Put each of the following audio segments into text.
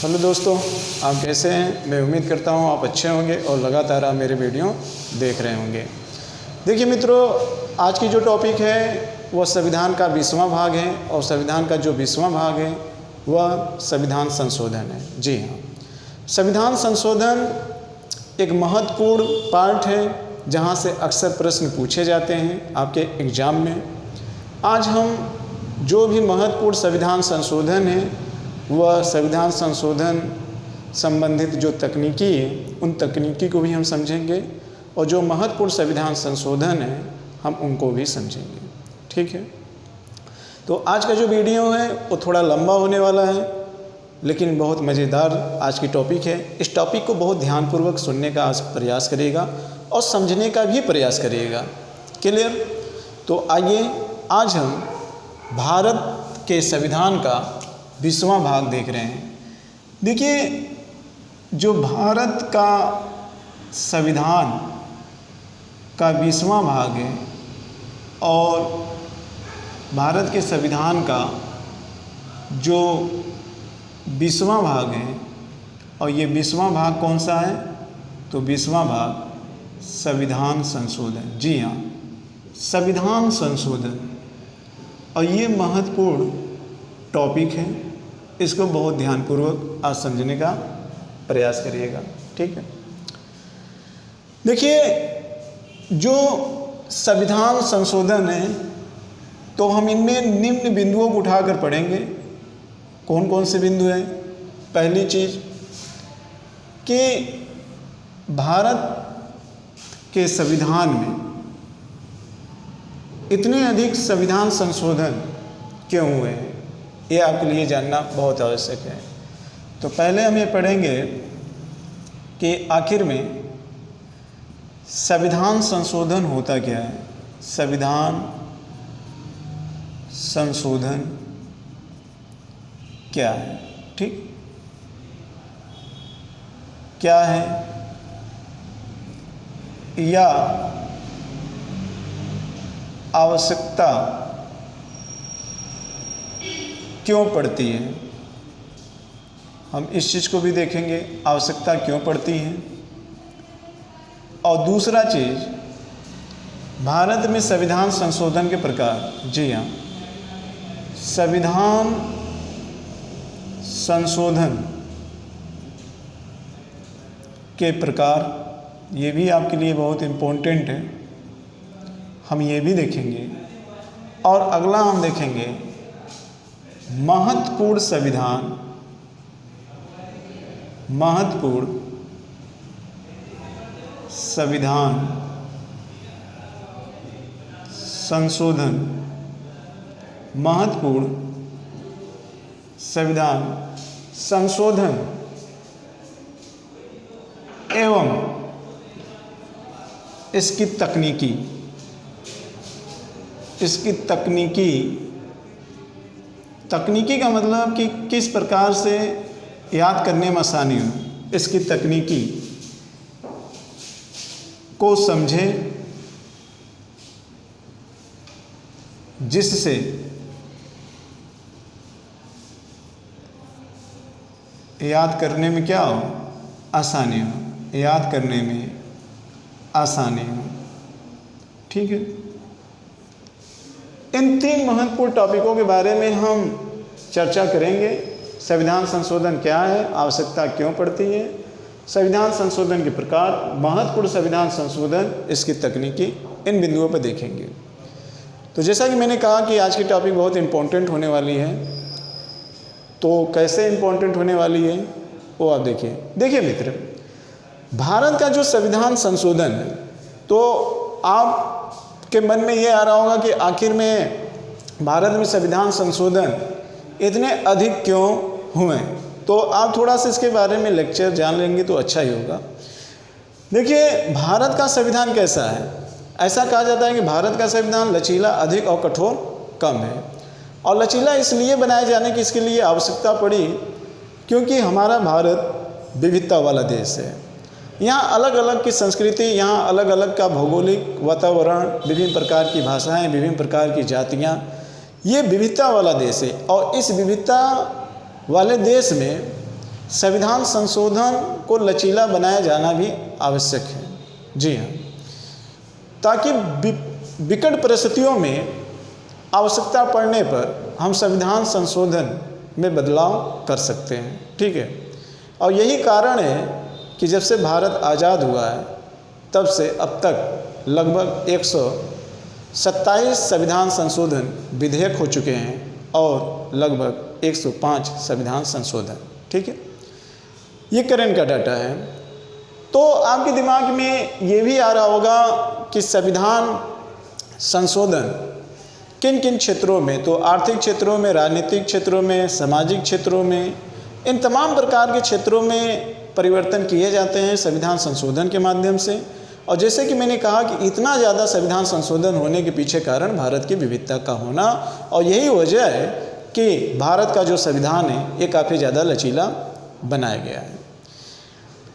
Hello दोस्तों, आप कैसे हैं? मैं उम्मीद करता हूं आप अच्छे होंगे और लगातार आप मेरे वीडियो देख रहे होंगे। देखिए मित्रों, आज की जो टॉपिक है वह संविधान का 20वां भाग है और संविधान का जो 20वां भाग है वह संविधान संशोधन है। जी हाँ, संविधान संशोधन एक महत्वपूर्ण पार्ट है जहाँ से अक्सर प्रश्न पूछे जाते हैं आपके एग्ज़ाम में। आज हम जो भी महत्वपूर्ण संविधान संशोधन है वह संविधान संशोधन संबंधित जो तकनीकी है उन तकनीकी को भी हम समझेंगे और जो महत्वपूर्ण संविधान संशोधन है हम उनको भी समझेंगे। ठीक है, तो आज का जो वीडियो है वो थोड़ा लंबा होने वाला है लेकिन बहुत मज़ेदार आज की टॉपिक है। इस टॉपिक को बहुत ध्यानपूर्वक सुनने का आज प्रयास करिएगा और समझने का भी प्रयास करिएगा। क्लियर? तो आइए आज हम भारत के संविधान का 20वां भाग देख रहे हैं। देखिए, जो भारत का संविधान का 20वां भाग है और भारत के संविधान का जो 20वां भाग है और ये 20वां भाग कौन सा है? तो 20वां भाग संविधान संशोधन। जी हाँ, संविधान संशोधन, और ये महत्वपूर्ण टॉपिक है। इसको बहुत ध्यानपूर्वक आज समझने का प्रयास करिएगा। ठीक है, देखिए, जो संविधान संशोधन है तो हम इनमें निम्न बिंदुओं को उठाकर पढ़ेंगे। कौन कौन से बिंदु हैं? पहली चीज़ कि भारत के संविधान में इतने अधिक संविधान संशोधन क्यों हुए हैं, ये आपके लिए जानना बहुत आवश्यक है। तो पहले हम ये पढ़ेंगे कि आखिर में संविधान संशोधन होता क्या है। संविधान संशोधन क्या है? ठीक, क्या है या आवश्यकता क्यों पड़ती है, हम इस चीज़ को भी देखेंगे, आवश्यकता क्यों पड़ती है। और दूसरा चीज़, भारत में संविधान संशोधन के प्रकार। जी हाँ, संविधान संशोधन के प्रकार, ये भी आपके लिए बहुत इम्पोर्टेंट है, हम ये भी देखेंगे। और अगला हम देखेंगे महत्वपूर्ण संविधान, महत्वपूर्ण संविधान संशोधन, महत्वपूर्ण संविधान संशोधन एवं इसकी तकनीकी, इसकी तकनीकी का मतलब कि किस प्रकार से याद करने में आसानी हो, इसकी तकनीकी को समझे जिससे याद करने में क्या हो, आसानी हो, याद करने में आसानी हो। ठीक है, इन तीन महत्वपूर्ण टॉपिकों के बारे में हम चर्चा करेंगे। संविधान संशोधन क्या है, आवश्यकता क्यों पड़ती है, संविधान संशोधन के प्रकार, महत्वपूर्ण संविधान संशोधन, इसकी तकनीकी, इन बिंदुओं पर देखेंगे। तो जैसा कि मैंने कहा कि आज की टॉपिक बहुत इम्पोर्टेंट होने वाली है। तो कैसे इम्पोर्टेंट होने वाली है वो आप देखिए। देखिए मित्र, भारत का जो संविधान संशोधन है तो आपके मन में ये आ रहा होगा कि आखिर में भारत में संविधान संशोधन इतने अधिक क्यों हुए। तो आप थोड़ा सा इसके बारे में लेक्चर जान लेंगे तो अच्छा ही होगा। देखिए, भारत का संविधान कैसा है? ऐसा कहा जाता है कि भारत का संविधान लचीला, अधिक और कठोर कम है। और लचीला इसलिए बनाए जाने की इसके लिए आवश्यकता पड़ी क्योंकि हमारा भारत विविधता वाला देश है। यहाँ अलग अलग की संस्कृति, यहाँ अलग अलग का भौगोलिक वातावरण, विभिन्न प्रकार की भाषाएं, विभिन्न प्रकार की जातियाँ, ये विविधता वाला देश है। और इस विविधता वाले देश में संविधान संशोधन को लचीला बनाया जाना भी आवश्यक है। जी हाँ, ताकि विकट परिस्थितियों में आवश्यकता पड़ने पर हम संविधान संशोधन में बदलाव कर सकते हैं। ठीक है, और यही कारण है कि जब से भारत आज़ाद हुआ है तब से अब तक लगभग 127 संविधान संशोधन विधेयक हो चुके हैं और लगभग 105 संविधान संशोधन। ठीक है, ये करंट का डाटा है। तो आपके दिमाग में ये भी आ रहा होगा कि संविधान संशोधन किन किन क्षेत्रों में, तो आर्थिक क्षेत्रों में, राजनीतिक क्षेत्रों में, सामाजिक क्षेत्रों में, इन तमाम प्रकार के क्षेत्रों में परिवर्तन किए जाते हैं संविधान संशोधन के माध्यम से। और जैसे कि मैंने कहा कि इतना ज़्यादा संविधान संशोधन होने के पीछे कारण भारत की विविधता का होना, और यही वजह है कि भारत का जो संविधान है ये काफ़ी ज़्यादा लचीला बनाया गया है।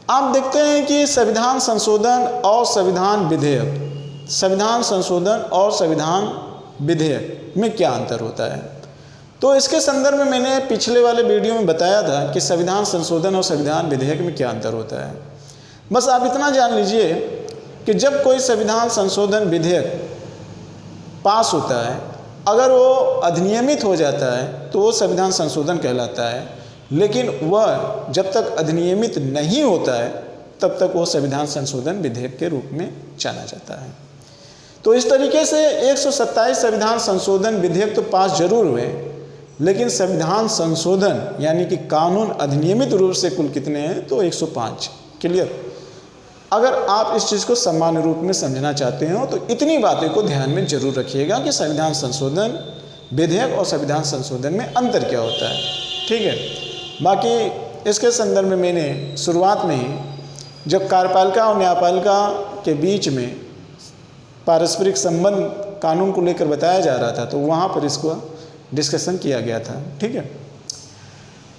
आप देखते हैं कि संविधान संशोधन और संविधान विधेयक, संविधान संशोधन और संविधान विधेयक में क्या अंतर होता है। तो इसके संदर्भ में मैंने पिछले वाले वीडियो में बताया था कि संविधान संशोधन और संविधान विधेयक में क्या अंतर होता है। बस आप इतना जान लीजिए कि जब कोई संविधान संशोधन विधेयक पास होता है, अगर वो अधिनियमित हो जाता है तो वो संविधान संशोधन कहलाता है, लेकिन वह जब तक अधिनियमित नहीं होता है तब तक वो संविधान संशोधन विधेयक के रूप में जाना जाता है। तो इस तरीके से 127 संविधान संशोधन विधेयक तो पास जरूर हुए, लेकिन संविधान संशोधन यानी कि कानून अधिनियमित रूप से कुल कितने हैं, तो 105। क्लियर। अगर आप इस चीज़ को सामान्य रूप में समझना चाहते हो तो इतनी बातें को ध्यान में जरूर रखिएगा कि संविधान संशोधन विधेयक और संविधान संशोधन में अंतर क्या होता है। ठीक है, बाकी इसके संदर्भ में मैंने शुरुआत में ही जब कार्यपालिका और न्यायपालिका के बीच में पारस्परिक संबंध कानून को लेकर बताया जा रहा था तो वहाँ पर इसको डिस्कशन किया गया था। ठीक है,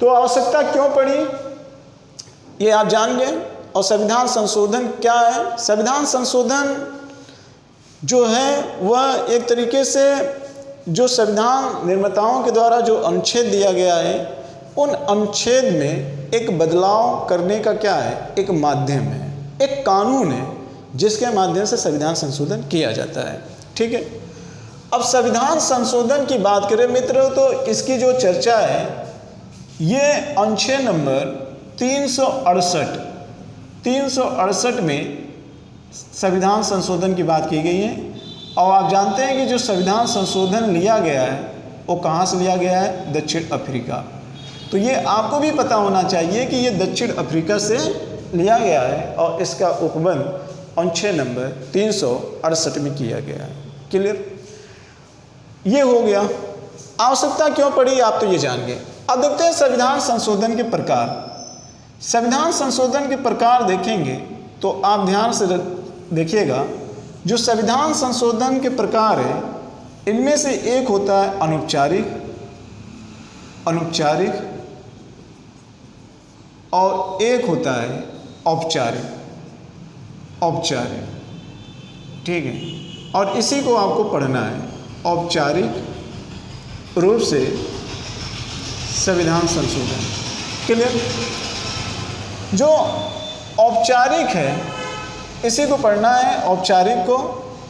तो आवश्यकता क्यों पड़ी ये आप जान गए। और संविधान संशोधन क्या है। संविधान संशोधन जो है वह एक तरीके से जो संविधान निर्माताओं के द्वारा जो अनुच्छेद दिया गया है उन अनुच्छेद में एक बदलाव करने का क्या है, एक माध्यम है, एक कानून है जिसके माध्यम से संविधान संशोधन किया जाता है। ठीक है, अब संविधान संशोधन की बात करें मित्रों तो इसकी जो चर्चा है ये अनुच्छेद नंबर 368 में संविधान संशोधन की बात की गई है। और आप जानते हैं कि जो संविधान संशोधन लिया गया है वो कहाँ से लिया गया है, दक्षिण अफ्रीका। तो ये आपको भी पता होना चाहिए कि ये दक्षिण अफ्रीका से लिया गया है और इसका उपबंध अनुच्छेद नंबर 368 में किया गया है। क्लियर, ये हो गया। आवश्यकता क्यों पड़ी आप तो ये जान गए। अब देखते हैं संविधान संशोधन के प्रकार। संविधान संशोधन के प्रकार देखेंगे तो आप ध्यान से देखिएगा, जो संविधान संशोधन के प्रकार है इनमें से एक होता है अनौपचारिक और एक होता है औपचारिक। ठीक है, और इसी को आपको पढ़ना है, औपचारिक रूप से संविधान संशोधन। क्लियर, जो औपचारिक है इसी को पढ़ना है, औपचारिक को।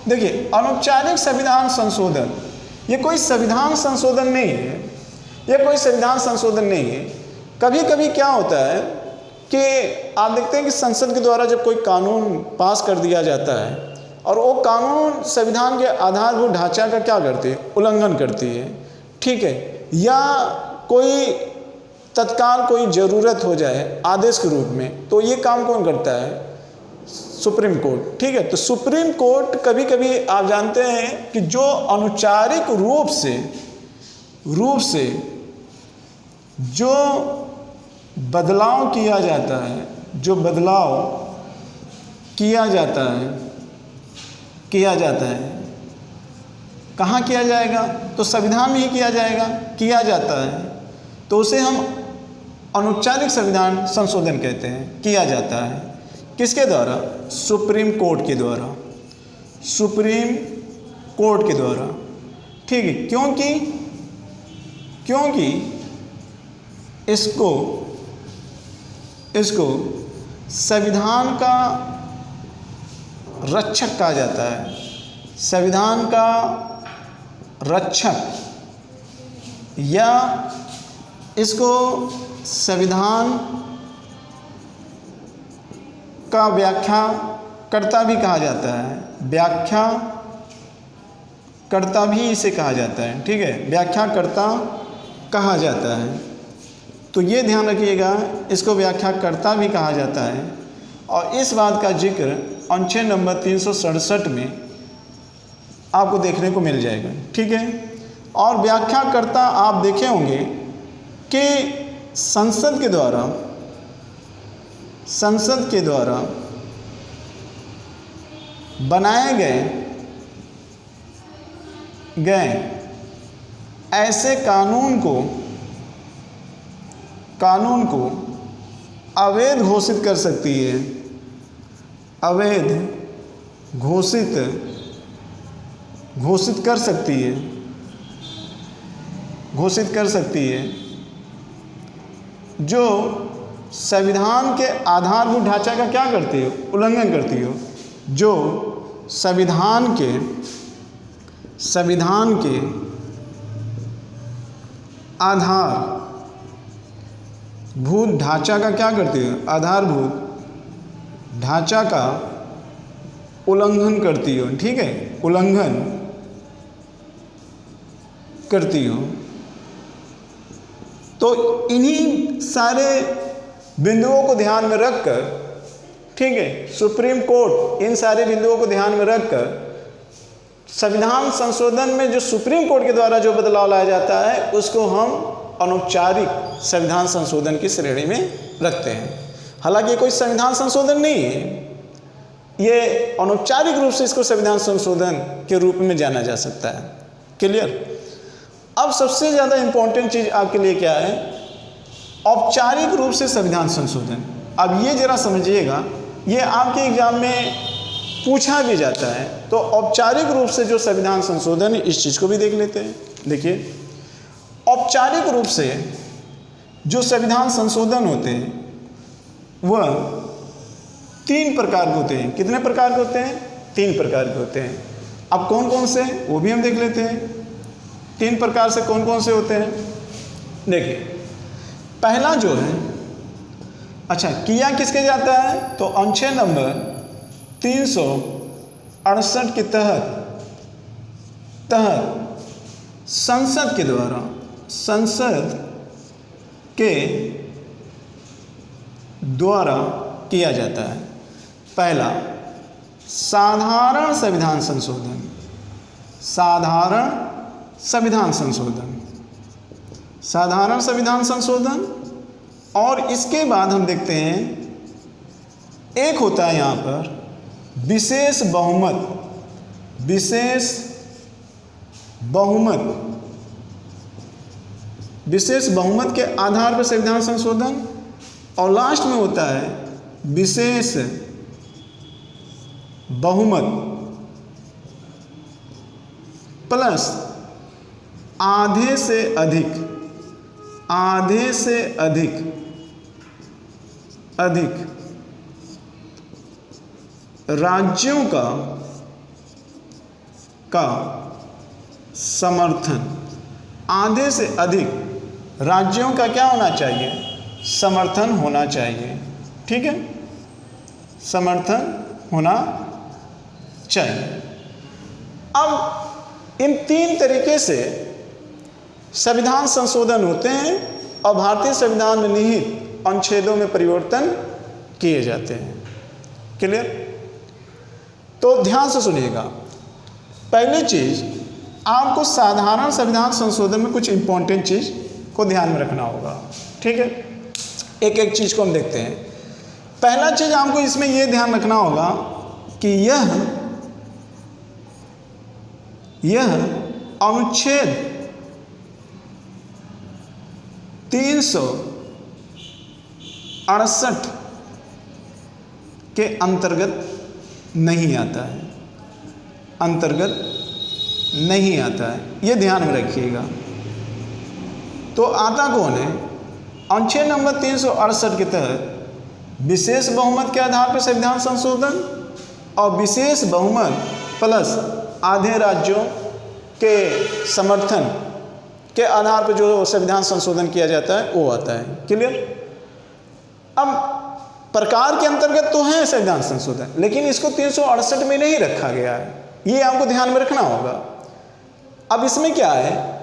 देखिए, अनौपचारिक संविधान संशोधन ये कोई संविधान संशोधन नहीं है, ये कोई संविधान संशोधन नहीं है। कभी कभी क्या होता है कि आप देखते हैं कि संसद के द्वारा जब कोई कानून पास कर दिया जाता है और वो कानून संविधान के आधारभूत ढांचा का क्या करती है, उल्लंघन करती है। ठीक है, या कोई तत्काल कोई ज़रूरत हो जाए आदेश के रूप में, तो ये काम कौन करता है, सुप्रीम कोर्ट। ठीक है, तो सुप्रीम कोर्ट कभी कभी आप जानते हैं कि जो अनौपचारिक रूप से जो बदलाव किया जाता है, कहाँ किया जाएगा, तो संविधान में ही किया जाता है, तो उसे हम अनौपचारिक संविधान संशोधन कहते हैं। किया जाता है किसके द्वारा, सुप्रीम कोर्ट के द्वारा। ठीक है, क्योंकि इसको इसको संविधान का रक्षक कहा जाता है। संविधान का रक्षक या इसको संविधान का व्याख्याकर्ता भी कहा जाता है। व्याख्याकर्ता भी इसे कहा जाता है, ठीक है, व्याख्याकर्ता कहा जाता है। तो ये ध्यान रखिएगा, इसको व्याख्याकर्ता भी कहा जाता है। और इस बात का जिक्र अनुच्छेद नंबर 367 में आपको देखने को मिल जाएगा, ठीक है। और व्याख्याकर्ता आप देखे होंगे कि संसद के द्वारा बनाए गए ऐसे कानून को अवैध घोषित कर सकती है, अवैध घोषित कर सकती है जो संविधान के आधारभूत ढांचा का क्या करती हो, उल्लंघन करती हो, जो संविधान के आधारभूत ढांचा का क्या करती हो, आधारभूत ढांचा का उल्लंघन करती हो, ठीक है, उल्लंघन करती हो। तो इन्हीं सारे बिंदुओं को ध्यान में रखकर, ठीक है, सुप्रीम कोर्ट इन सारे बिंदुओं को ध्यान में रखकर संविधान संशोधन में जो सुप्रीम कोर्ट के द्वारा जो बदलाव लाया जाता है उसको हम अनौपचारिक संविधान संशोधन की श्रेणी में रखते हैं। हालांकि ये कोई संविधान संशोधन नहीं है, ये अनौपचारिक रूप से इसको संविधान संशोधन के रूप में जाना जा सकता है। क्लियर। अब सबसे ज़्यादा इम्पोर्टेंट चीज़ आपके लिए क्या है, औपचारिक रूप से संविधान संशोधन। अब ये जरा समझिएगा, ये आपके एग्जाम में पूछा भी जाता है। तो औपचारिक रूप से जो संविधान संशोधन है, इस चीज़ को भी देख लेते हैं। देखिए, औपचारिक रूप से जो संविधान संशोधन होते हैं वह 3 प्रकार के होते हैं। कितने प्रकार के होते हैं? 3 प्रकार के होते हैं। अब कौन कौन से वो भी हम देख लेते हैं। 3 प्रकार से कौन कौन से होते हैं? देखिए, पहला जो है, अच्छा, किया किसके जाता है? तो अनुच्छेद नंबर 368 के तहत संसद के द्वारा किया जाता है। पहला, साधारण संविधान संशोधन। साधारण संविधान संशोधन। और इसके बाद हम देखते हैं, एक होता है यहाँ पर विशेष बहुमत के आधार पर संविधान संशोधन। और लास्ट में होता है विशेष बहुमत प्लस आधे से अधिक राज्यों का समर्थन। आधे से अधिक राज्यों का क्या होना चाहिए? समर्थन होना चाहिए, ठीक है, समर्थन होना चाहिए। अब इन 3 तरीके से संविधान संशोधन होते हैं और भारतीय संविधान में निहित अनुच्छेदों में परिवर्तन किए जाते हैं। क्लियर। तो ध्यान से सुनिएगा। पहली चीज, आपको साधारण संविधान संशोधन में कुछ इंपॉर्टेंट चीज को ध्यान में रखना होगा, ठीक है। एक एक चीज को हम देखते हैं। पहला चीज आपको इसमें यह ध्यान रखना होगा कि यह अनुच्छेद 368 के अंतर्गत नहीं आता है, ये ध्यान में रखिएगा। तो आता कौन है? अनुच्छेद नंबर 368 के तहत विशेष बहुमत के आधार पर संविधान संशोधन और विशेष बहुमत प्लस आधे राज्यों के समर्थन के आधार पर जो संविधान संशोधन किया जाता है वो आता है। क्लियर। अब प्रकार के अंतर्गत तो है संविधान संशोधन, लेकिन इसको 368 में नहीं रखा गया है, ये आपको ध्यान में रखना होगा। अब इसमें क्या है,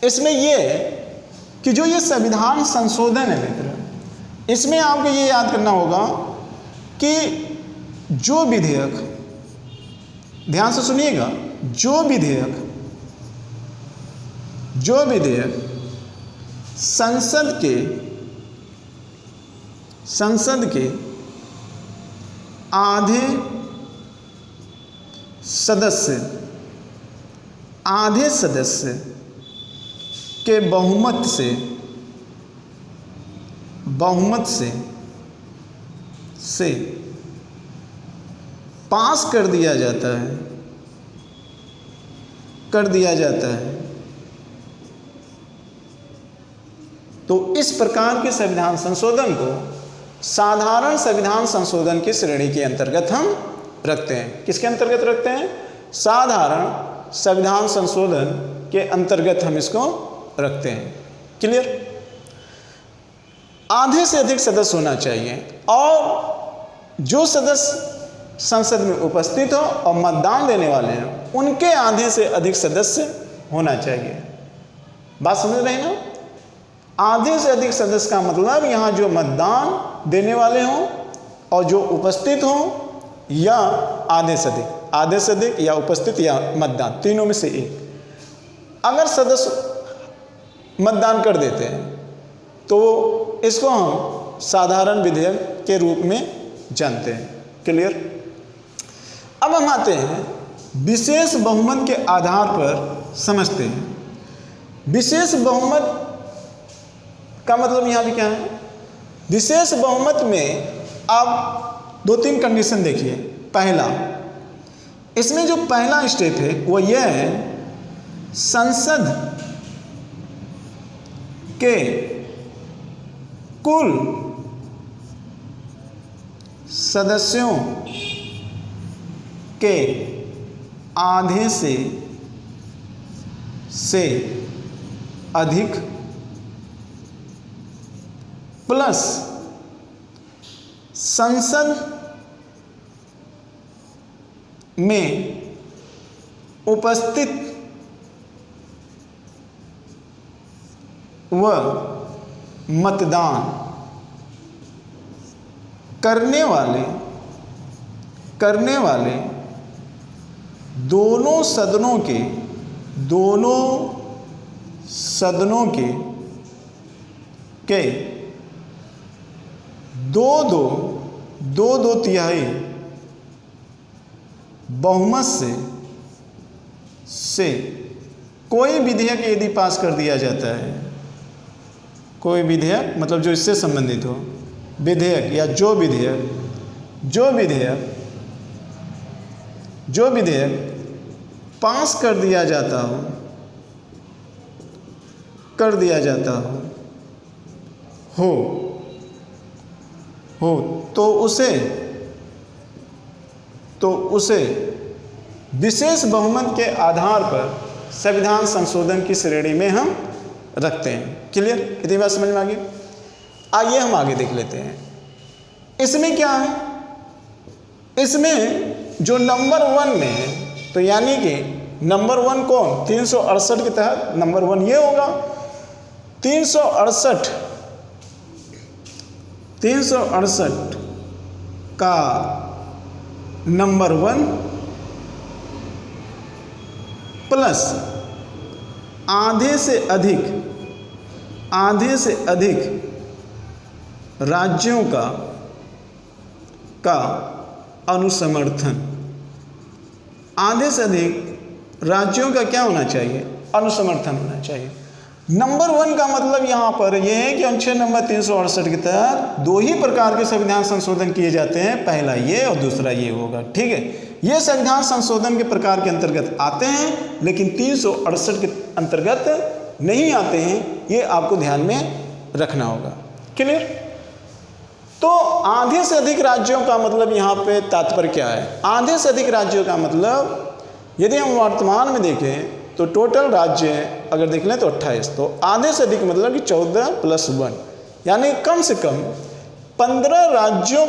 इसमें ये है कि जो ये संविधान संशोधन है मित्र, इसमें आपको ये याद करना होगा कि जो विधेयक, ध्यान से सुनिएगा, जो विधेयक संसद के आधे सदस्य के बहुमत से पास कर दिया जाता है तो इस प्रकार के संविधान संशोधन को साधारण संविधान संशोधन की श्रेणी के अंतर्गत हम रखते हैं। किसके अंतर्गत रखते हैं? साधारण संविधान संशोधन के अंतर्गत हम इसको रखते हैं। क्लियर। आधे से अधिक सदस्य होना चाहिए और जो सदस्य संसद में उपस्थित हो और मतदान देने वाले हैं उनके आधे से अधिक सदस्य होना चाहिए। बात समझ रहे हैं ना? आधे से अधिक सदस्य का मतलब यहाँ जो मतदान देने वाले हों और जो उपस्थित हों, या आधे से अधिक या उपस्थित या मतदान, तीनों में से एक। अगर सदस्य मतदान कर देते हैं तो इसको हम साधारण विधेयक के रूप में जानते हैं। क्लियर। अब हम आते हैं विशेष बहुमत के आधार पर समझते हैं। विशेष बहुमत का मतलब यहाँ भी क्या है? विशेष बहुमत में आप 2-3 कंडीशन देखिए। पहला, इसमें जो पहला स्टेप है वो यह है, संसद के कुल सदस्यों के आधे से अधिक प्लस संसद में उपस्थित व मतदान करने वाले दोनों सदनों के दो तिहाई बहुमत से कोई विधेयक यदि पास कर दिया जाता है, कोई विधेयक मतलब जो इससे संबंधित हो, विधेयक या जो विधेयक पास कर दिया जाता हो तो उसे विशेष बहुमत के आधार पर संविधान संशोधन की श्रेणी में हम रखते हैं। क्लियर। इतनी बात समझ में आ गई। आइए हम आगे देख लेते हैं। इसमें क्या है, इसमें जो नंबर 1 में है, तो यानी कि नंबर 1 कौन? 368 के तहत नंबर 1 ये होगा। 368 का नंबर 1 प्लस आधे से अधिक राज्यों का अनुसमर्थन। आधे से अधिक राज्यों का क्या होना चाहिए? अनुसमर्थन होना चाहिए। नंबर 1 का मतलब यहाँ पर यह है कि अनुच्छेद नंबर 368 के तहत 2 ही प्रकार के संविधान संशोधन किए जाते हैं, पहला ये और दूसरा ये होगा। ठीक है। ये संविधान संशोधन के प्रकार के अंतर्गत आते हैं, लेकिन 368 के अंतर्गत नहीं आते हैं। ये आपको ध्यान में रखना होगा। क्लियर। तो आधे से अधिक राज्यों का मतलब यहाँ पे तात्पर्य क्या है? आधे से अधिक राज्यों का मतलब यदि हम वर्तमान में देखें तो टोटल राज्य अगर देख लें तो 28, तो आधे से अधिक मतलब कि 14 + 1, यानी कम से कम 15 राज्यों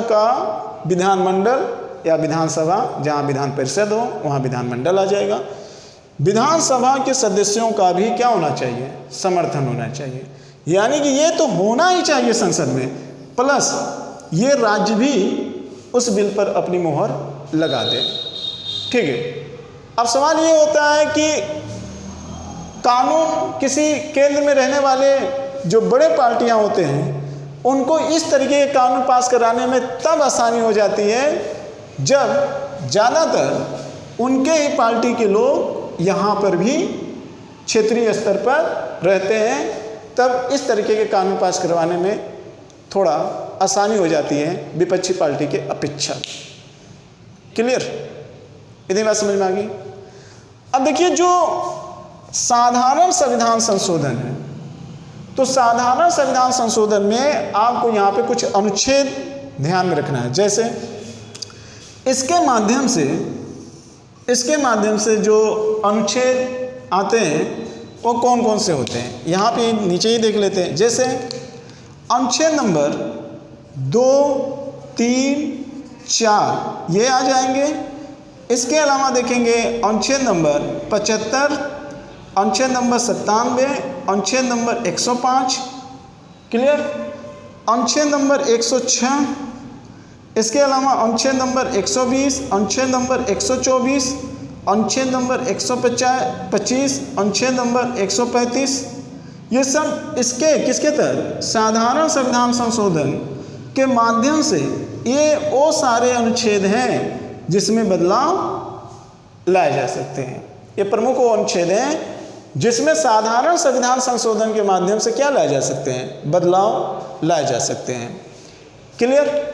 का विधानमंडल या विधानसभा, जहाँ विधान परिषद हो वहाँ विधानमंडल आ जाएगा, विधानसभा के सदस्यों का भी क्या होना चाहिए? समर्थन होना चाहिए। यानी कि ये तो होना ही चाहिए संसद में, प्लस ये राज्य भी उस बिल पर अपनी मोहर लगा दे। ठीक है, अब सवाल ये होता है कि कानून किसी केंद्र में रहने वाले जो बड़े पार्टियां होते हैं उनको इस तरीके के कानून पास कराने में तब आसानी हो जाती है जब ज़्यादातर उनके ही पार्टी के लोग यहाँ पर भी क्षेत्रीय स्तर पर रहते हैं, तब इस तरीके के कानून पास करवाने में थोड़ा आसानी हो जाती है विपक्षी पार्टी के अपेक्षा। क्लियर? इतनी बात समझ में आ गई? अब देखिए, जो साधारण संविधान संशोधन है, तो साधारण संविधान संशोधन में आपको यहाँ पे कुछ अनुच्छेद ध्यान में रखना है। जैसे इसके माध्यम से जो अनुच्छेद आते हैं वो कौन कौन से होते हैं, यहाँ पे नीचे ही देख लेते हैं। जैसे अनुच्छेद नंबर 2, 3, 4 ये आ जाएंगे। इसके अलावा देखेंगे अनुच्छेद नंबर 75, अनुच्छेद नंबर 97, अनुच्छेद नंबर 105, क्लियर, अनुच्छेद नंबर 106, इसके अलावा अनुच्छेद नंबर 120, अनुच्छेद नंबर 124, अनुच्छेद नंबर 125, अनुच्छेद नंबर 135, ये सब इसके किसके तहत? साधारण संविधान संशोधन के माध्यम से ये वो सारे अनुच्छेद हैं जिसमें बदलाव लाए जा सकते हैं। ये प्रमुख वो अनुच्छेद हैं जिसमें साधारण संविधान संशोधन के माध्यम से क्या लाए जा सकते हैं? बदलाव लाए जा सकते हैं। क्लियर?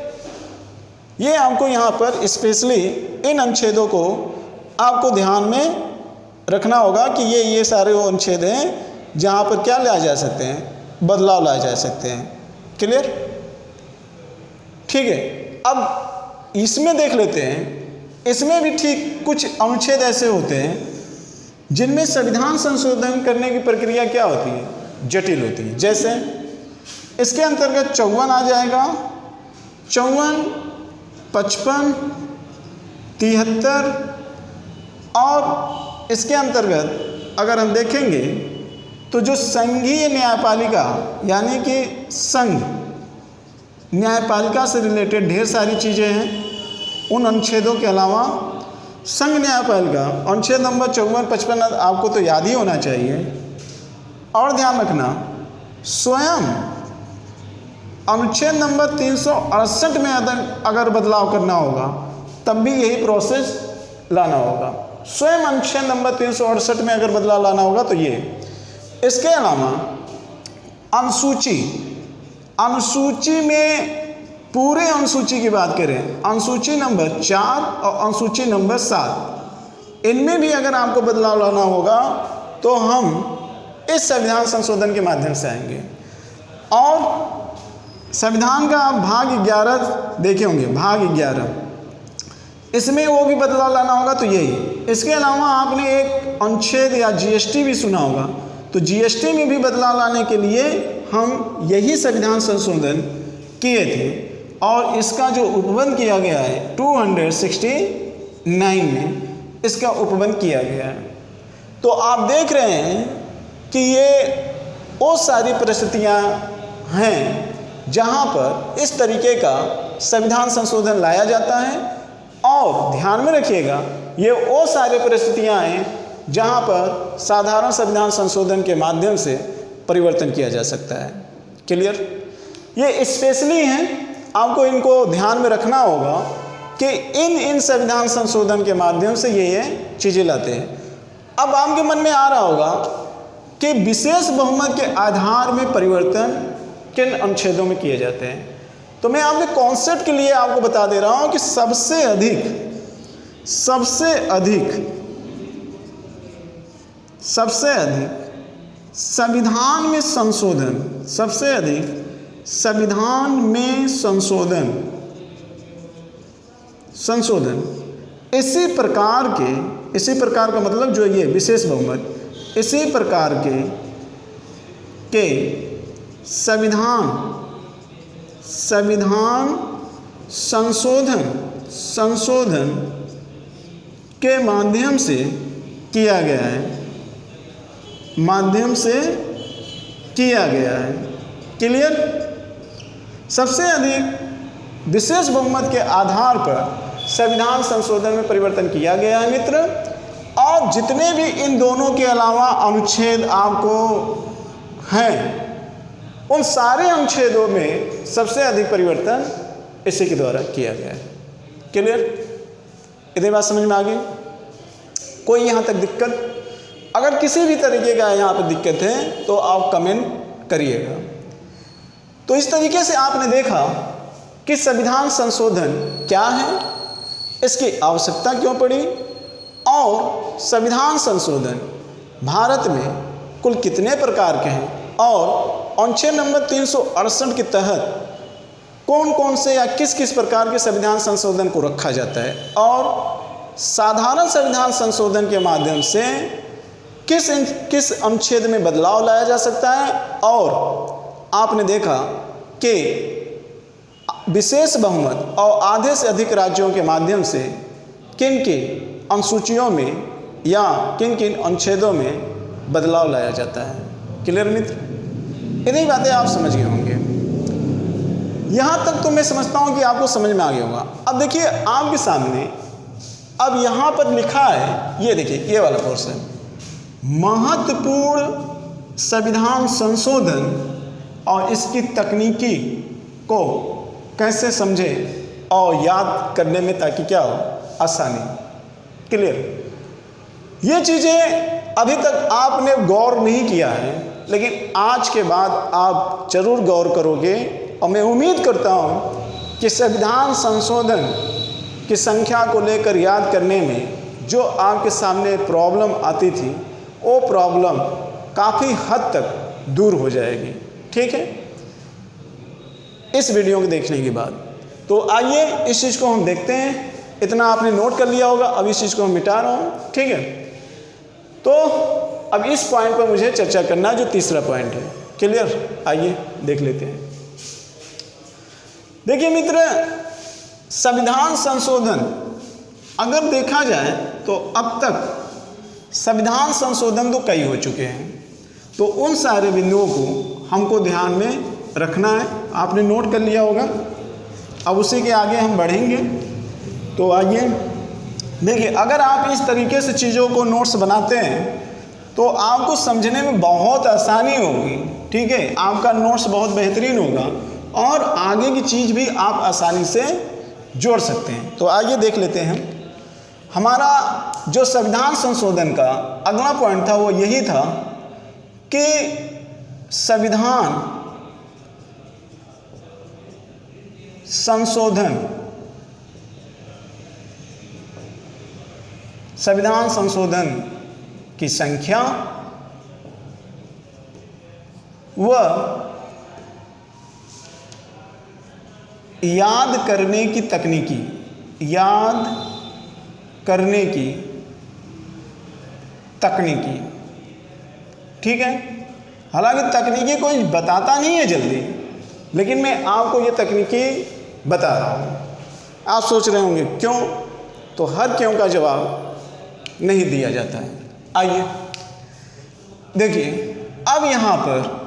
ये आपको यहाँ पर स्पेशली इन अनुच्छेदों को आपको ध्यान में रखना होगा कि ये सारे वो अनुच्छेद हैं जहाँ पर क्या लाए जा सकते हैं? बदलाव लाए जा सकते हैं। क्लियर? ठीक है, अब इसमें देख लेते हैं। इसमें भी ठीक कुछ अनुच्छेद ऐसे होते हैं जिनमें संविधान संशोधन करने की प्रक्रिया क्या होती है? जटिल होती है। जैसे इसके अंतर्गत 54 आ जाएगा, 54, 55, 73, और इसके अंतर्गत अगर हम देखेंगे तो जो संघीय न्यायपालिका यानी कि संघ न्यायपालिका से रिलेटेड ढेर सारी चीज़ें हैं। उन अनुच्छेदों के अलावा संघ न्यायपालिका अनुच्छेद नंबर 54, 55 आपको तो याद ही होना चाहिए। और ध्यान रखना, स्वयं अनुच्छेद नंबर 368 में अगर बदलाव करना होगा तब भी यही प्रोसेस लाना होगा। स्वयं अनुच्छेद नंबर 368 में अगर बदलाव लाना होगा तो ये। इसके अलावा अनुसूची में पूरे अनुसूची की बात करें, अनुसूची नंबर 4 और अनुसूची नंबर 7, इनमें भी अगर आपको बदलाव लाना होगा तो हम इस संविधान संशोधन के माध्यम से आएंगे। और संविधान का भाग 11 देखे होंगे, भाग 11, इसमें वो भी बदलाव लाना होगा तो यही। इसके अलावा आपने एक अनुच्छेद या जीएसटी भी सुना होगा, तो जीएसटी में भी बदलाव लाने के लिए हम यही संविधान संशोधन किए थे और इसका जो उपबंध किया गया है 269 में इसका उपबंध किया गया है। तो आप देख रहे हैं कि ये वो सारी परिस्थितियां हैं जहां पर इस तरीके का संविधान संशोधन लाया जाता है। और ध्यान में रखिएगा, ये वो सारी परिस्थितियां हैं जहां पर साधारण संविधान संशोधन के माध्यम से परिवर्तन किया जा सकता है। क्लियर? ये स्पेशली हैं, आपको इनको ध्यान में रखना होगा कि इन संविधान संशोधन के माध्यम से ये चीज़ें लाते हैं। अब आपके मन में आ रहा होगा कि विशेष बहुमत के आधार में परिवर्तन किन अनुच्छेदों में किए जाते हैं। तो मैं आपके कॉन्सेप्ट के लिए आपको बता दे रहा हूं कि सबसे अधिक संविधान में संशोधन, सबसे अधिक संविधान में संशोधन इसी प्रकार का मतलब जो ये विशेष बहुमत, इसी प्रकार के संविधान संशोधन के माध्यम से किया गया है, क्लियर। सबसे अधिक विशेष बहुमत के आधार पर संविधान संशोधन में परिवर्तन किया गया है मित्र। और जितने भी इन दोनों के अलावा अनुच्छेद आपको हैं, उन सारे अनुच्छेदों में सबसे अधिक परिवर्तन इसी के द्वारा किया गया है, क्लियर। इतनी बात समझ में आ गई? कोई यहाँ तक दिक्कत? अगर किसी भी तरीके का यहाँ पर दिक्कत है तो आप कमेंट करिएगा। तो इस तरीके से आपने देखा कि संविधान संशोधन क्या है, इसकी आवश्यकता क्यों पड़ी, और संविधान संशोधन भारत में कुल कितने प्रकार के हैं, और अनुच्छेद नंबर 368 के तहत कौन कौन से या किस किस प्रकार के संविधान संशोधन को रखा जाता है, और साधारण संविधान संशोधन के माध्यम से किस अनुच्छेद में बदलाव लाया जा सकता है। और आपने देखा कि विशेष बहुमत और आधे से अधिक राज्यों के माध्यम से किन किन अनुसूचियों में या किन किन अनुच्छेदों में बदलाव लाया जाता है, क्लियर मित्र। इतनी बातें आप समझ गए होंगे। यहाँ तक तो मैं समझता हूँ कि आपको समझ में आ गया होगा। अब देखिए आपके सामने अब यहाँ पर लिखा है, ये देखिए ये वाला पोर्शन, महत्वपूर्ण संविधान संशोधन और इसकी तकनीकी को कैसे समझे और याद करने में ताकि क्या हो, आसानी, क्लियर। ये चीज़ें अभी तक आपने गौर नहीं किया है, लेकिन आज के बाद आप जरूर गौर करोगे। और मैं उम्मीद करता हूँ कि संविधान संशोधन की संख्या को लेकर याद करने में जो आपके सामने प्रॉब्लम आती थी, वो प्रॉब्लम काफ़ी हद तक दूर हो जाएगी, ठीक है, इस वीडियो को देखने के बाद। तो आइए इस चीज़ को हम देखते हैं। इतना आपने नोट कर लिया होगा, अब इस चीज़ को हम मिटा रहा हूँ, ठीक है। तो अब इस पॉइंट पर मुझे चर्चा करना जो तीसरा पॉइंट है, क्लियर। आइए देख लेते हैं। देखिए मित्र, संविधान संशोधन अगर देखा जाए तो अब तक संविधान संशोधन तो कई हो चुके हैं, तो उन सारे बिंदुओं को हमको ध्यान में रखना है। आपने नोट कर लिया होगा, अब उसी के आगे हम बढ़ेंगे। तो आइए देखिए, अगर आप इस तरीके से चीज़ों को नोट्स बनाते हैं तो आपको समझने में बहुत आसानी होगी, ठीक है, आपका नोट्स बहुत बेहतरीन होगा और आगे की चीज़ भी आप आसानी से जोड़ सकते हैं। तो आइए देख लेते हैं। हमारा जो संविधान संशोधन का अगला पॉइंट था वो यही था कि संविधान संशोधन की संख्या व याद करने की तकनीकी, ठीक है। हालांकि तकनीकी कोई बताता नहीं है जल्दी, लेकिन मैं आपको ये तकनीकी बता रहा हूँ। आप सोच रहे होंगे क्यों, तो हर क्यों का जवाब नहीं दिया जाता है। आइए देखिए, अब यहाँ पर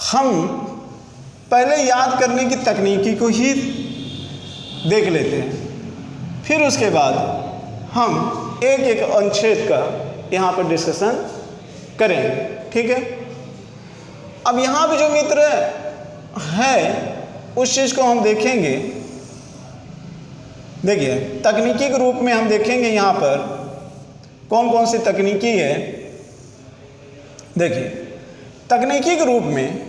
हम पहले याद करने की तकनीकी को ही देख लेते हैं, फिर उसके बाद हम एक एक अनुच्छेद का यहाँ पर डिस्कशन करेंगे, ठीक है। अब यहाँ पे जो मित्र है उस चीज़ को हम देखेंगे। देखिए, तकनीकी के रूप में हम देखेंगे यहाँ पर कौन कौन सी तकनीकी है। देखिए, तकनीकी के रूप में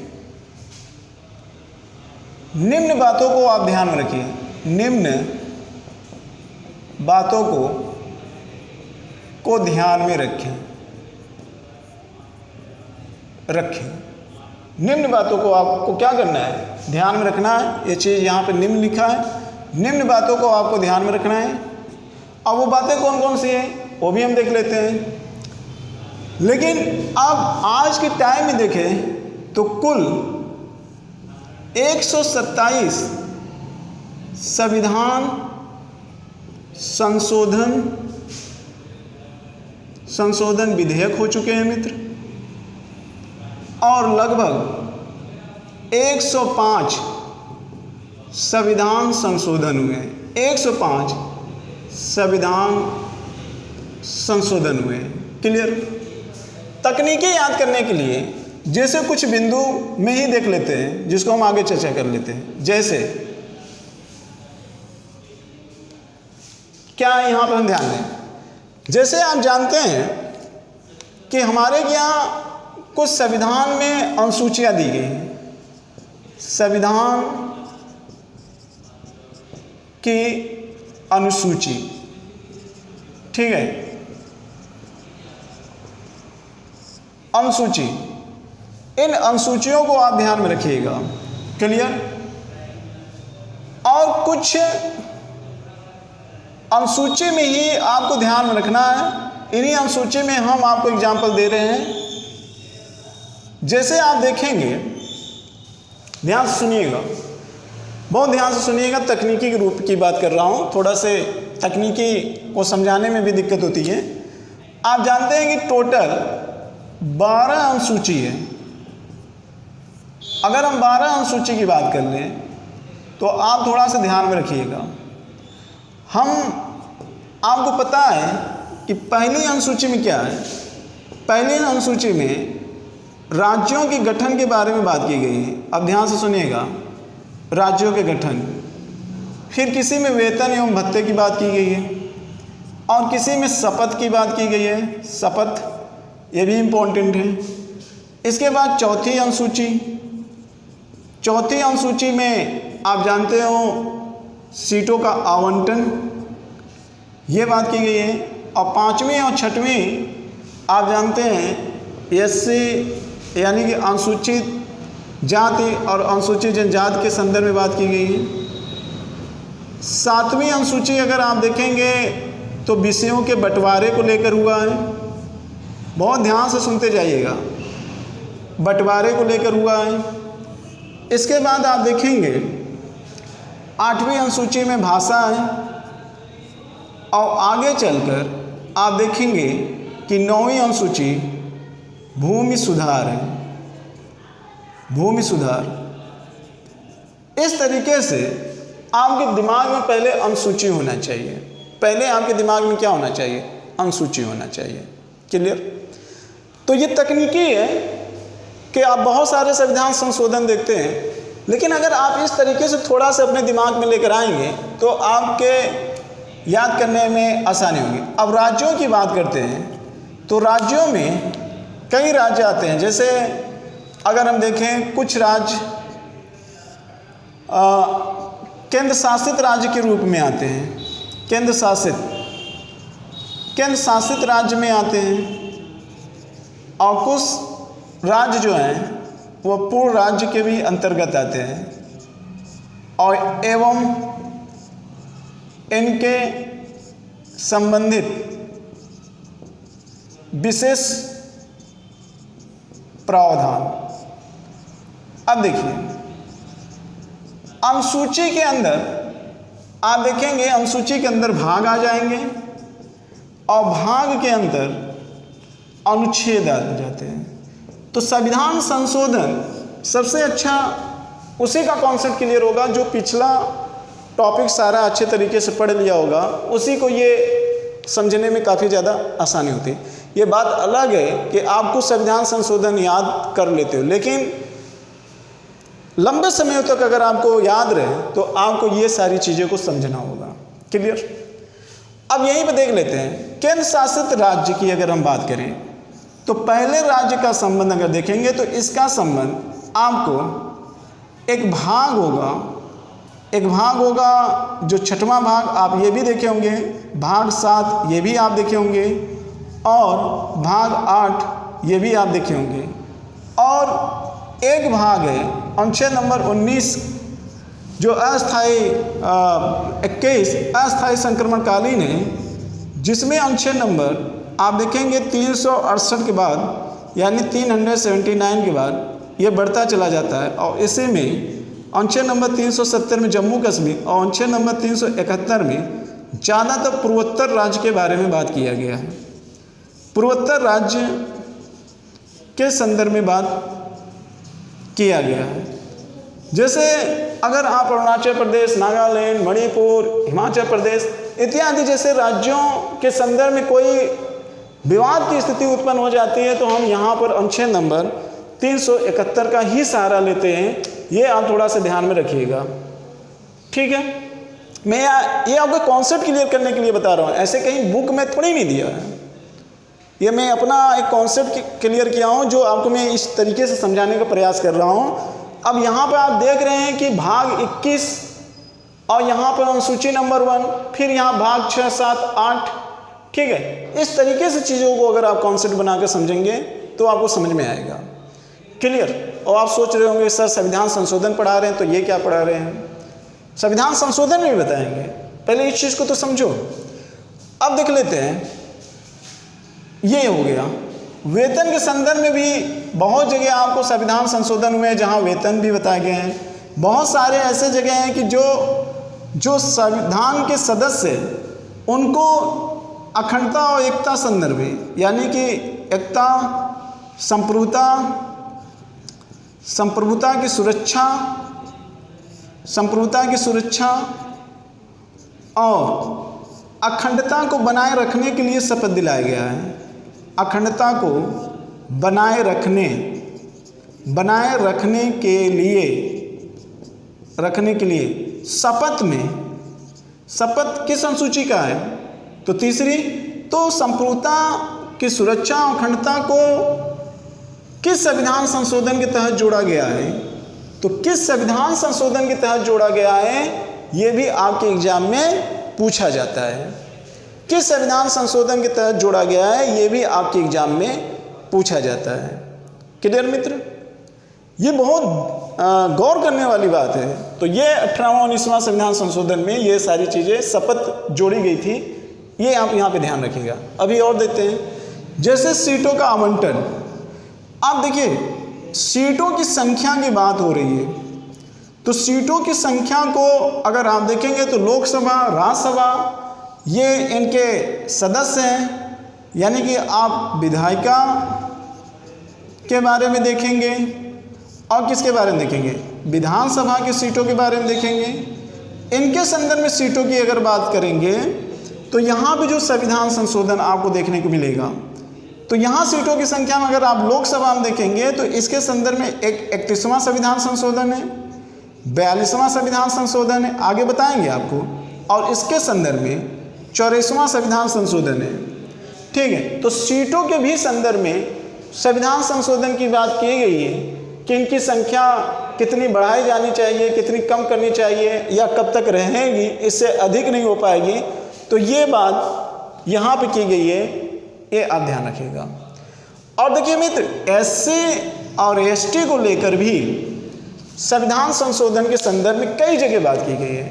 निम्न बातों को आप ध्यान में रखिए, निम्न बातों को ध्यान में रखें। रखें। निम्न बातों को आपको क्या करना है, ध्यान में रखना है। ये चीज़ यहाँ पे निम्न लिखा है, निम्न बातों को आपको ध्यान में रखना है। अब वो बातें कौन कौन सी हैं वो भी हम देख लेते हैं। लेकिन अब आज के टाइम में देखें तो कुल 127 संविधान संशोधन विधेयक हो चुके हैं मित्र, और लगभग 105 संविधान संशोधन हुए हैं। 105 संविधान संशोधन हुए हैं। क्लियर। तकनीकी याद करने के लिए जैसे कुछ बिंदु में ही देख लेते हैं, जिसको हम आगे चर्चा कर लेते हैं। जैसे क्या है यहाँ पर हम ध्यान दें, जैसे आप जानते हैं कि हमारे यहाँ कुछ संविधान में अनुसूचियाँ दी गई हैं। संविधान की अनुसूची, ठीक है, अनुसूची, इन अनुसूचियों को आप ध्यान में रखिएगा। क्लियर। और कुछ अनुसूची में ही आपको ध्यान में रखना है। इन्हीं अनुसूची में हम आपको एग्जाम्पल दे रहे हैं। जैसे आप देखेंगे, ध्यान से सुनिएगा, बहुत ध्यान से सुनिएगा। तकनीकी के रूप की बात कर रहा हूँ, थोड़ा से तकनीकी को समझाने में भी दिक्कत होती है। आप जानते हैं कि टोटल 12 अनुसूची है। अगर हम 12 अनुसूची की बात कर लें तो आप थोड़ा सा ध्यान में रखिएगा। आपको पता है कि पहली अनुसूची में क्या है। पहली अनुसूची में राज्यों के गठन के बारे में बात की गई है। अब ध्यान से सुनिएगा, राज्यों के गठन। फिर किसी में वेतन एवं भत्ते की बात की गई है, और किसी में शपथ की बात की गई है। शपथ, ये भी इम्पोर्टेंट है। इसके बाद चौथी अनुसूची में आप जानते हो सीटों का आवंटन, ये बात की गई है। और 5वीं और 6वीं आप जानते हैं एससी यानी कि अनुसूचित जाति और अनुसूचित जनजाति के संदर्भ में बात की गई है। 7वीं अनुसूची अगर आप देखेंगे तो विषयों के बंटवारे को लेकर हुआ है। बहुत ध्यान से सुनते जाइएगा, बंटवारे को लेकर हुआ है। इसके बाद आप देखेंगे 8वीं अनुसूची में भाषा है, और आगे चलकर आप देखेंगे कि 9वीं अनुसूची भूमि सुधार है। भूमि सुधार। इस तरीके से आपके दिमाग में पहले अनुसूची होना चाहिए। पहले आपके दिमाग में क्या होना चाहिए, अनुसूची होना चाहिए। क्लियर। तो ये तकनीकी है कि आप बहुत सारे संविधान संशोधन देखते हैं, लेकिन अगर आप इस तरीके से थोड़ा सा अपने दिमाग में लेकर आएंगे तो आपके याद करने में आसानी होगी। अब राज्यों की बात करते हैं तो राज्यों में कई राज्य आते हैं। जैसे अगर हम देखें, कुछ राज्य केंद्र शासित राज्य के रूप में आते हैं। केंद्र शासित राज्य में आते हैं, और कुछ राज्य जो हैं वो पूर्ण राज्य के भी अंतर्गत आते हैं, और एवं इनके संबंधित विशेष प्रावधान। अब देखिए, अनुसूची के अंदर आप देखेंगे, अनुसूची के अंदर भाग आ जाएंगे, और भाग के अंदर अनुच्छेद आ जाते हैं। तो संविधान संशोधन सबसे अच्छा उसी का कॉन्सेप्ट क्लियर होगा जो पिछला टॉपिक सारा अच्छे तरीके से पढ़ लिया होगा, उसी को ये समझने में काफ़ी ज़्यादा आसानी होती है। ये बात अलग है कि आप कुछ संविधान संशोधन याद कर लेते हो, लेकिन लंबे समय तक अगर आपको याद रहे तो आपको ये सारी चीज़ों को समझना होगा। क्लियर। अब यहीं पे देख लेते हैं, केंद्र शासित राज्य की अगर हम बात करें तो पहले राज्य का संबंध अगर देखेंगे तो इसका संबंध आपको एक भाग होगा जो 6वां भाग आप ये भी देखे होंगे, भाग 7 ये भी आप देखे होंगे, और भाग 8 ये भी आप देखे होंगे। और एक भाग है अनुच्छेद नंबर 19 जो अस्थायी 21 अस्थायी संक्रमणकालीन है, जिसमें अनुच्छेद नंबर आप देखेंगे 368 के बाद यानी 379 के बाद ये बढ़ता चला जाता है। और इसी में अनुच्छेद नंबर 370 में जम्मू कश्मीर और अनुच्छेद नंबर 371 में ज़्यादातर पूर्वोत्तर राज्य के बारे में बात किया गया है। पूर्वोत्तर राज्य के संदर्भ में बात किया गया है। जैसे अगर आप अरुणाचल प्रदेश, नागालैंड, मणिपुर, हिमाचल प्रदेश इत्यादि जैसे राज्यों के संदर्भ में कोई विवाद की स्थिति उत्पन्न हो जाती है तो हम यहाँ पर अनुच्छेद नंबर 371 का ही सहारा लेते हैं। ये आप थोड़ा सा ध्यान में रखिएगा, ठीक है। मैं ये आपको कॉन्सेप्ट क्लियर करने के लिए बता रहा हूँ, ऐसे कहीं बुक में थोड़ी नहीं दिया है। ये मैं अपना एक कॉन्सेप्ट क्लियर किया हूँ जो आपको मैं इस तरीके से समझाने का प्रयास कर रहा हूँ। अब यहाँ पर आप देख रहे हैं कि भाग 21 और यहाँ पर अनुसूची नंबर 1, फिर यहाँ भाग 6, 7, 8, ठीक है। इस तरीके से चीज़ों को अगर आप कॉन्सेप्ट बनाकर समझेंगे तो आपको समझ में आएगा, क्लियर। और आप सोच रहे होंगे सर संविधान संशोधन पढ़ा रहे हैं तो ये क्या पढ़ा रहे हैं, संविधान संशोधन में भी बताएंगे, पहले इस चीज़ को तो समझो। अब देख लेते हैं, ये हो गया। वेतन के संदर्भ में भी बहुत जगह आपको संविधान संशोधन हुए जहाँ वेतन भी बताए गए हैं। बहुत सारे ऐसे जगह हैं कि जो संविधान के सदस्य उनको अखंडता और एकता संदर्भ यानी कि एकता, संप्रभुता की सुरक्षा और अखंडता को बनाए रखने के लिए शपथ दिलाया गया है। अखंडता को बनाए रखने के लिए शपथ किस अनुसूची का है, तो तीसरी। तो संप्रभुता की सुरक्षा और अखंडता को किस संविधान संशोधन के तहत जोड़ा गया है, तो किस संविधान संशोधन के तहत जोड़ा गया है, ये भी आपके एग्जाम में पूछा जाता है। किस संविधान संशोधन के तहत जोड़ा गया है, ये भी आपके एग्जाम में पूछा जाता है। क्लियर मित्र, ये बहुत गौर करने वाली बात है। तो ये 18वां 19वां संविधान संशोधन में ये सारी चीज़ें शपथ जोड़ी गई थी, ये आप यहाँ पे ध्यान रखिएगा। अभी और देखते हैं, जैसे सीटों का आवंटन। आप देखिए सीटों की संख्या की बात हो रही है, तो सीटों की संख्या को अगर आप देखेंगे तो लोकसभा, राज्यसभा ये इनके सदस्य हैं, यानी कि आप विधायिका के बारे में देखेंगे और किसके बारे में देखेंगे, विधानसभा की सीटों के बारे में देखेंगे। इनके संदर्भ में सीटों की अगर बात करेंगे तो यहाँ पे जो संविधान संशोधन आपको देखने को मिलेगा, तो यहाँ सीटों की संख्या में अगर आप लोकसभा में देखेंगे तो इसके संदर्भ में 31वां संविधान संशोधन है, 42वां संविधान संशोधन है, आगे बताएंगे आपको, और इसके संदर्भ में 84वां संविधान संशोधन है, ठीक है। तो सीटों के भी संदर्भ में संविधान संशोधन की बात की गई है कि इनकी संख्या कितनी बढ़ाई जानी चाहिए, कितनी कम करनी चाहिए, या कब तक रहेगी, इससे अधिक नहीं हो पाएगी। तो ये बात यहाँ पे की गई है, ये आप ध्यान रखिएगा। और देखिए मित्र, SC और ST को लेकर भी संविधान संशोधन के संदर्भ में कई जगह बात की गई है।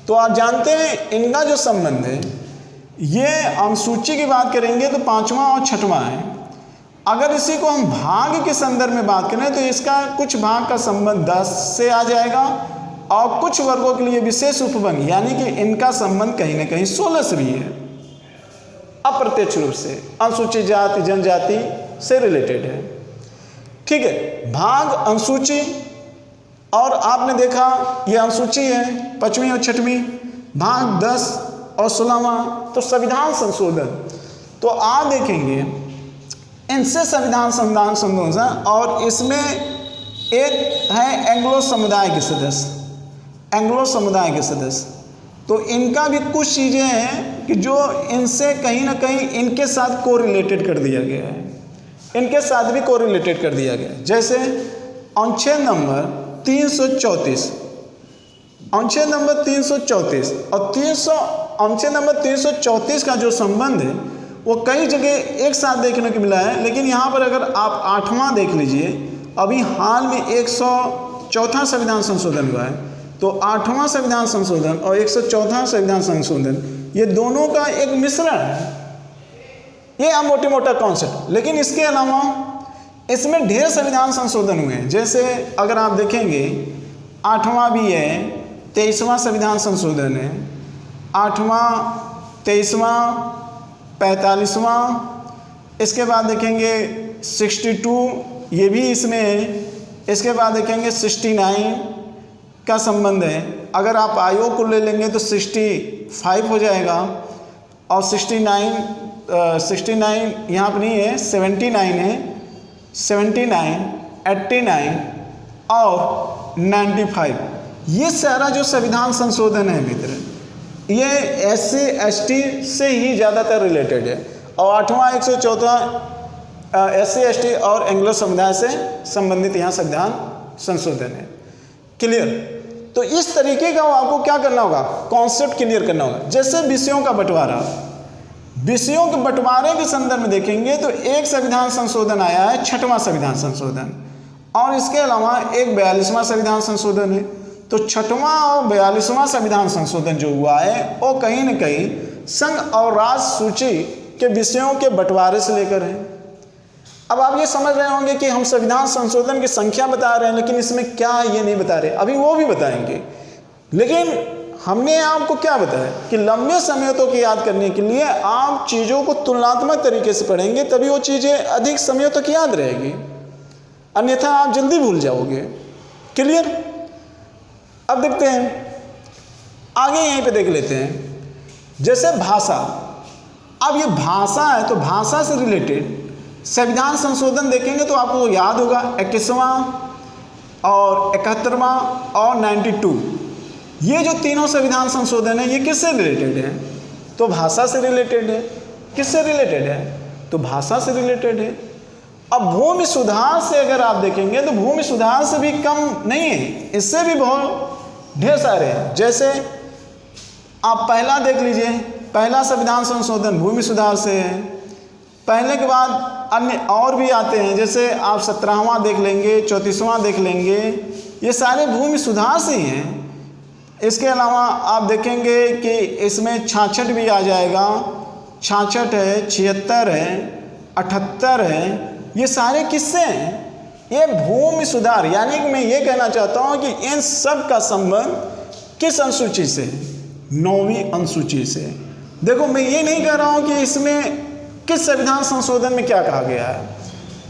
तो आप जानते हैं इनका जो संबंध है, ये अनुसूची की बात करेंगे तो 5वां और 6वां है। अगर इसी को हम भाग के संदर्भ में बात करें तो इसका कुछ भाग का संबंध 10 से आ जाएगा और कुछ वर्गों के लिए विशेष उपबंध यानी कि इनका संबंध कहीं ना कहीं 16 से भी है, अप्रत्यक्ष रूप से अनुसूचित जाति जनजाति से रिलेटेड है, ठीक है। भाग अनुसूची, और आपने देखा ये अनुसूची है 5वीं और 6वीं, भाग 10 और 16वां तो संविधान संशोधन। तो आप देखेंगे इनसे संविधान संशोधन, और इसमें एक है एंग्लो समुदाय के सदस्य, तो इनका भी कुछ चीज़ें हैं कि जो इनसे कहीं ना कहीं इनके साथ को रिलेटेड कर दिया गया है, इनके साथ भी को रिलेटेड कर दिया गया है। जैसे अनुच्छेद नंबर 334, अनुच्छेद नंबर 334 और अनुच्छेद नंबर 334 का जो संबंध है वो कई जगह एक साथ देखने को मिला है, लेकिन यहाँ पर अगर आप 8वां देख लीजिए अभी हाल में 104वां संविधान संशोधन हुआ है। तो 8वां संविधान संशोधन और 104वां संविधान संशोधन ये दोनों का एक मिश्रण है। ये आप मोटे मोटा कॉन्सेप्ट। लेकिन इसके अलावा इसमें ढेर संविधान संशोधन हुए हैं। जैसे अगर आप देखेंगे 8वां भी है, 23वां संविधान संशोधन है, 8वां, 23वां, 45वां, इसके बाद देखेंगे 62 ये भी इसमें है। इसके बाद देखेंगे 69 का संबंध है। अगर आप आयोग को ले लेंगे तो 65 हो जाएगा और 69 यहाँ पर नहीं है, 79 है, 79, 89 और 95। ये सारा जो संविधान संशोधन है मित्र, ये SC ST से ही ज़्यादातर रिलेटेड है। और 8वां 104वां SC ST और एंग्लो समुदाय से संबंधित यहाँ संविधान संशोधन है। क्लियर? तो इस तरीके का आपको क्या करना होगा, कॉन्सेप्ट क्लियर करना होगा। जैसे विषयों का बंटवारा, विषयों के बंटवारे के संदर्भ में देखेंगे तो एक संविधान संशोधन आया है 6वां संविधान संशोधन, और इसके अलावा एक 42वां संविधान संशोधन है। तो 6वां और 42वां संविधान संशोधन जो हुआ है वो कहीं न कहीं संघ और राज्य सूची के विषयों के बंटवारे से लेकर है। अब आप ये समझ रहे होंगे कि हम संविधान संशोधन की संख्या बता रहे हैं, लेकिन इसमें क्या है ये नहीं बता रहे, अभी वो भी बताएंगे। लेकिन हमने आपको क्या बताया कि लंबे समय तक याद करने के लिए आप चीज़ों को तुलनात्मक तरीके से पढ़ेंगे, तभी वो चीज़ें अधिक समय तक याद रहेगी, अन्यथा आप जल्दी भूल जाओगे। क्लियर? अब देखते हैं आगे, यहीं पे देख लेते हैं। जैसे भाषा, अब ये भाषा है तो भाषा से रिलेटेड संविधान संशोधन देखेंगे तो आपको याद होगा 21वां और 71वां और 92। ये जो तीनों संविधान संशोधन है ये किससे रिलेटेड है? तो भाषा से रिलेटेड है। किससे रिलेटेड है? तो भाषा से रिलेटेड है। अब भूमि सुधार से अगर आप देखेंगे तो भूमि सुधार से भी कम नहीं है, इससे भी बहुत ढेर सारे हैं। जैसे आप पहला देख लीजिए, पहला संविधान संशोधन भूमि सुधार से है। पहले के बाद अन्य और भी आते हैं, जैसे आप 17वां देख लेंगे, 34वां देख लेंगे, ये सारे भूमि सुधार से ही हैं। इसके अलावा आप देखेंगे कि इसमें 66 भी आ जाएगा, 66 है, 76 है, 78 है, ये सारे किससे हैं? ये भूमि सुधार। यानी कि मैं ये कहना चाहता हूँ कि इन सब का संबंध किस अनुसूची से है? 9वीं अनुसूची से। देखो मैं ये नहीं कह रहा हूँ कि इसमें किस संविधान संशोधन में क्या कहा गया है,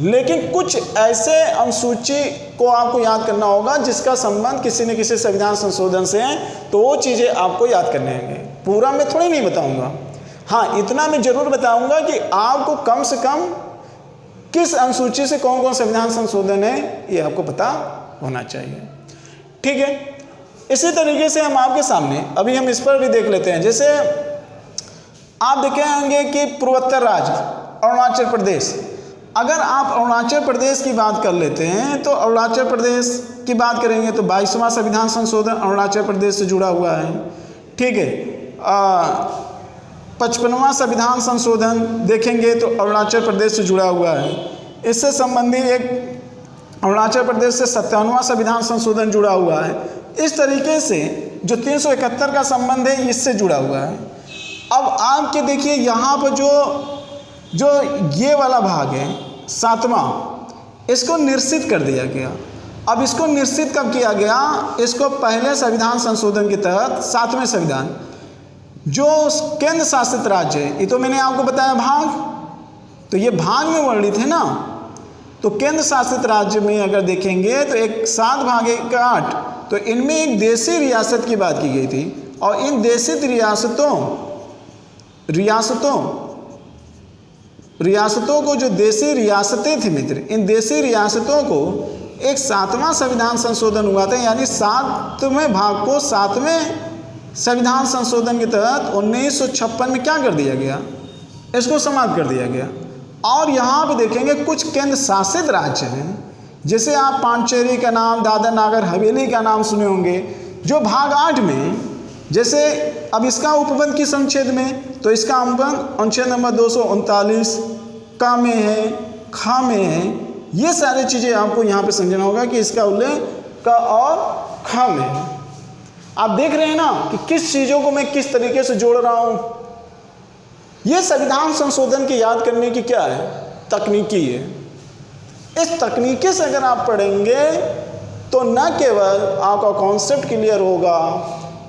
लेकिन कुछ ऐसे अनुसूची को आपको याद करना होगा जिसका संबंध किसी न किसी संविधान संशोधन से है, तो वो चीज़ें आपको याद करने होंगे। पूरा मैं थोड़ी नहीं बताऊंगा, हाँ इतना मैं जरूर बताऊंगा कि आपको कम से कम किस अनुसूची से कौन कौन संविधान संशोधन है ये आपको पता होना चाहिए। ठीक है, इसी तरीके से हम आपके सामने अभी हम इस पर भी देख लेते हैं। जैसे आप देखे होंगे कि पूर्वोत्तर राज्य अरुणाचल प्रदेश, अगर आप अरुणाचल प्रदेश की बात कर लेते हैं तो अरुणाचल प्रदेश की बात करेंगे तो 22वां संविधान संशोधन अरुणाचल प्रदेश से जुड़ा हुआ है। ठीक है, 55वां संविधान संशोधन देखेंगे तो अरुणाचल प्रदेश से जुड़ा हुआ है। इससे संबंधित एक अरुणाचल प्रदेश से 57वां संविधान संशोधन जुड़ा हुआ है। इस तरीके से जो 371 का संबंध है इससे जुड़ा हुआ है। अब आपके देखिए यहाँ पर जो ये वाला भाग है 7वां, इसको निश्चित कर दिया गया। अब इसको निश्चित कब किया गया? इसको पहले संविधान संशोधन के तहत 7वें संविधान जो केंद्र शासित राज्य है, ये तो मैंने आपको बताया भाग, तो ये भाग में वर्णित है ना। तो केंद्र शासित राज्य में अगर देखेंगे तो एक 7 भाग 1 8, तो इनमें एक देशी रियासत की बात की गई थी, और इन देशी रियासतों को जो देशी रियासतें थी मित्र, इन देशी रियासतों को एक 7वां संविधान संशोधन हुआ था, यानी 7वें भाग को 7वें संविधान संशोधन के तहत 1956 में क्या कर दिया गया? इसको समाप्त कर दिया गया। और यहाँ पे देखेंगे कुछ केंद्र शासित राज्य हैं, जैसे आप पांडिचेरी का नाम, दादरा नागर हवेली का नाम सुने होंगे, जो भाग 8 में, जैसे अब इसका उपबंध किस अनुच्छेद में? तो इसका उपबंध अनुच्छेद नंबर 239 का में है, खा में है, ये सारी चीज़ें आपको यहाँ पे समझना होगा कि इसका उल्लेख क और ख में। आप देख रहे हैं ना कि किस चीज़ों को मैं किस तरीके से जोड़ रहा हूँ। ये संविधान संशोधन की याद करने की क्या है, तकनीकी है। इस तकनीकी से अगर आप पढ़ेंगे तो न केवल आपका कॉन्सेप्ट क्लियर होगा,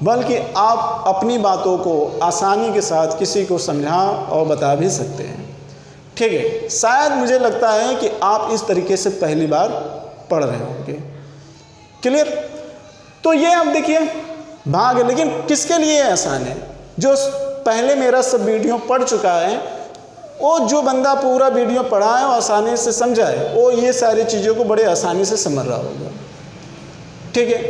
बल्कि आप अपनी बातों को आसानी के साथ किसी को समझा और बता भी सकते हैं। ठीक है, शायद मुझे लगता है कि आप इस तरीके से पहली बार पढ़ रहे होंगे। क्लियर? तो ये आप देखिए भाग है, लेकिन किसके लिए आसान है? जो पहले मेरा सब वीडियो पढ़ चुका है, वो जो बंदा पूरा वीडियो पढ़ा है वो आसानी से समझा है, वो ये सारी चीज़ों को बड़े आसानी से समझ रहा होगा। ठीक है,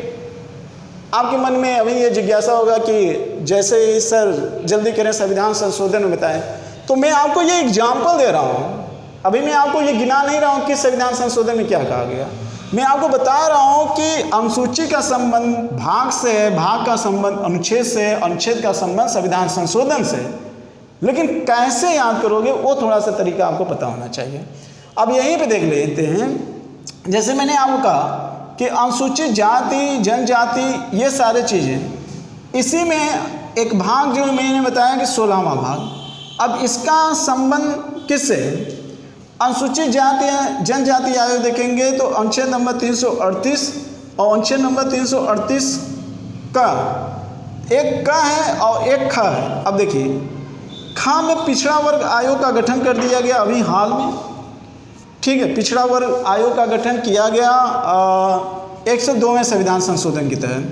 आपके मन में अभी ये जिज्ञासा होगा कि जैसे ही सर जल्दी करें संविधान संशोधन में बताएं, तो मैं आपको ये एग्जाम्पल दे रहा हूँ। अभी मैं आपको ये गिना नहीं रहा हूँ कि संविधान संशोधन में क्या कहा गया, मैं आपको बता रहा हूँ कि अनुसूची का संबंध भाग से है, भाग का संबंध अनुच्छेद से है, अनुच्छेद का संबंध संविधान संशोधन से। लेकिन कैसे याद करोगे वो थोड़ा सा तरीका आपको पता होना चाहिए। अब यहीं पे देख लेते हैं, जैसे मैंने आपको कहा कि अनुसूचित जाति जनजाति ये सारे चीज़ें, इसी में एक भाग जो मैंने बताया कि 16वां भाग। अब इसका संबंध किससे? अनुसूचित जाति जनजाति आयोग देखेंगे तो अनुच्छेद नंबर 338 और अनुच्छेद नंबर 338 का एक क है और एक ख है। अब देखिए ख में पिछड़ा वर्ग आयोग का गठन कर दिया गया अभी हाल में। ठीक है, पिछड़ा वर्ग आयोग का गठन किया गया 102वें संविधान संशोधन के तहत,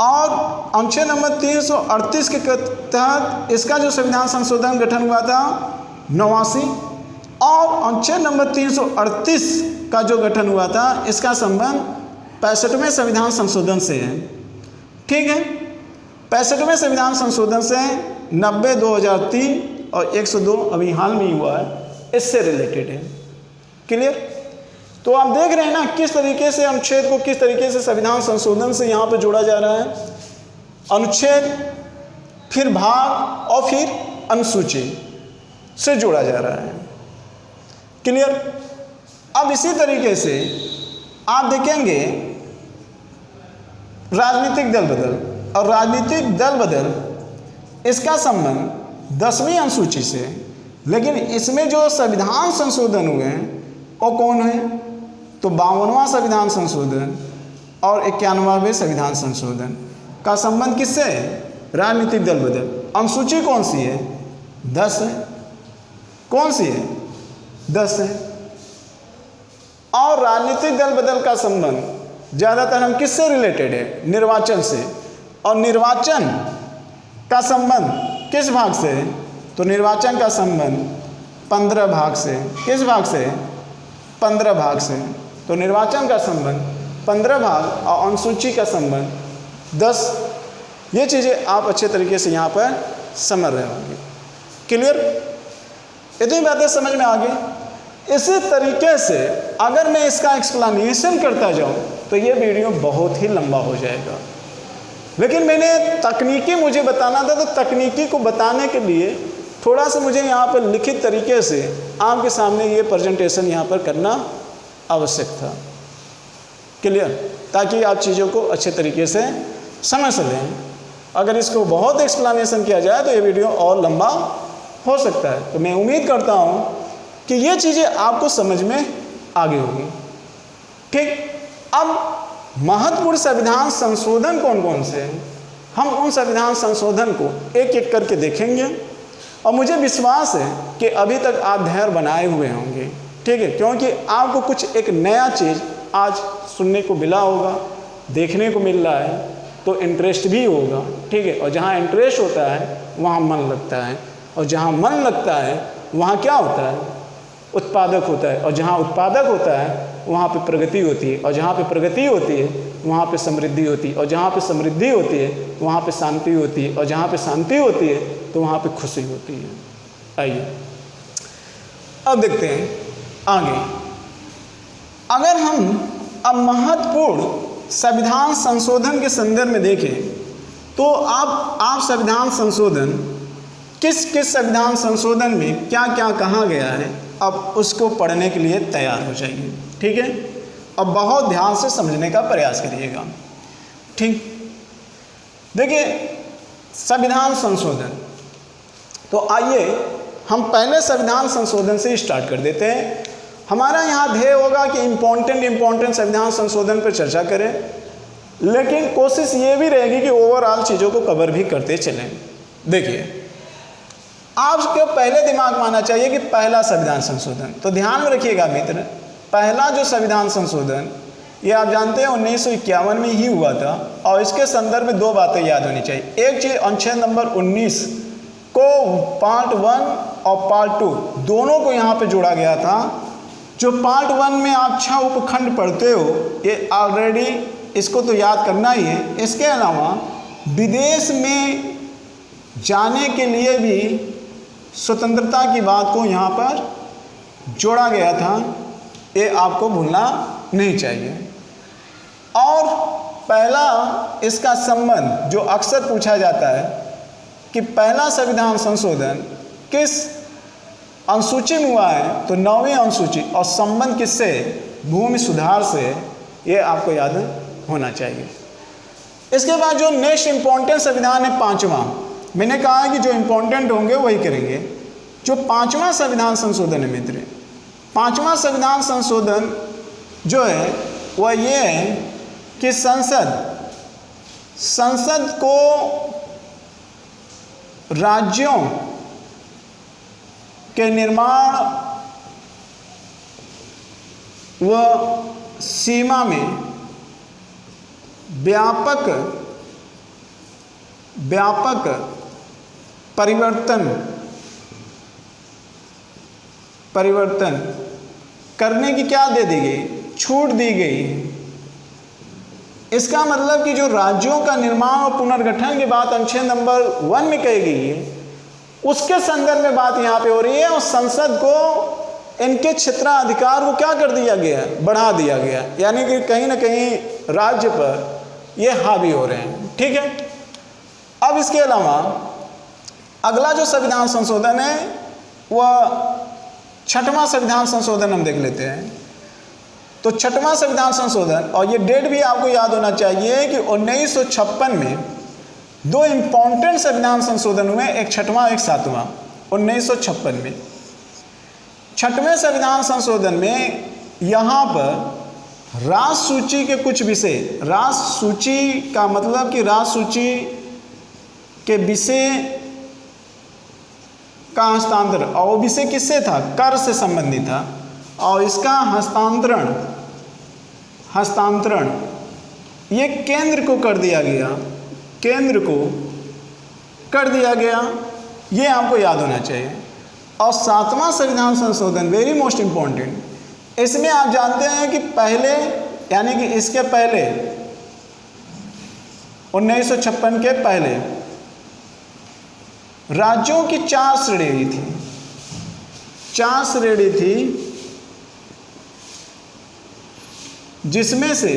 और अनुच्छेद नंबर 338 के तहत इसका जो संविधान संशोधन गठन हुआ था 89, और अनुच्छेद नंबर 338 का जो गठन हुआ था इसका संबंध 65वें संविधान संशोधन से है। ठीक है, 65वें संविधान संशोधन से 90 2003 और 102 अभी हाल में ही हुआ है, इससे रिलेटेड है। क्लियर? तो आप देख रहे हैं ना किस तरीके से अनुच्छेद को किस तरीके से संविधान संशोधन से यहाँ पे जोड़ा जा रहा है। अनुच्छेद, फिर भाग और फिर अनुसूची से जोड़ा जा रहा है। क्लियर? अब इसी तरीके से आप देखेंगे राजनीतिक दल बदल, और राजनीतिक दल बदल इसका संबंध 10वीं अनुसूची से, लेकिन इसमें जो संविधान संशोधन हुए हैं वो कौन है? तो 52वां संविधान संशोधन और 91वें संविधान संशोधन का संबंध किससे है? राजनीतिक दल बदल। अनुसूची कौन सी है? 10 है। कौन सी है? 10 है। और राजनीतिक दल बदल का संबंध ज़्यादातर हम किससे रिलेटेड है? निर्वाचन से। और निर्वाचन का संबंध किस भाग से है? तो निर्वाचन का संबंध 15 भाग से। किस भाग से? 15 भाग से। तो निर्वाचन का संबंध 15 भाग और अनुसूची का संबंध 10। ये चीज़ें आप अच्छे तरीके से यहाँ पर समझ रहे होंगे। क्लियर? इतनी बातें समझ में आ गई। इसी तरीके से अगर मैं इसका एक्सप्लेनेशन करता जाऊँ तो ये वीडियो बहुत ही लंबा हो जाएगा, लेकिन मैंने तकनीकी मुझे बताना था, तो तकनीकी को बताने के लिए थोड़ा सा मुझे यहाँ पर लिखित तरीके से आपके सामने ये प्रेजेंटेशन यहाँ पर करना आवश्यक था। क्लियर? ताकि आप चीज़ों को अच्छे तरीके से समझ सकें। अगर इसको बहुत एक्सप्लेनेशन किया जाए तो ये वीडियो और लंबा हो सकता है। तो मैं उम्मीद करता हूँ कि ये चीज़ें आपको समझ में आगे होगी। ठीक, अब महत्वपूर्ण संविधान संशोधन कौन कौन से हैं, हम उन संविधान संशोधन को एक एक करके देखेंगे, और मुझे विश्वास है कि अभी तक आप धैर्य बनाए हुए होंगे। ठीक है, क्योंकि आपको कुछ एक नया चीज़ आज सुनने को मिला होगा, देखने को मिल रहा है, तो इंटरेस्ट भी होगा। ठीक है, और जहाँ इंटरेस्ट होता है वहाँ मन लगता है, और जहाँ मन लगता है वहाँ क्या होता है? उत्पादक होता है, और जहाँ उत्पादक होता है वहाँ पे प्रगति होती है, और जहाँ पे प्रगति होती है वहाँ पे समृद्धि होती है, और जहाँ पे समृद्धि होती है वहाँ पे शांति होती है, और जहाँ पे शांति होती है तो वहाँ पे खुशी होती है। आइए अब देखते हैं आगे। अगर हम अब महत्वपूर्ण संविधान संशोधन के संदर्भ में देखें तो आप संविधान संशोधन किस किस संविधान संशोधन में क्या क्या कहा गया है, अब उसको पढ़ने के लिए तैयार हो जाइए। ठीक है, अब बहुत ध्यान से समझने का प्रयास करिएगा। ठीक, देखिए संविधान संशोधन, तो आइए हम पहले संविधान संशोधन से स्टार्ट कर देते हैं। हमारा यहाँ ध्येय होगा कि इम्पोर्टेंट संविधान संशोधन पर चर्चा करें, लेकिन कोशिश ये भी रहेगी कि ओवरऑल चीज़ों को कवर भी करते चलें। देखिए आपको पहले दिमाग में आना चाहिए कि पहला संविधान संशोधन, तो ध्यान में रखिएगा मित्र, पहला जो संविधान संशोधन ये आप जानते हैं 1951 में ही हुआ था, और इसके संदर्भ में दो बातें याद होनी चाहिए। एक चीज़, अनुच्छेद नंबर 19 को पार्ट 1 और पार्ट 2 दोनों को यहाँ पे जोड़ा गया था। जो पार्ट 1 में आप 6 उपखंड पढ़ते हो, ये ऑलरेडी इसको तो याद करना ही है। इसके अलावा विदेश में जाने के लिए भी स्वतंत्रता की बात को यहाँ पर जोड़ा गया था, ये आपको भूलना नहीं चाहिए। और पहला इसका संबंध जो अक्सर पूछा जाता है कि पहला संविधान संशोधन किस अनुसूची में हुआ है, तो 9वीं अनुसूची, और संबंध किससे, भूमि सुधार से, ये आपको याद होना चाहिए। इसके बाद जो नेक्स्ट इम्पोर्टेंट संविधान है 5वां, मैंने कहा है कि जो इम्पोर्टेंट होंगे वही करेंगे। जो 5वां संविधान संशोधन है मित्र, 5वां संविधान संशोधन जो है वह ये है कि संसद को राज्यों के निर्माण व सीमा में व्यापक परिवर्तन करने की क्या दे दी गई, छूट दी गई। इसका मतलब कि जो राज्यों का निर्माण और पुनर्गठन की बात अनुच्छेद नंबर 1 में कही गई है, उसके संदर्भ में बात यहाँ पे हो रही है, और संसद को इनके क्षेत्राधिकार को क्या कर दिया गया, बढ़ा दिया गया, यानी कि कहीं ना कहीं राज्य पर ये हावी हो रहे हैं। ठीक है, अब इसके अलावा अगला जो संविधान संशोधन है वह 6वां संविधान संशोधन हम देख लेते हैं। तो 6वां संविधान संशोधन, और ये डेट भी आपको याद होना चाहिए कि 1956 में दो इम्पोर्टेंट संविधान संशोधन हुए, एक 6वां एक 7वां। 1956 में 6वें संविधान संशोधन में यहाँ पर राज सूची के कुछ विषय, राज सूची का मतलब कि राज सूची के विषय का हस्तांतरण, और वो विषय किससे था, कर से संबंधित था, और इसका हस्तांतरण ये केंद्र को कर दिया गया, ये आपको याद होना चाहिए। और 7वां संविधान संशोधन वेरी मोस्ट इम्पॉर्टेंट, इसमें आप जानते हैं कि पहले, यानी कि इसके पहले 1956 के पहले राज्यों की 4 श्रेणी थी, जिसमें से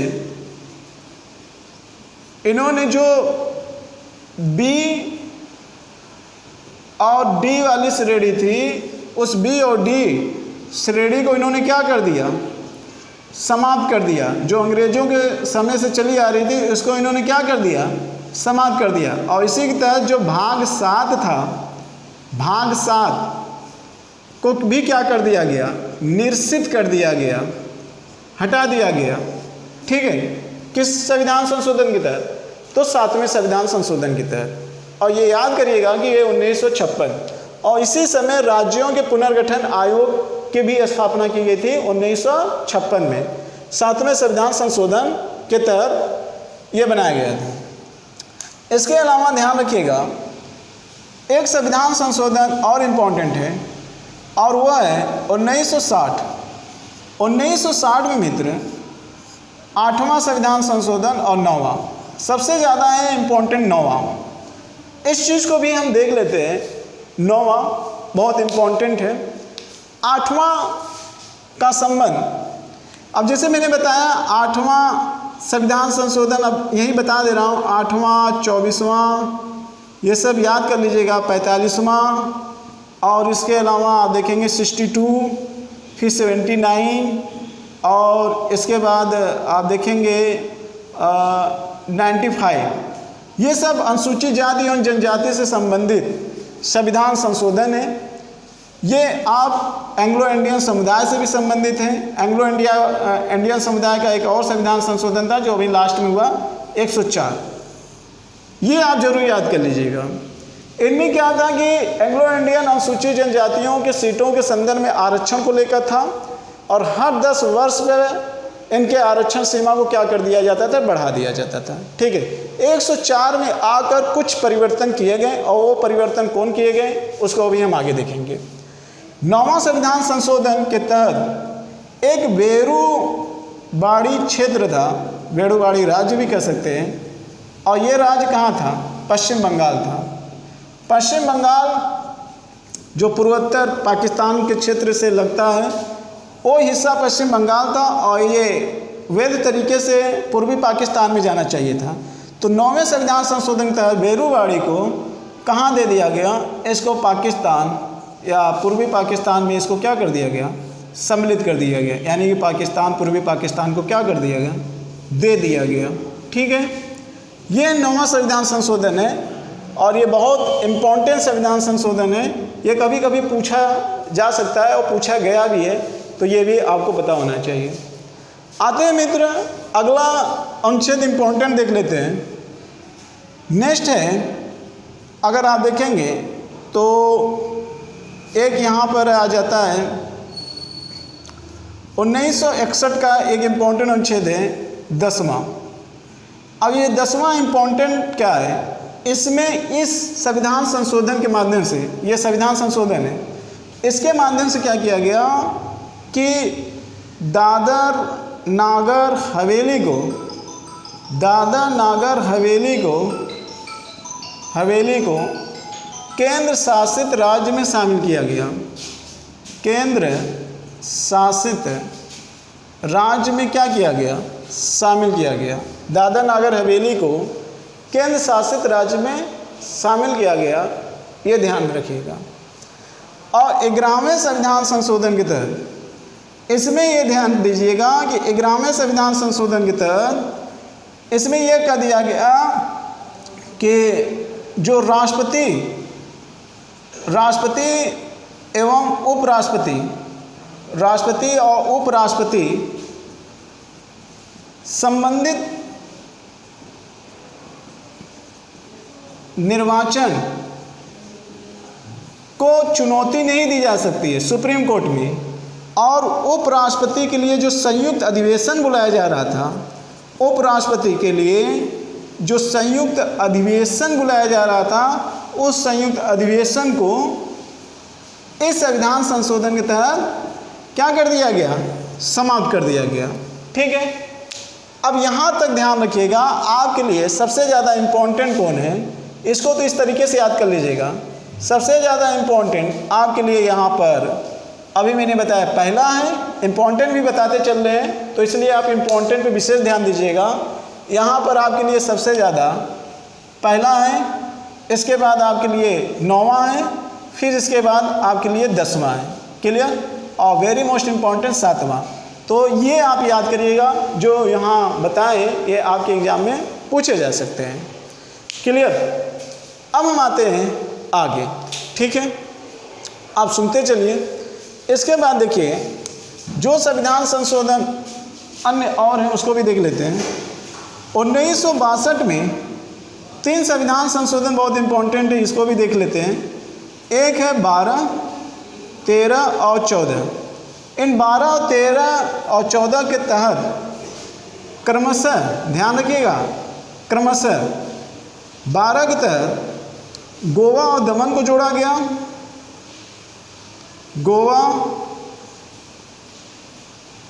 इन्होंने जो बी और डी वाली श्रेणी थी, उस बी और डी श्रेणी को इन्होंने क्या कर दिया, समाप्त कर दिया। जो अंग्रेजों के समय से चली आ रही थी उसको इन्होंने क्या कर दिया, समाप्त कर दिया। और इसी के तहत जो भाग 7 था, भाग 7 को भी क्या कर दिया गया, निरसित कर दिया गया, हटा दिया गया। ठीक है, किस संविधान संशोधन के तहत, तो 7वें संविधान संशोधन के तहत। और ये याद करिएगा कि ये 1956, और इसी समय राज्यों के पुनर्गठन आयोग की भी स्थापना की गई थी 1956 में। 7वें संविधान संशोधन के तहत ये बनाया गया था। इसके अलावा ध्यान रखिएगा एक संविधान संशोधन और इम्पॉर्टेंट है, और वह है 1960। 1960 में मित्र 8वां संविधान संशोधन और 9वां, सबसे ज़्यादा है इम्पोर्टेंट 9वां। इस चीज़ को भी हम देख लेते हैं, 9वां बहुत इम्पोर्टेंट है। 8वां का संबंध, अब जैसे मैंने बताया 8वां संविधान संशोधन, अब यही बता दे रहा हूँ, 8वां 24वां ये सब याद कर लीजिएगा, 45वां, और इसके अलावा आप देखेंगे 62, फिर 79 और इसके बाद आप देखेंगे 95, ये सब अनुसूचित जाति एवं जनजाति से संबंधित संविधान संशोधन है। ये आप एंग्लो इंडियन समुदाय से भी संबंधित हैं। एंग्लो इंडियन समुदाय का एक और संविधान संशोधन था जो अभी लास्ट में हुआ 104, ये आप जरूर याद कर लीजिएगा। इनमें क्या था कि एंग्लो इंडियन अनुसूचित जनजातियों के सीटों के संदर्भ में आरक्षण को लेकर था और हर 10 वर्ष में इनके आरक्षण सीमा को क्या कर दिया जाता था, बढ़ा दिया जाता था। ठीक है, 104 में आकर कुछ परिवर्तन किए गए और वो परिवर्तन कौन किए गए उसको अभी हम आगे देखेंगे। 9वां संविधान संशोधन के तहत एक बेरूबाड़ी क्षेत्र था, बेरूबाड़ी राज्य भी कह सकते हैं, और ये राज्य कहाँ था, पश्चिम बंगाल था। पश्चिम बंगाल जो पूर्वोत्तर पाकिस्तान के क्षेत्र से लगता है वो हिस्सा पश्चिम बंगाल था और ये वैध तरीके से पूर्वी पाकिस्तान में जाना चाहिए था। तो 9वें संविधान संशोधन के तहत बेरूबाड़ी को कहाँ दे दिया गया, इसको पाकिस्तान या पूर्वी पाकिस्तान में इसको क्या कर दिया गया, सम्मिलित कर दिया गया, यानी कि पाकिस्तान पूर्वी पाकिस्तान को क्या कर दिया गया, दे दिया गया। ठीक है, ये 9वां संविधान संशोधन है और ये बहुत इम्पोर्टेंट संविधान संशोधन है। ये कभी कभी पूछा जा सकता है और पूछा गया भी है, तो ये भी आपको पता होना चाहिए। आते हैं मित्र, अगला अनुच्छेद इम्पोर्टेंट देख लेते हैं। नेक्स्ट है, अगर आप देखेंगे तो एक यहाँ पर आ जाता है 1961 का एक इम्पोर्टेंट अनुच्छेद है 10वां। अब ये 10वां इम्पोर्टेंट क्या है, इसमें इस संविधान संशोधन के माध्यम से, ये संविधान संशोधन है, इसके माध्यम से क्या किया गया कि दादर नागर हवेली को केंद्र शासित राज्य में शामिल किया गया। केंद्र शासित राज्य में क्या किया गया, शामिल किया गया। दादर नागर हवेली को केंद्र शासित राज्य में शामिल किया गया, ये ध्यान रखिएगा। और 11वें संविधान संशोधन के तहत इसमें ये ध्यान दीजिएगा कि 11वें संविधान संशोधन के तहत इसमें यह कह दिया गया कि जो राष्ट्रपति एवं राष्ट्रपति और उपराष्ट्रपति संबंधित निर्वाचन को चुनौती नहीं दी जा सकती है सुप्रीम कोर्ट में। और उपराष्ट्रपति के लिए जो संयुक्त अधिवेशन बुलाया जा रहा था, उपराष्ट्रपति के लिए जो संयुक्त अधिवेशन बुलाया जा रहा था, उस संयुक्त अधिवेशन को इस संविधान संशोधन के तहत क्या कर दिया गया, समाप्त कर दिया गया। ठीक है, अब यहाँ तक ध्यान रखिएगा, आपके लिए सबसे ज़्यादा इम्पोर्टेंट कौन है, इसको तो इस तरीके से याद कर लीजिएगा। सबसे ज़्यादा इम्पोर्टेंट आपके लिए यहाँ पर अभी मैंने बताया पहला है, इम्पोर्टेंट भी बताते चल रहे हैं, तो इसलिए आप इम्पोर्टेंट पे विशेष ध्यान दीजिएगा। यहाँ पर आपके लिए सबसे ज़्यादा पहला है, इसके बाद आपके लिए 9वां है, फिर इसके बाद आपके लिए 10वां है। क्लियर? और वेरी मोस्ट इम्पॉर्टेंट 7वां। तो ये आप याद करिएगा, जो यहाँ बताए ये आपके एग्ज़ाम में पूछे जा सकते हैं। क्लियर? अब हम आते हैं आगे। ठीक है, आप सुनते चलिए। इसके बाद देखिए जो संविधान संशोधन अन्य और हैं उसको भी देख लेते हैं। 1962 में 3 संविधान संशोधन बहुत इम्पोर्टेंट है, इसको भी देख लेते हैं। एक है 12, 13 और 14। इन 12, 13 और 14 के तहत क्रमशः ध्यान रखिएगा, क्रमशः 12 के तहत गोवा और दमन को जोड़ा गया।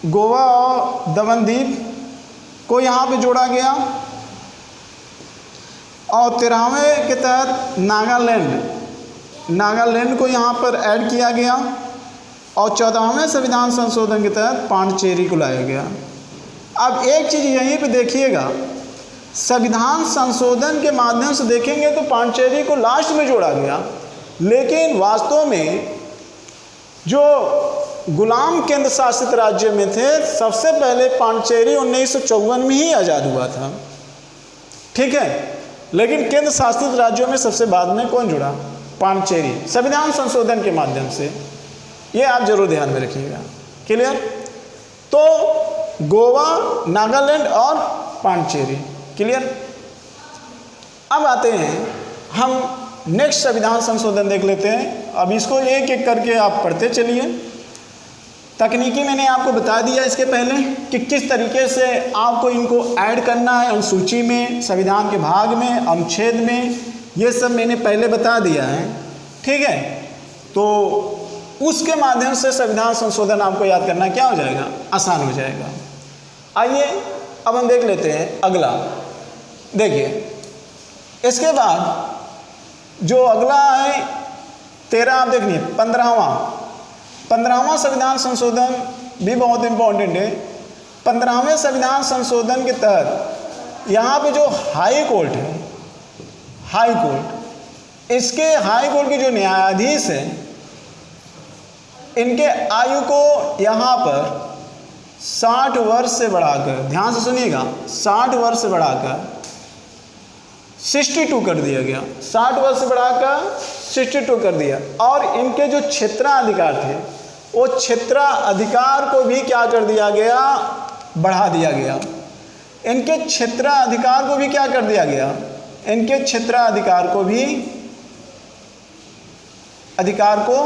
गोवा और दमन द्वीप को यहाँ पे जोड़ा गया। और 13वें के तहत नागालैंड को यहाँ पर ऐड किया गया। और 14वें संविधान संशोधन के तहत पांडिचेरी को लाया गया। अब एक चीज़ यहीं पे देखिएगा, संविधान संशोधन के माध्यम से देखेंगे तो पांडिचेरी को लास्ट में जोड़ा गया, लेकिन वास्तव में जो गुलाम केंद्र शासित राज्य में थे, सबसे पहले पांडिचेरी 1954 में ही आज़ाद हुआ था, ठीक है। लेकिन केंद्र शासित राज्यों में सबसे बाद में कौन जुड़ा? पांडिचेरी, संविधान संशोधन के माध्यम से। ये आप जरूर ध्यान में रखिएगा, क्लियर। तो गोवा, नागालैंड और पांडिचेरी, क्लियर। अब आते हैं हम नेक्स्ट संविधान संशोधन देख लेते हैं। अब इसको एक एक करके आप पढ़ते चलिए। तकनीकी मैंने आपको बता दिया इसके पहले कि किस तरीके से आपको इनको ऐड करना है अनुसूची में, संविधान के भाग में, अनुच्छेद में, ये सब मैंने पहले बता दिया है, ठीक है। तो उसके माध्यम से संविधान संशोधन आपको याद करना क्या हो जाएगा? आसान हो जाएगा। आइए अब हम देख लेते हैं अगला। देखिए इसके बाद जो अगला है 13, आप देखिए 15वां संविधान संशोधन भी बहुत इम्पोर्टेंट है। 15वें संविधान संशोधन के तहत यहाँ पे जो हाई कोर्ट है, हाई कोर्ट, इसके हाई कोर्ट के जो न्यायाधीश हैं, इनके आयु को यहाँ पर 60 वर्ष से बढ़ाकर, ध्यान से सुनिएगा, 60 वर्ष से बढ़ाकर 62 कर दिया गया। 60 वर्ष से बढ़ाकर 62 कर दिया। और इनके जो क्षेत्राधिकार थे, वो क्षेत्राधिकार को भी क्या कर दिया गया? बढ़ा दिया गया। इनके क्षेत्राधिकार को भी क्या कर दिया गया? इनके क्षेत्राधिकार को भी, अधिकार को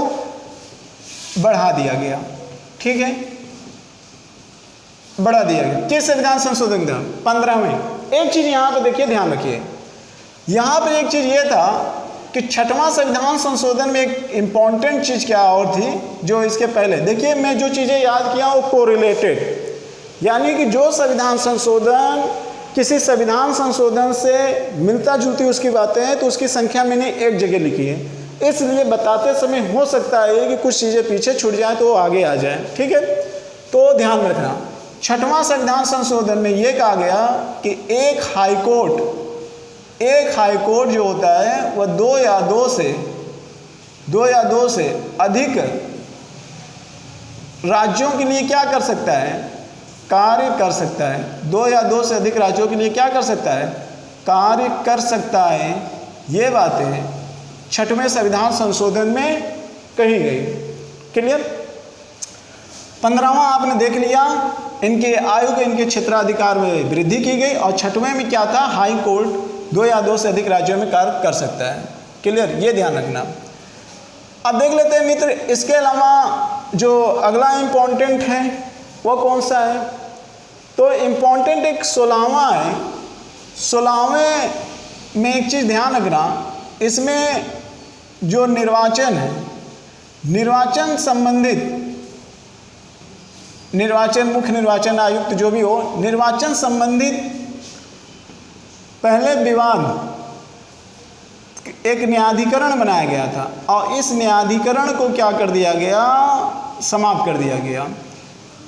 बढ़ा दिया गया, ठीक है, बढ़ा दिया गया। किस संविधान संशोधन का? 15वें। एक चीज यहां पे देखिए, ध्यान रखिए, यहां पे एक चीज ये था कि 6वां संविधान संशोधन में एक इंपॉर्टेंट चीज क्या और थी, जो इसके पहले देखिए मैं जो चीजें याद किया वो कोरिलेटेड, यानी कि जो संविधान संशोधन किसी संविधान संशोधन से मिलता जुलती उसकी बातें हैं, तो उसकी संख्या मैंने एक जगह लिखी है। इसलिए बताते समय हो सकता है कि कुछ चीज़ें पीछे छूट जाए तो वो आगे आ जाए, ठीक है। तो ध्यान में रखना, 6वां संविधान संशोधन में ये कहा गया कि एक हाई कोर्ट जो होता है वह 2 या 2 से अधिक राज्यों के लिए क्या कर सकता है? कार्य कर सकता है। 2 या 2 से अधिक राज्यों के लिए क्या कर सकता है? कार्य कर सकता है। ये बातें 6वें संविधान संशोधन में कही गई, क्लियर। 15वां आपने देख लिया, इनके आयु को, इनके क्षेत्राधिकार में वृद्धि की गई। और 6वें में क्या था? हाई कोर्ट 2 या 2 से अधिक राज्यों में कार्य कर सकता है, क्लियर, ये ध्यान रखना। अब देख लेते हैं मित्र, इसके अलावा जो अगला इम्पोर्टेंट है वो कौन सा है? तो इम्पोर्टेंट एक 16वां है। 16वें में एक चीज़ ध्यान रखना, इसमें जो निर्वाचन है, निर्वाचन संबंधित, निर्वाचन, मुख्य निर्वाचन आयुक्त जो भी हो, निर्वाचन संबंधित पहले विवाद एक न्यायाधिकरण बनाया गया था, और इस न्यायाधिकरण को क्या कर दिया गया? समाप्त कर दिया गया।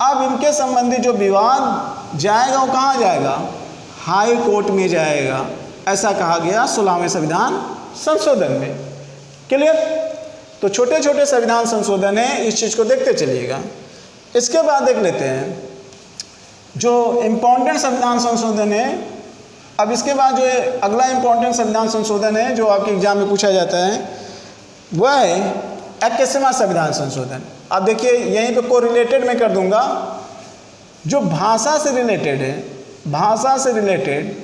अब इनके संबंधित जो विवाद जाएगा वो कहाँ जाएगा? हाई कोर्ट में जाएगा, ऐसा कहा गया 16वें संविधान संशोधन में, क्लियर। तो छोटे छोटे संविधान संशोधन है, इस चीज़ को देखते चलिएगा। इसके बाद देख लेते हैं जो इम्पोर्टेंट संविधान संशोधन है। अब इसके बाद जो अगला इम्पोर्टेंट संविधान संशोधन है जो आपके एग्जाम में पूछा जाता है, वह है 21वां संविधान संशोधन। अब देखिए यहीं पे कोरिलेटेड मैं कर दूंगा, जो भाषा से रिलेटेड है, भाषा से रिलेटेड,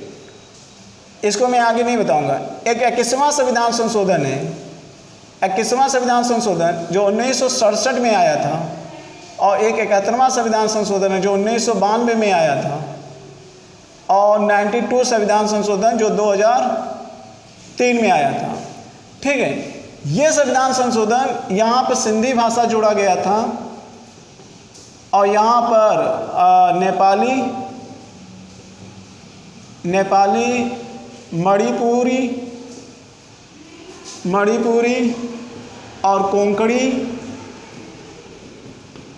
इसको मैं आगे नहीं बताऊंगा। एक 21वां संविधान संशोधन है, 21वां संविधान संशोधन जो 1967 में आया था, और एक 71वां संविधान संशोधन है जो 1992 में आया था, और 92 संविधान संशोधन जो 2003 में आया था, ठीक है। ये संविधान संशोधन यहाँ पर सिंधी भाषा जोड़ा गया था, और यहाँ पर नेपाली, मणिपुरी और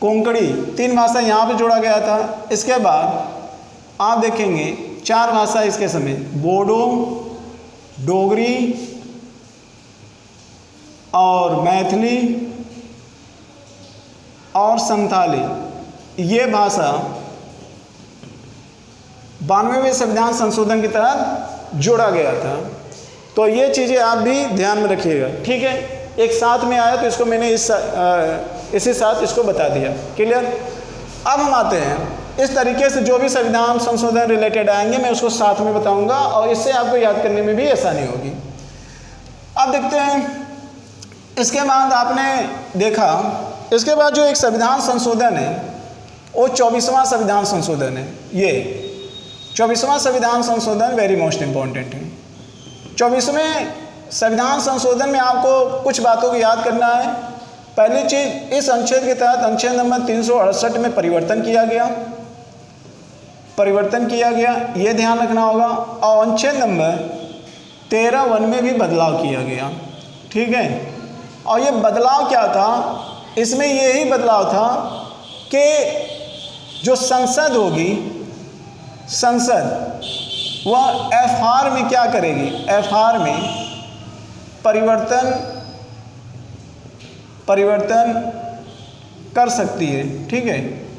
कोंकणी 3 भाषा यहाँ पे जोड़ा गया था। इसके बाद आप देखेंगे 4 भाषा इसके समेत, बोडो, डोगरी और मैथिली और संथाली ये भाषा 92वें संविधान संशोधन के तहत जोड़ा गया था। तो ये चीज़ें आप भी ध्यान में रखिएगा, ठीक है। एक साथ में आया तो इसको मैंने इसी साथ इसको बता दिया, क्लियर। अब हम आते हैं इस तरीके से जो भी संविधान संशोधन रिलेटेड आएंगे मैं उसको साथ में बताऊंगा और इससे आपको याद करने में भी आसानी होगी। अब देखते हैं इसके बाद आपने देखा, इसके बाद जो एक संविधान संशोधन है वो 24वां संविधान संशोधन है। ये 24वां संविधान संशोधन वेरी मोस्ट इम्पॉर्टेंट है। 24वें संविधान संशोधन में आपको कुछ बातों को याद करना है। पहली चीज़, इस अनुच्छेद के तहत अनुच्छेद नंबर 368 में परिवर्तन किया गया, ये ध्यान रखना होगा। और अनुच्छेद नंबर 13(1) में भी बदलाव किया गया, ठीक है। और ये बदलाव क्या था, इसमें यही बदलाव था कि जो संसद होगी, संसद वह एफआर में क्या करेगी, एफआर में परिवर्तन कर सकती है, ठीक है।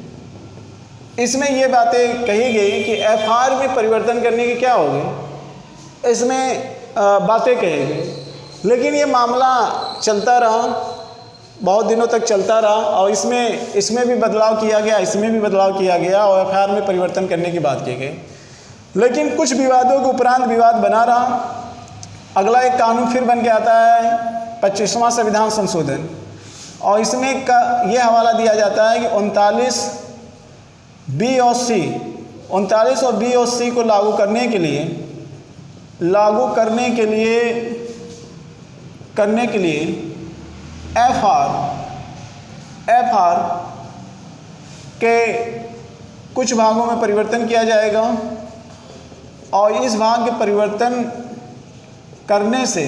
इसमें ये बातें कही गई कि एफआर में परिवर्तन करने की क्या होगी, इसमें बातें कही गई। लेकिन ये मामला चलता रहा, बहुत दिनों तक चलता रहा और इसमें भी बदलाव किया गया, इसमें भी बदलाव किया गया और एफआर में परिवर्तन करने की बात की गई। लेकिन कुछ विवादों के उपरांत विवाद बना रहा। अगला एक कानून फिर बन के आता है 25वां संविधान संशोधन, और इसमें ये हवाला दिया जाता है कि 39 बी और सी, 39 और बी और सी को लागू करने के लिए एफआर के कुछ भागों में परिवर्तन किया जाएगा और इस भाग के परिवर्तन करने से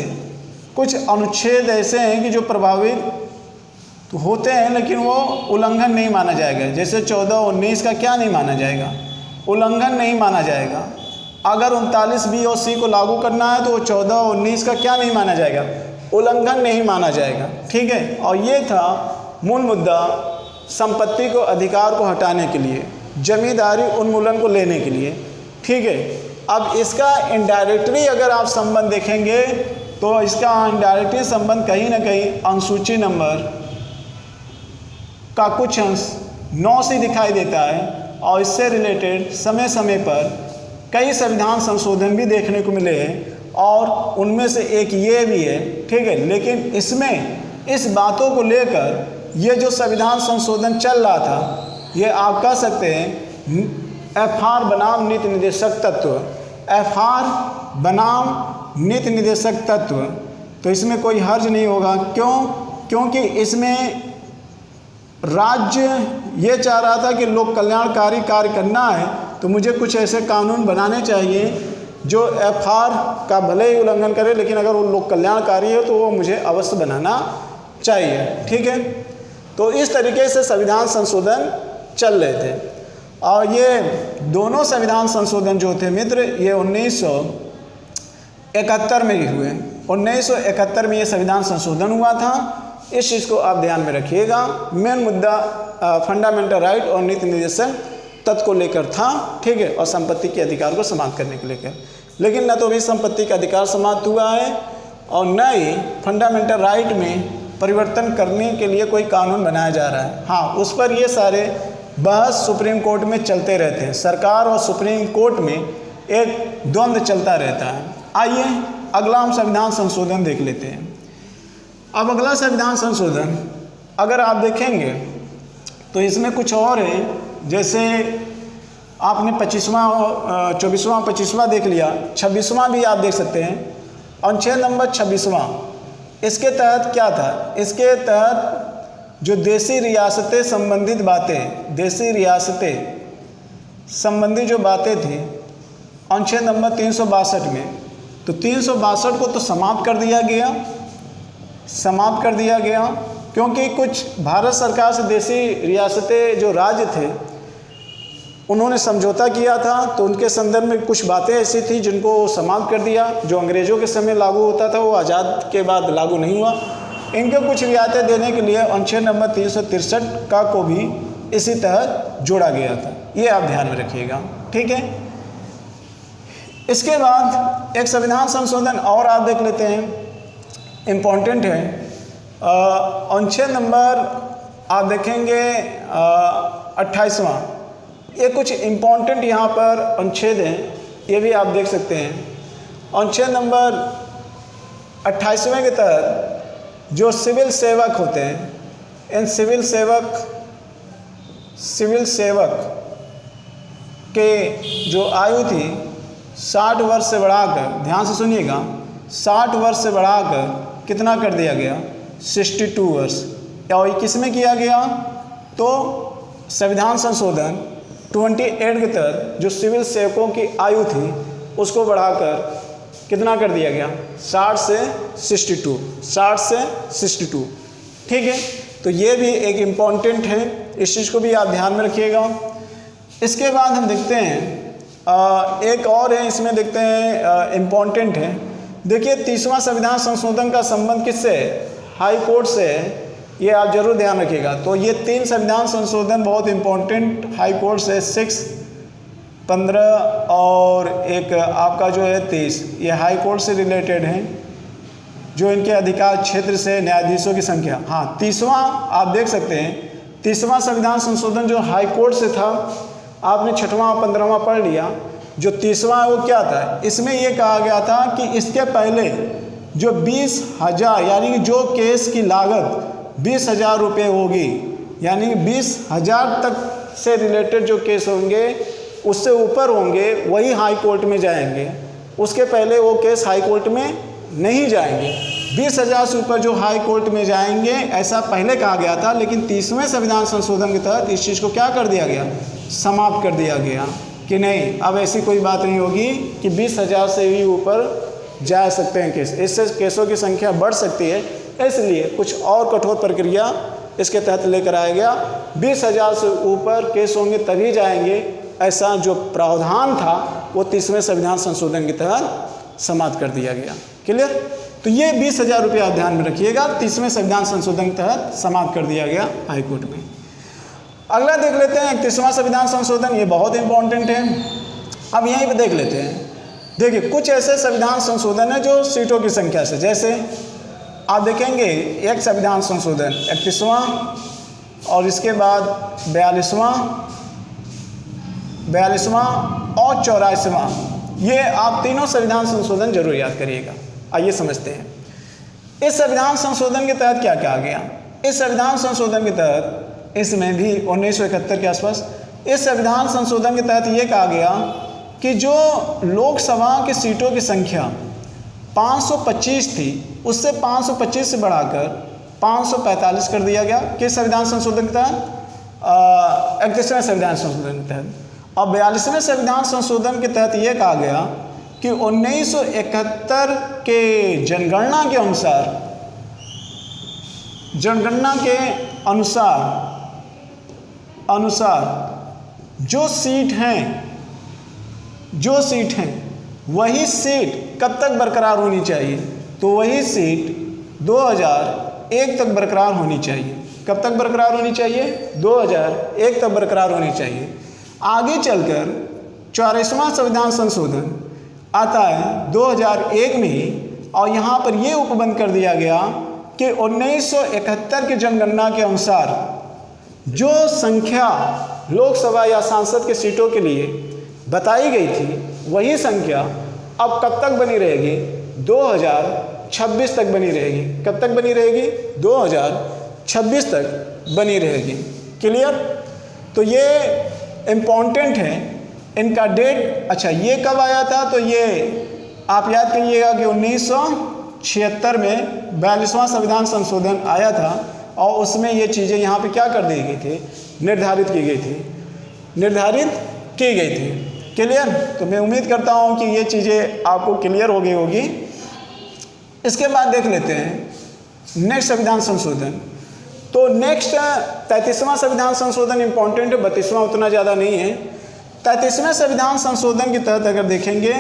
कुछ अनुच्छेद ऐसे हैं कि जो प्रभावित तो होते हैं लेकिन वो उल्लंघन नहीं माना जाएगा। जैसे 14 और 19 का क्या नहीं माना जाएगा, उल्लंघन नहीं माना जाएगा। अगर 39 बी और सी को लागू करना है तो वो 14 और 19 का क्या नहीं माना जाएगा, उल्लंघन नहीं माना जाएगा, ठीक है। और ये था मूल मुद्दा, संपत्ति को अधिकार को हटाने के लिए, जमींदारी उन्मूलन को लेने के लिए, ठीक है। अब इसका इनडायरेक्टली अगर आप संबंध देखेंगे तो इसका इनडायरेक्टली संबंध कहीं ना कहीं अनुसूची नंबर का कुछ अंश 9 से दिखाई देता है और इससे रिलेटेड समय समय पर कई संविधान संशोधन भी देखने को मिले हैं और उनमें से एक ये भी है, ठीक है। लेकिन इसमें इस बातों को लेकर ये जो संविधान संशोधन चल रहा था, ये आप कह सकते हैं एफआर बनाम नीति निर्देशक तत्व, एफआर बनाम नीति निर्देशक तत्व। तो इसमें कोई हर्ज नहीं होगा, क्योंकि इसमें राज्य ये चाह रहा था कि लोक कल्याणकारी कार्य करना है तो मुझे कुछ ऐसे कानून बनाने चाहिए जो एफआर का भले ही उल्लंघन करे, लेकिन अगर वो लोक कल्याणकारी है तो वो मुझे अवश्य बनाना चाहिए, ठीक है। तो इस तरीके से संविधान संशोधन चल रहे थे और ये दोनों संविधान संशोधन जो थे मित्र, ये 1971 में ही हुए। 1971 में ये संविधान संशोधन हुआ था। इस चीज़ को आप ध्यान में रखिएगा। मेन मुद्दा फंडामेंटल राइट और नीति निर्देशक तत्व को लेकर था, ठीक है, और संपत्ति के अधिकार को समाप्त करने के लेकर। लेकिन न तो अभी संपत्ति का अधिकार समाप्त हुआ है और न ही फंडामेंटल राइट में परिवर्तन करने के लिए कोई कानून बनाया जा रहा है। हाँ, उस पर ये सारे बहस सुप्रीम कोर्ट में चलते रहते हैं। सरकार और सुप्रीम कोर्ट में एक द्वंद्व चलता रहता है। आइए अगला हम संविधान संशोधन देख लेते हैं। अब अगला संविधान संशोधन अगर आप देखेंगे तो इसमें कुछ और है। जैसे आपने 24वां देख लिया, 26वां भी आप देख सकते हैं। अनुच्छेद नंबर 26वां, इसके तहत क्या था, इसके तहत जो देसी रियासतें संबंधित बातें, देसी रियासतें संबंधी जो बातें थी अनुच्छेद नंबर 362 में, तो 362 को तो समाप्त कर दिया गया क्योंकि कुछ भारत सरकार से देसी रियासतें जो राज्य थे उन्होंने समझौता किया था, तो उनके संदर्भ में कुछ बातें ऐसी थी जिनको समाप्त कर दिया। जो अंग्रेज़ों के समय लागू होता था वो आज़ाद के बाद लागू नहीं हुआ। इनके कुछ रियायतें देने के लिए अनुच्छेद नंबर 363 का को भी इसी तहत जोड़ा गया था। ये आप ध्यान में रखिएगा, ठीक है। इसके बाद एक संविधान संशोधन और आप देख लेते हैं, इम्पॉर्टेंट है। अनुच्छेद नंबर आप देखेंगे 28वां, ये कुछ इम्पॉर्टेंट यहाँ पर अनुच्छेद हैं, ये भी आप देख सकते हैं। अनुच्छेद नंबर 28वें के तहत जो सिविल सेवक होते हैं, इन सिविल सेवक के जो आयु थी 60 वर्ष से बढ़ाकर, ध्यान से सुनिएगा, 60 वर्ष से बढ़ाकर कितना कर दिया गया, 62 वर्ष। और ये किस में किया गया, तो संविधान संशोधन 28 के तहत जो सिविल सेवकों की आयु थी उसको बढ़ाकर कितना कर दिया गया, 60 से 62, ठीक है। तो ये भी एक इम्पॉर्टेंट है, इस चीज़ को भी आप ध्यान में रखिएगा। इसके बाद हम देखते हैं एक और है, इसमें देखते हैं इम्पॉर्टेंट है। देखिए 30वां संविधान संशोधन का संबंध किससे है, हाई कोर्ट से है, ये आप जरूर ध्यान रखिएगा। तो ये 3 संविधान संशोधन बहुत इम्पॉर्टेंट हाई कोर्ट से, 6, 15 और एक आपका जो है 23, ये हाई कोर्ट से रिलेटेड हैं, जो इनके अधिकार क्षेत्र से न्यायाधीशों की संख्या। हाँ, 30वां आप देख सकते हैं, 30वां संविधान संशोधन जो हाई कोर्ट से था, आपने 6वां 15वां पढ़ लिया। जो 30वां वो क्या था, इसमें ये कहा गया था कि इसके पहले जो 20,000 यानी कि जो केस की लागत 20,000 रुपये होगी, यानी कि 20,000 तक से रिलेटेड जो केस होंगे, उससे ऊपर होंगे, वही हाई कोर्ट में जाएंगे। उसके पहले वो केस हाई कोर्ट में नहीं जाएंगे। 20,000 से ऊपर जो हाई कोर्ट में जाएंगे, ऐसा पहले कहा गया था। लेकिन 30वें संविधान संशोधन के तहत इस चीज़ को क्या कर दिया गया, समाप्त कर दिया गया कि नहीं, अब ऐसी कोई बात नहीं होगी कि 20,000 से भी ऊपर जा सकते हैं केस, इससे केसों की संख्या बढ़ सकती है। इसलिए कुछ और कठोर प्रक्रिया इसके तहत लेकर आया गया। 20,000 से ऊपर केस होंगे तभी जाएंगे, ऐसा जो प्रावधान था वो 30वें संविधान संशोधन के तहत समाप्त कर दिया गया। क्लियर। तो ये 20,000 रुपये आप ध्यान में रखिएगा, 30वें संविधान संशोधन के तहत समाप्त कर दिया गया हाई कोर्ट में। अगला देख लेते हैं 31वां संविधान संशोधन, ये बहुत इंपॉर्टेंट है। अब यहीं पे देख लेते हैं। देखिए कुछ ऐसे संविधान संशोधन है जो सीटों की संख्या से, जैसे आप देखेंगे एक संविधान संशोधन 31वां और इसके बाद 42वां और 84वां, ये आप तीनों संविधान संशोधन जरूर याद करिएगा। आइए समझते हैं इस संविधान संशोधन के तहत क्या कहा गया। इस संविधान संशोधन के तहत, इसमें भी 1971 के आसपास, इस संविधान संशोधन के तहत ये कहा गया कि जो लोकसभा की सीटों की संख्या 525 थी, उससे 525 से बढ़ाकर 545 कर दिया गया। किस संविधान संशोधन के तहत, 31वें संविधान संशोधन के तहत। और 42वें संविधान संशोधन के तहत ये कहा गया कि 1971 के जनगणना के अनुसार जो सीट हैं वही सीट कब तक बरकरार होनी चाहिए, तो वही सीट 2001 तक बरकरार होनी चाहिए। कब तक बरकरार होनी चाहिए, 2001 तक बरकरार होनी चाहिए। आगे चलकर 84वां संविधान संशोधन आता है 2001 में ही, और यहाँ पर ये उपबंध कर दिया गया कि 1971 की जनगणना के अनुसार जो संख्या लोकसभा या सांसद के सीटों के लिए बताई गई थी, वही संख्या अब कब तक बनी रहेगी, 2026 तक बनी रहेगी। कब तक बनी रहेगी, 2026 तक बनी रहेगी। क्लियर। तो ये इम्पॉर्टेंट है, इनका डेट। अच्छा, ये कब आया था, तो ये आप याद करिएगा कि 1976 में 42वां संविधान संशोधन आया था, और उसमें ये चीज़ें यहाँ पे क्या कर दी गई थी, निर्धारित की गई थी। क्लियर। तो मैं उम्मीद करता हूँ कि ये चीज़ें आपको क्लियर हो गई होगी। इसके बाद देख लेते हैं नेक्स्ट संविधान संशोधन। तो नेक्स्ट 33वां संविधान संशोधन इम्पॉर्टेंट है, 32वां उतना ज़्यादा नहीं है। 33वें संविधान संशोधन के तहत अगर देखेंगे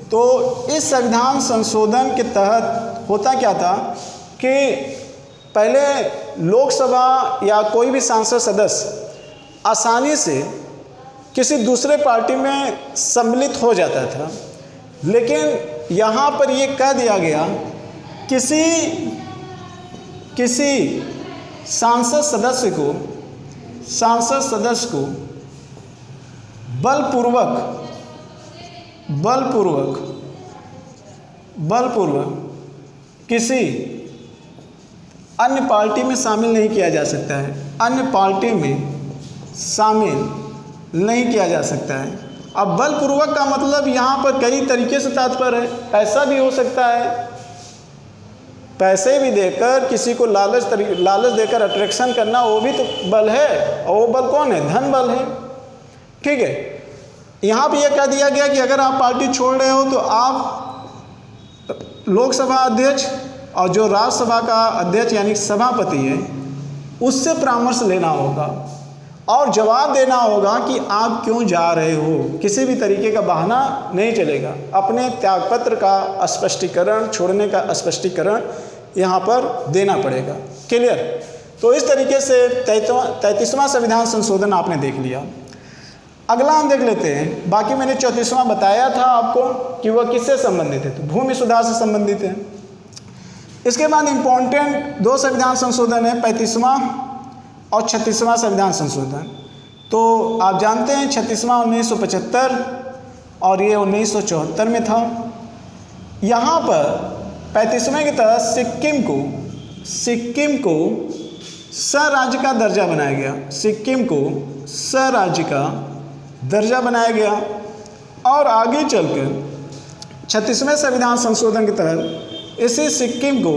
तो इस संविधान संशोधन के तहत होता क्या था कि पहले लोकसभा या कोई भी सांसद सदस्य आसानी से किसी दूसरे पार्टी में सम्मिलित हो जाता था, लेकिन यहाँ पर ये कह दिया गया किसी सांसद सदस्य को बलपूर्वक किसी अन्य पार्टी में शामिल नहीं किया जा सकता है, अन्य पार्टी में शामिल नहीं किया जा सकता है। अब बलपूर्वक का मतलब यहाँ पर कई तरीके से तात्पर्य है। ऐसा भी हो सकता है, पैसे भी देकर किसी को लालच देकर अट्रैक्शन करना, वो भी तो बल है। और वो बल कौन है? धन बल है। ठीक है, यहाँ भी यह कह दिया गया कि अगर आप पार्टी छोड़ रहे हो तो आप लोकसभा अध्यक्ष और जो राज्यसभा का अध्यक्ष यानी सभापति है उससे परामर्श लेना होगा और जवाब देना होगा कि आप क्यों जा रहे हो। किसी भी तरीके का बहाना नहीं चलेगा। अपने त्यागपत्र का स्पष्टीकरण, छोड़ने का स्पष्टीकरण यहाँ पर देना पड़ेगा। क्लियर? तो इस तरीके से 33वां संविधान संशोधन आपने देख लिया। अगला हम देख लेते हैं। बाकी मैंने 34वां बताया था आपको कि वह किससे संबंधित है, तो भूमि सुधार से संबंधित है। इसके बाद इम्पोर्टेंट 2 संविधान संशोधन है, 35वां और 36वां संविधान संशोधन। तो आप जानते हैं 36वां 1975 और ये 1974 में था। यहाँ पर 35वें की तहत सिक्किम को स्वराज्य का दर्जा बनाया गया। सिक्किम को स्वराज्य का दर्जा बनाया गया और आगे चलकर 36वें संविधान संशोधन के तहत इसी सिक्किम को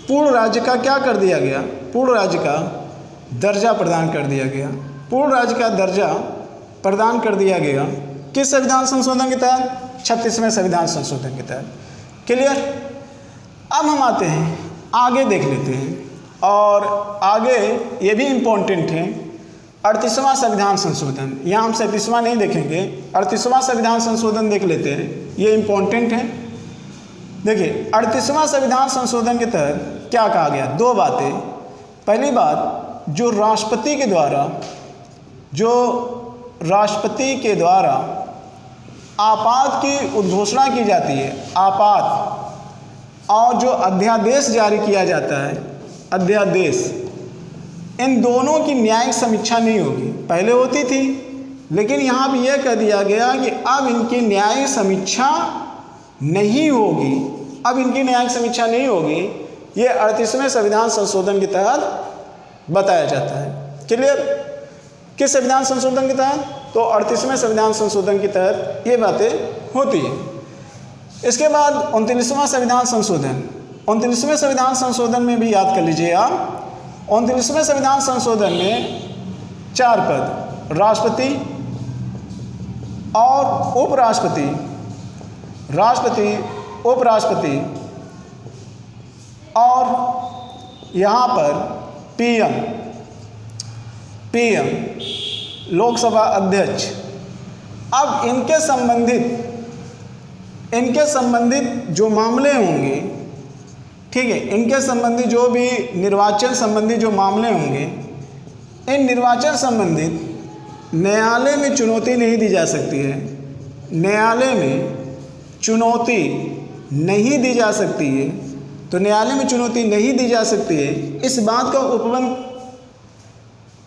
पूर्ण राज्य का क्या कर दिया गया? पूर्ण राज्य का दर्जा प्रदान कर दिया गया। पूर्ण राज्य का दर्जा प्रदान कर दिया गया किस संविधान संशोधन के तहत? 36वें संविधान संशोधन के तहत। क्लियर? अब हम आते हैं, आगे देख लेते हैं। और आगे ये भी इम्पोर्टेंट है, 38वां संविधान संशोधन। यहाँ हम 37वां नहीं देखेंगे, 38वां संविधान संशोधन देख लेते हैं, ये इम्पोर्टेंट है। देखिए 38वां संविधान संशोधन के तहत क्या कहा गया? 2 बातें। पहली बात, जो राष्ट्रपति के द्वारा आपात की उद्घोषणा की जाती है, आपात, और जो अध्यादेश जारी किया जाता है, अध्यादेश, इन दोनों की न्यायिक समीक्षा नहीं होगी। पहले होती थी, लेकिन यहाँ भी यह कह दिया गया कि अब इनकी न्यायिक समीक्षा नहीं होगी। अब इनकी न्यायिक समीक्षा नहीं होगी, ये 38वें संविधान संशोधन के तहत बताया जाता है। क्लियर? किस संविधान संशोधन के तहत? तो 38वें संविधान संशोधन के तहत ये बातें होती हैं। इसके बाद 29वां संविधान संशोधन। 29वें संविधान संशोधन में भी याद कर लीजिए आप, 29वें संविधान संशोधन में 4 पद, राष्ट्रपति और उपराष्ट्रपति, राष्ट्रपति, उपराष्ट्रपति और यहाँ पर पीएम, लोकसभा अध्यक्ष। अब इनके संबंधित जो मामले होंगे, ठीक है, इनके संबंधित जो भी निर्वाचन संबंधी जो मामले होंगे, इन निर्वाचन संबंधित न्यायालय में चुनौती नहीं दी जा सकती है। न्यायालय में चुनौती नहीं दी जा सकती है। तो न्यायालय में चुनौती नहीं दी जा सकती है, इस बात का उपबंध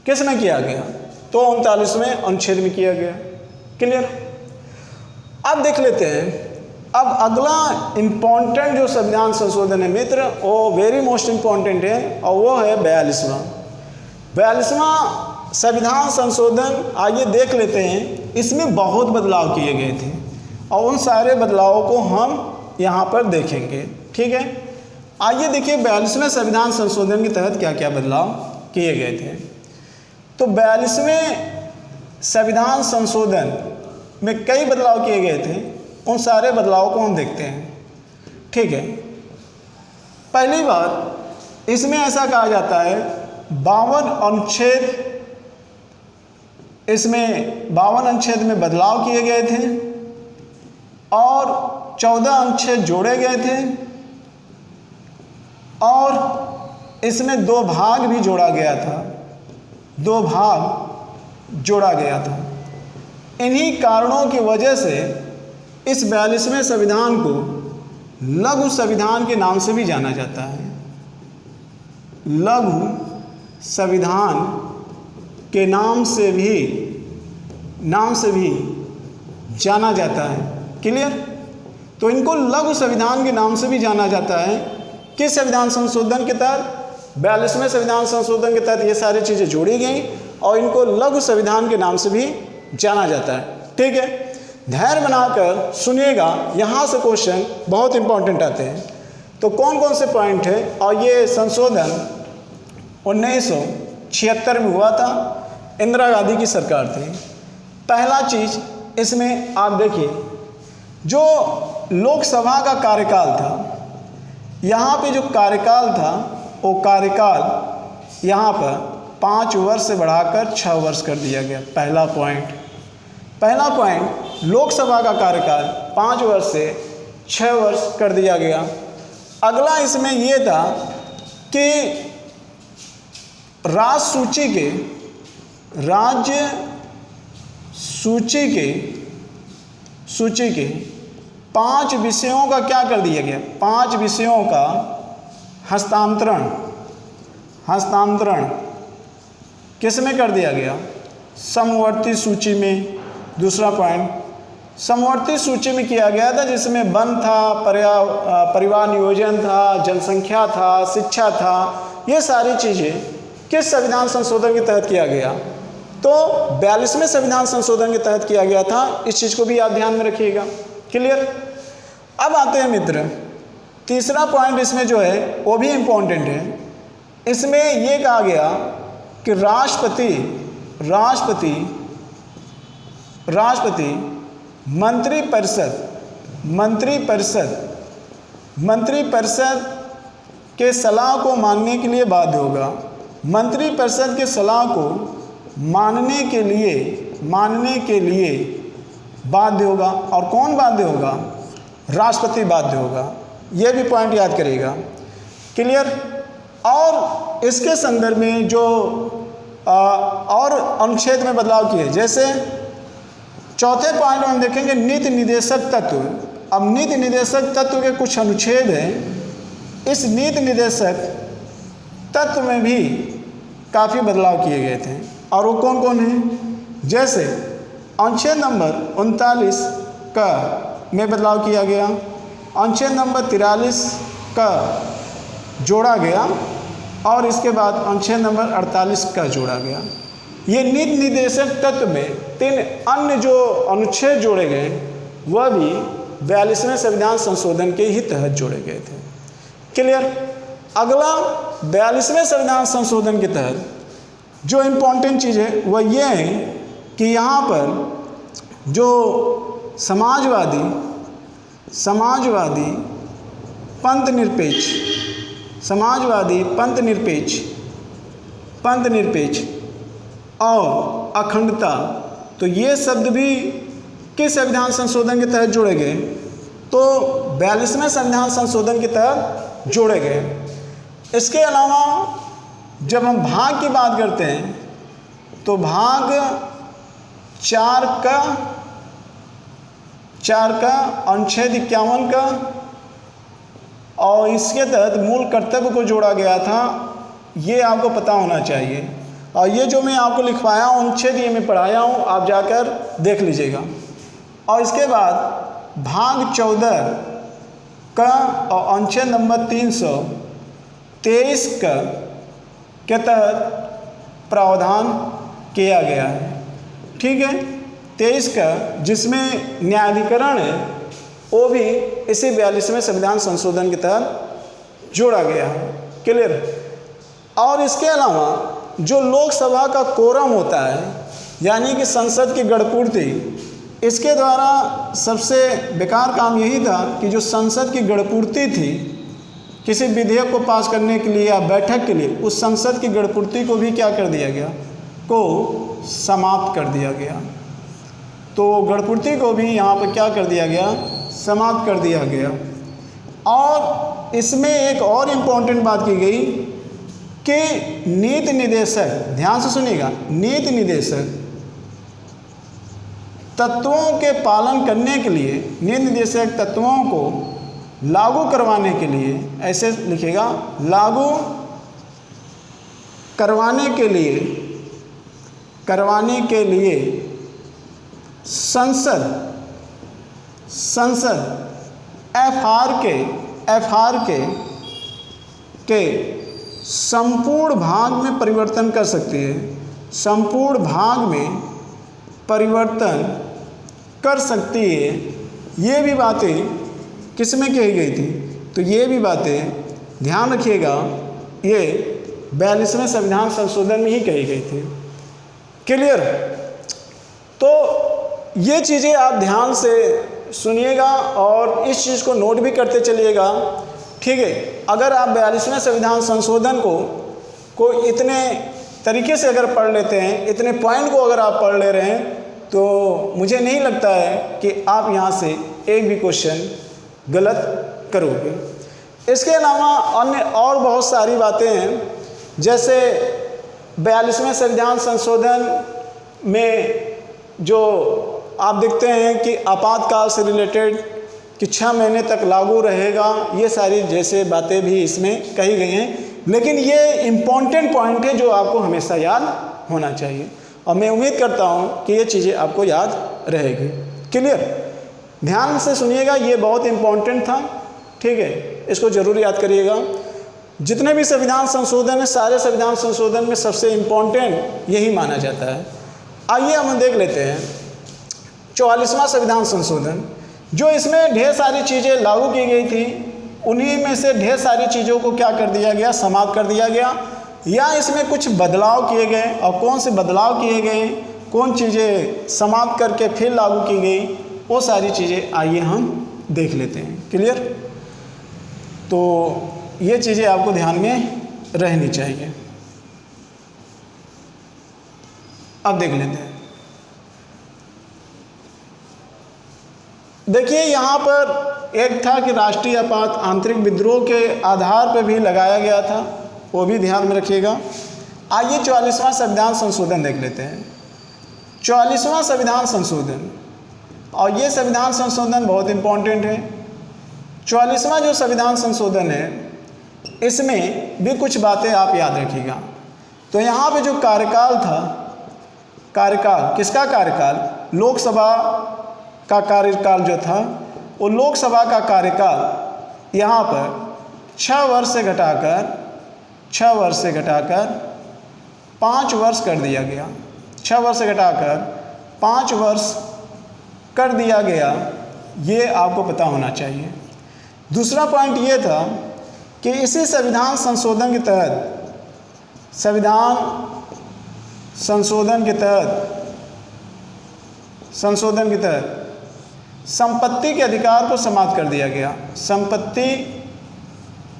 किस में किया गया? तो 39वें अनुच्छेद में किया गया। क्लियर? अब देख लेते हैं। अब अगला इम्पॉर्टेंट जो संविधान संशोधन है मित्र, वो वेरी मोस्ट इम्पॉर्टेंट है, और वो है 42वां संविधान संशोधन। आइए देख लेते हैं। इसमें बहुत बदलाव किए गए थे और उन सारे बदलावों को हम यहाँ पर देखेंगे। ठीक है, आइए देखिए 42वें संविधान संशोधन के तहत क्या क्या बदलाव किए गए थे। तो 42वें संविधान संशोधन में कई बदलाव किए गए थे, उन सारे बदलावों को हम देखते हैं। ठीक है, पहली बात, इसमें ऐसा कहा जाता है 52 अनुच्छेद, इसमें 52 अनुच्छेद में बदलाव किए गए थे और 14 अनुच्छेद जोड़े गए थे और इसमें 2 भाग भी जोड़ा गया था, 2 भाग जोड़ा गया था। इन्हीं कारणों की वजह से इस 42वें संविधान को लघु संविधान के नाम से भी जाना जाता है। लघु संविधान के नाम से भी जाना जाता है। क्लियर? तो इनको लघु संविधान के नाम से भी जाना जाता है। किस संविधान संशोधन के तहत? 42वें संविधान संशोधन के तहत ये सारी चीज़ें जोड़ी गई और इनको लघु संविधान के नाम से भी जाना जाता है। ठीक है, धैर्य बनाकर सुनिएगा, यहाँ से क्वेश्चन बहुत इंपॉर्टेंट आते हैं। तो कौन कौन से पॉइंट है? और ये संशोधन 1976 में हुआ था, इंदिरा गांधी की सरकार थी। पहला चीज़ इसमें आप देखिए, जो लोकसभा का कार्यकाल था, यहाँ पे जो कार्यकाल था वो कार्यकाल यहाँ पर 5 वर्ष से बढ़ाकर 6 वर्ष कर दिया गया। पहला पॉइंट लोकसभा का कार्यकाल 5 वर्ष से 6 वर्ष कर दिया गया। अगला इसमें ये था कि राज्य सूची के 5 विषयों का क्या कर दिया गया? 5 विषयों का हस्तांतरण किस में कर दिया गया? समवर्ती सूची में। दूसरा पॉइंट समवर्ती सूची में किया गया था, जिसमें वन था, परिवार नियोजन था, जनसंख्या था, शिक्षा था। ये सारी चीज़ें किस संविधान संशोधन के तहत किया गया? तो 42वें संविधान संशोधन के तहत किया गया था। इस चीज़ को भी आप ध्यान में रखिएगा। क्लियर? अब आते हैं मित्र, तीसरा पॉइंट इसमें जो है वो भी इम्पोर्टेंट है। इसमें ये कहा गया कि राष्ट्रपति मंत्रिपरिषद के सलाह को मानने के लिए बाध्य होगा। मंत्रिपरिषद के सलाह को मानने के लिए बाध्य होगा। और कौन बाध्य होगा? राष्ट्रपति बाध्य होगा। यह भी पॉइंट याद करिएगा। क्लियर? और इसके संदर्भ में जो और अनुच्छेद में बदलाव किए, जैसे चौथे पॉइंट में हम देखेंगे नीति निर्देशक तत्व। अब नीति निर्देशक तत्व के कुछ अनुच्छेद हैं। इस नीति निर्देशक तत्व में भी काफ़ी बदलाव किए गए थे। और वो कौन कौन हैं? जैसे अनुच्छेद नंबर 39 का में बदलाव किया गया, अनुच्छेद नंबर 43 का जोड़ा गया और इसके बाद अनुच्छेद नंबर 48 का जोड़ा गया। ये नीति निर्देशक तत्व में 3 अन्य जो अनुच्छेद जोड़े गए वह भी 42वें संविधान संशोधन के ही तहत जोड़े गए थे। क्लियर? अगला 42वें संविधान संशोधन के तहत जो इम्पोर्टेंट चीज़ है वह यह है कि यहाँ पर जो समाजवादी पंथ निरपेक्ष और अखंडता, तो ये शब्द भी किस संविधान संशोधन के तहत जोड़े गए? तो 42वें संविधान संशोधन के तहत जोड़े गए। इसके अलावा जब हम भाग की बात करते हैं तो भाग 4 का अनुच्छेद 51 का और इसके तहत मूल कर्तव्य को जोड़ा गया था। ये आपको पता होना चाहिए। और ये जो मैं आपको लिखवाया हूँ अनुच्छेद, ये मैं पढ़ाया हूँ, आप जाकर देख लीजिएगा। और इसके बाद भाग 14 का और अनुच्छेद नंबर 323 का के तहत प्रावधान किया गया है। ठीक है, 23 का जिसमें न्यायाधिकरण है वो भी इसी 42वें संविधान संशोधन के तहत जोड़ा गया है। क्लियर? और इसके अलावा जो लोकसभा का कोरम होता है, यानी कि संसद की गणपूर्ति, इसके द्वारा सबसे बेकार काम यही था कि जो संसद की गणपूर्ति थी किसी विधेयक को पास करने के लिए या बैठक के लिए, उस संसद की गणपूर्ति को भी क्या कर दिया गया? को समाप्त कर दिया गया। तो गणपूर्ति को भी यहाँ पर क्या कर दिया गया? समाप्त कर दिया गया। और इसमें एक और इम्पोर्टेंट बात की गई कि नीति निर्देशक, ध्यान से सुनिएगा, नीति निर्देशक तत्वों के पालन करने के लिए, नीति निर्देशक तत्वों को लागू करवाने के लिए, ऐसे लिखेगा, लागू करवाने के लिए संसद एफआर के संपूर्ण भाग में परिवर्तन कर सकती है, संपूर्ण भाग में परिवर्तन कर सकती है। ये भी बातें किस में कही गई थी? तो ये भी बातें ध्यान रखिएगा, ये 42वें संविधान संशोधन में ही कही गई थी। क्लियर? तो ये चीज़ें आप ध्यान से सुनिएगा और इस चीज़ को नोट भी करते चलिएगा, ठीक है। अगर आप 42वें संविधान संशोधन को इतने तरीके से अगर पढ़ लेते हैं, इतने पॉइंट को अगर आप पढ़ ले रहे हैं, तो मुझे नहीं लगता है कि आप यहाँ से एक भी क्वेश्चन गलत करोगे। इसके अलावा अन्य और बहुत सारी बातें हैं, जैसे 42वें संविधान संशोधन में जो आप देखते हैं कि आपातकाल से रिलेटेड कि 6 महीने तक लागू रहेगा, ये सारी जैसे बातें भी इसमें कही गई हैं। लेकिन ये इम्पॉर्टेंट पॉइंट है जो आपको हमेशा याद होना चाहिए, और मैं उम्मीद करता हूँ कि ये चीज़ें आपको याद रहेगी। क्लियर? ध्यान से सुनिएगा, ये बहुत इम्पॉर्टेंट था, ठीक है, इसको ज़रूर याद करिएगा। जितने भी संविधान संशोधन है, सारे संविधान संशोधन में सबसे इम्पॉर्टेंट यही माना जाता है। आइए हम देख लेते हैं 44वां संविधान संशोधन, जो इसमें ढेर सारी चीज़ें लागू की गई थी, उन्हीं में से ढेर सारी चीज़ों को क्या कर दिया गया, समाप्त कर दिया गया, या इसमें कुछ बदलाव किए गए, और कौन से बदलाव किए गए, कौन चीज़ें समाप्त करके फिर लागू की गई, वो सारी चीज़ें आइए हम देख लेते हैं। क्लियर? तो ये चीज़ें आपको ध्यान में रहनी चाहिए। अब देख लेते हैं। देखिए यहाँ पर एक था कि राष्ट्रीय आपात आंतरिक विद्रोह के आधार पर भी लगाया गया था, वो भी ध्यान में रखिएगा। आइए 44वां संविधान संशोधन देख लेते हैं। 44वां संविधान संशोधन, और ये संविधान संशोधन बहुत इम्पोर्टेंट है। 44वां जो संविधान संशोधन है, इसमें भी कुछ बातें आप याद रखिएगा। तो यहाँ पे जो कार्यकाल था, कार्यकाल किसका कार्यकाल? लोकसभा का कार्यकाल जो था, वो लोकसभा का कार्यकाल यहाँ पर 6 वर्ष से घटाकर 5 वर्ष कर दिया गया। 6 वर्ष से घटाकर 5 वर्ष कर दिया गया, ये आपको पता होना चाहिए। दूसरा पॉइंट ये था कि इसी संविधान संशोधन के तहत संपत्ति के अधिकार को समाप्त कर दिया गया। संपत्ति